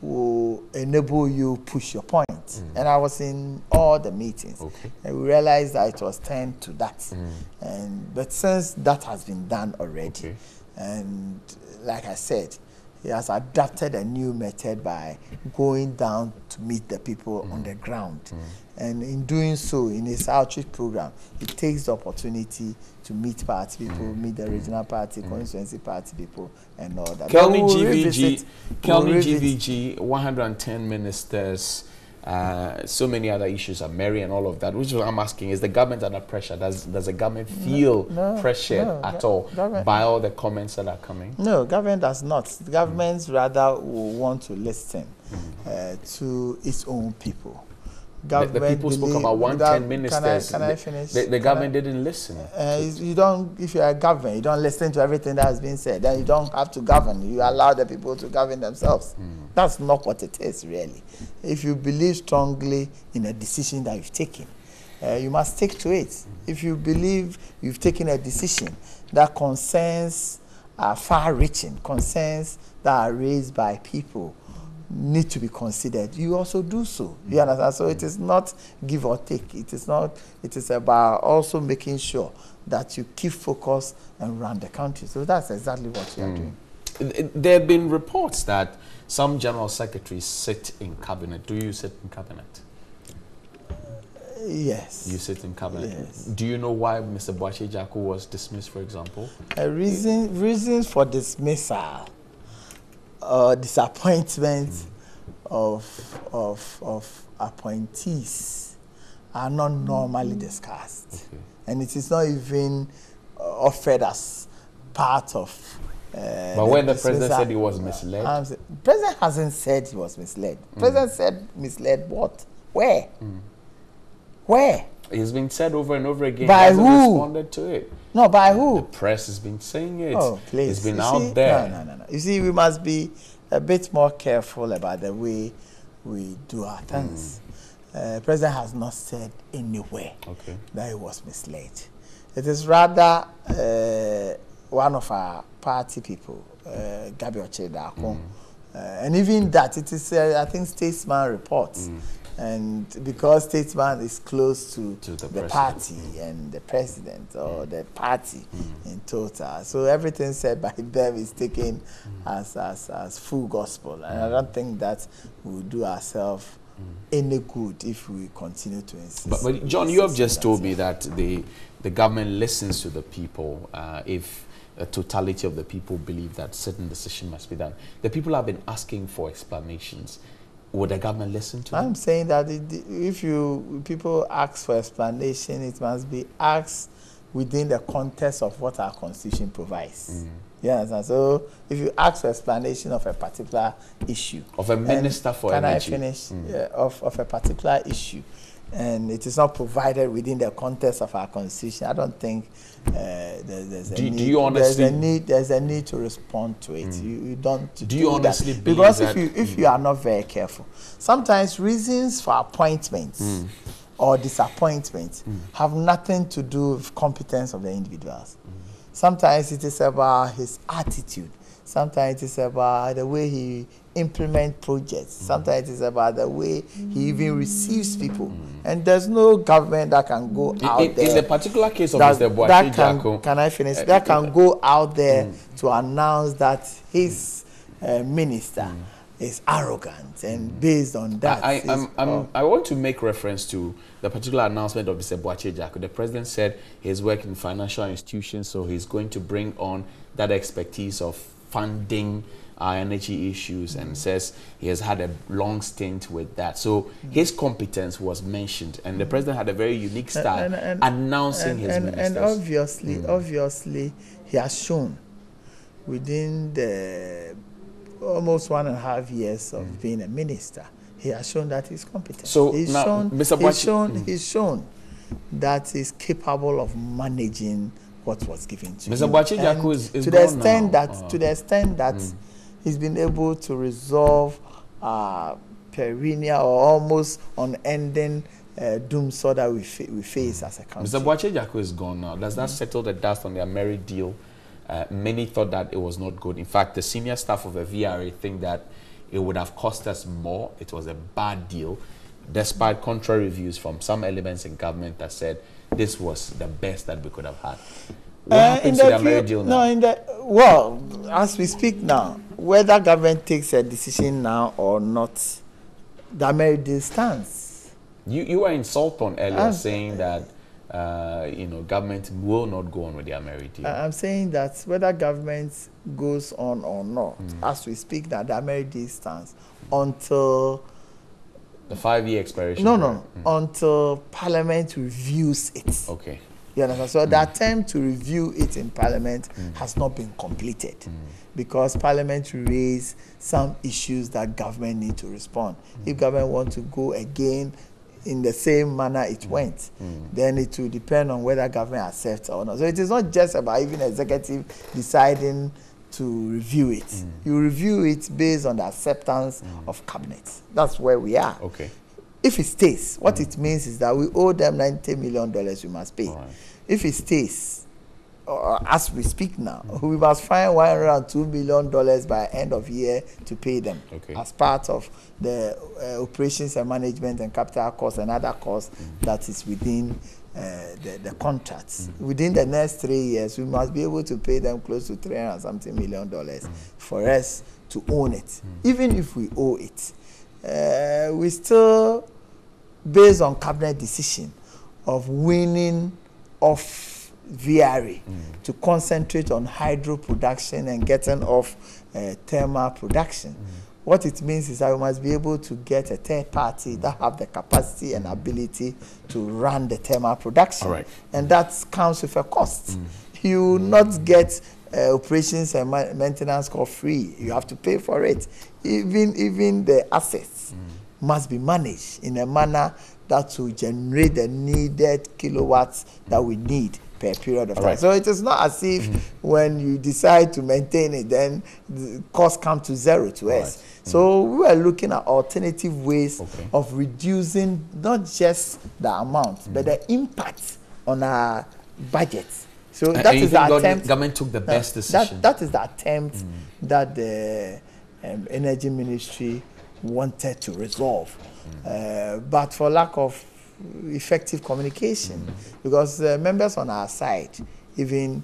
will enable you push your point. And I was in all the meetings, and we realized that it was turned to that. But since that has been done already, and like I said, he has adapted a new method by going down to meet the people on the ground. And in doing so, in his outreach program, he takes the opportunity to meet party people, meet the regional party, constituency party people, and all that. Kelly GVG, 110 ministers, so many other issues are Mary and all of that. Which is what I'm asking, is the government under pressure? Does the government feel pressured at all by all the comments that are coming? No, government does not. The government rather will want to listen to its own people. The people spoke about 110 ministers. Can I finish? The government didn't listen. You don't. If you are a government, you don't listen to everything that has been said. Then you don't have to govern. You allow the people to govern themselves. That's not what it is, really. If you believe strongly in a decision that you've taken, you must stick to it. If you believe you've taken a decision that concerns are far-reaching, concerns that are raised by people, need to be considered, you also do so. You understand? So it is not give or take. It is not. It is about also making sure that you keep focus and run the country. So that's exactly what you are doing. There have been reports that some general secretaries sit in cabinet. Do you sit in cabinet? Yes. You sit in cabinet. Yes. Do you know why Mr. Boakye Jaku was dismissed, for example? Reasons for dismissal disappointment of appointees are not normally discussed, and it is not even offered as part of. But when the president said he was misled, president hasn't said he was misled. President said misled what? Where? Where? It's been said over and over again. By he hasn't who? Responded to it. No, by who? The press has been saying it. Oh, please. It's been out there. No. You see, we must be a bit more careful about the way we do our things. President has not said anywhere that he was misled. It is rather one of our party people, Gabi Ochedako, and even that, it is, I think, Statesman reports. And because Statesman is close to the party and the president or the party in total, so everything said by them is taken as full gospel. And I don't think that we will do ourselves any good if we continue to insist. But John, you have just told me that the government listens to the people if a totality of the people believe that certain decision must be done. The people have been asking for explanations. Would the government listen to them? I'm saying that if people ask for explanation, it must be asked within the context of what our constitution provides. Yes, and so if you ask for explanation of a particular issue, of a minister for energy, can I finish? Of a particular issue, and it is not provided within the context of our constitution, I don't think there's a need. Do you honestly? There's a need to respond to it. You don't. Do you honestly that. believe because that? if you are not very careful, sometimes reasons for appointments or disappointments have nothing to do with competence of the individuals. Sometimes it is about his attitude. Sometimes it is about the way he implements projects. Sometimes it is about the way he even receives people. And there's no government that can go out there. In the particular case of Mr. Boakye-Jacko, can I finish? That can go out there to announce that his minister is arrogant, and based on that, I want to make reference to the particular announcement of Mr. Boakye-Jacko. The president said he's working in financial institutions, so he's going to bring on that expertise of funding our energy issues, and says he has had a long stint with that. So his competence was mentioned, and the president had a very unique style announcing his ministers. And obviously, he has shown within the almost 1.5 years of being a minister, he has shown that he's competent. So he's now, shown, Mr. Boakye, he's shown that he's capable of managing what was given to him. Mr. Boakye-Jacko is to the extent now. that to the extent that he's been able to resolve perennial or almost unending doom so that we face as a country. Mr. Boakye-Jacko is gone now. Does that settle the dust on their married deal? Many thought that it was not good. In fact, the senior staff of the VRA think that it would have cost us more. It was a bad deal, despite contrary views from some elements in government that said this was the best that we could have had. What happens to the married deal now? Well, as we speak now, whether government takes a decision now or not, the married deal stands. You were in Sultan earlier saying that government will not go on with their married deal. I'm saying that whether government goes on or not, as we speak now, the married deal stands until the 5-year expiration. Until Parliament reviews it. Okay. You understand? So the attempt to review it in Parliament has not been completed because Parliament raised some issues that government need to respond. If government wants to go again in the same manner it went, then it will depend on whether government accepts or not. So it is not just about even executive deciding to review it. You review it based on the acceptance of cabinet. That's where we are. Okay. If it stays, what it means is that we owe them $90 million we must pay. Right. If it stays, as we speak now, we must find $102 million by end of year to pay them as part of the operations and management and capital costs and other costs that is within the contracts. Within the next 3 years, we must be able to pay them close to $300-something million for us to own it. Even if we owe it, we still, based on cabinet decision of winning off VRA to concentrate on hydro production and getting off thermal production. What it means is that we must be able to get a third party that have the capacity and ability to run the thermal production. And that comes with a cost. You will not get operations and maintenance cost free. You have to pay for it. Even the assets must be managed in a manner that will generate the needed kilowatts that we need per period of time. So it is not as if when you decide to maintain it, then the cost comes to zero to us. So we are looking at alternative ways of reducing not just the amount, but the impact on our budget. So that is the attempt. Government took the best decision. That is the attempt that the Energy Ministry wanted to resolve, but for lack of effective communication, because members on our side even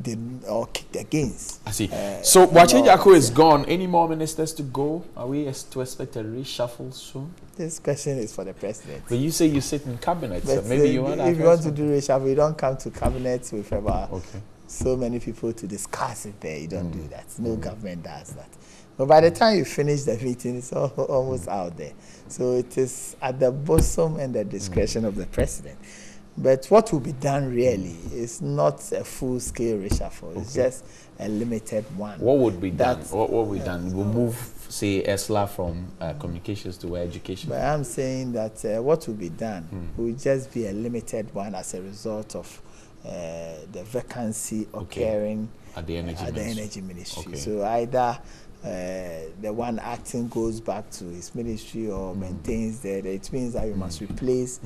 did or kicked against. I see. So Boakye Nyarko is gone. Any more ministers to go? Are we to expect a reshuffle soon? This question is for the president. But you say you sit in cabinet, so maybe you want. If you want to do reshuffle, you don't come to cabinet with about so many people to discuss it there. You don't do that. No government does that. But by the time you finish the meeting, it's almost out there. So it is at the bosom and the discretion of the president. But what will be done really is not a full-scale reshuffle. It's just a limited one. What would be done? What will be done? We'll move, say, ESLA from communications to education. But I'm saying that what will be done will just be a limited one as a result of the vacancy occurring at the Energy Ministry. So either the one acting goes back to his ministry or maintains that. It means that you must replace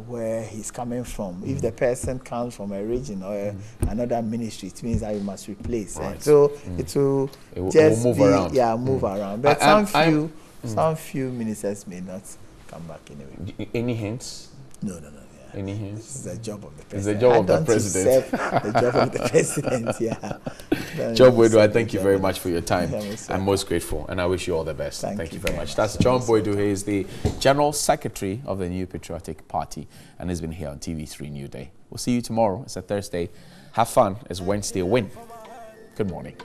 where he's coming from. If the person comes from a region or another ministry, it means that you must replace. So it will just move around. Yeah, move around. But some few ministers may not come back anyway. Any hints? No. Any hints? This is the job of the president. It's the job of the president. The job of the president, yeah. John Boydu, I thank you very much for your time. I'm most grateful, and I wish you all the best. Thank you very much. That's John Boydu. He is the General Secretary of the New Patriotic Party, and has been here on TV3 New Day. We'll see you tomorrow. It's a Thursday. Have fun. It's Wednesday. Win. Good morning.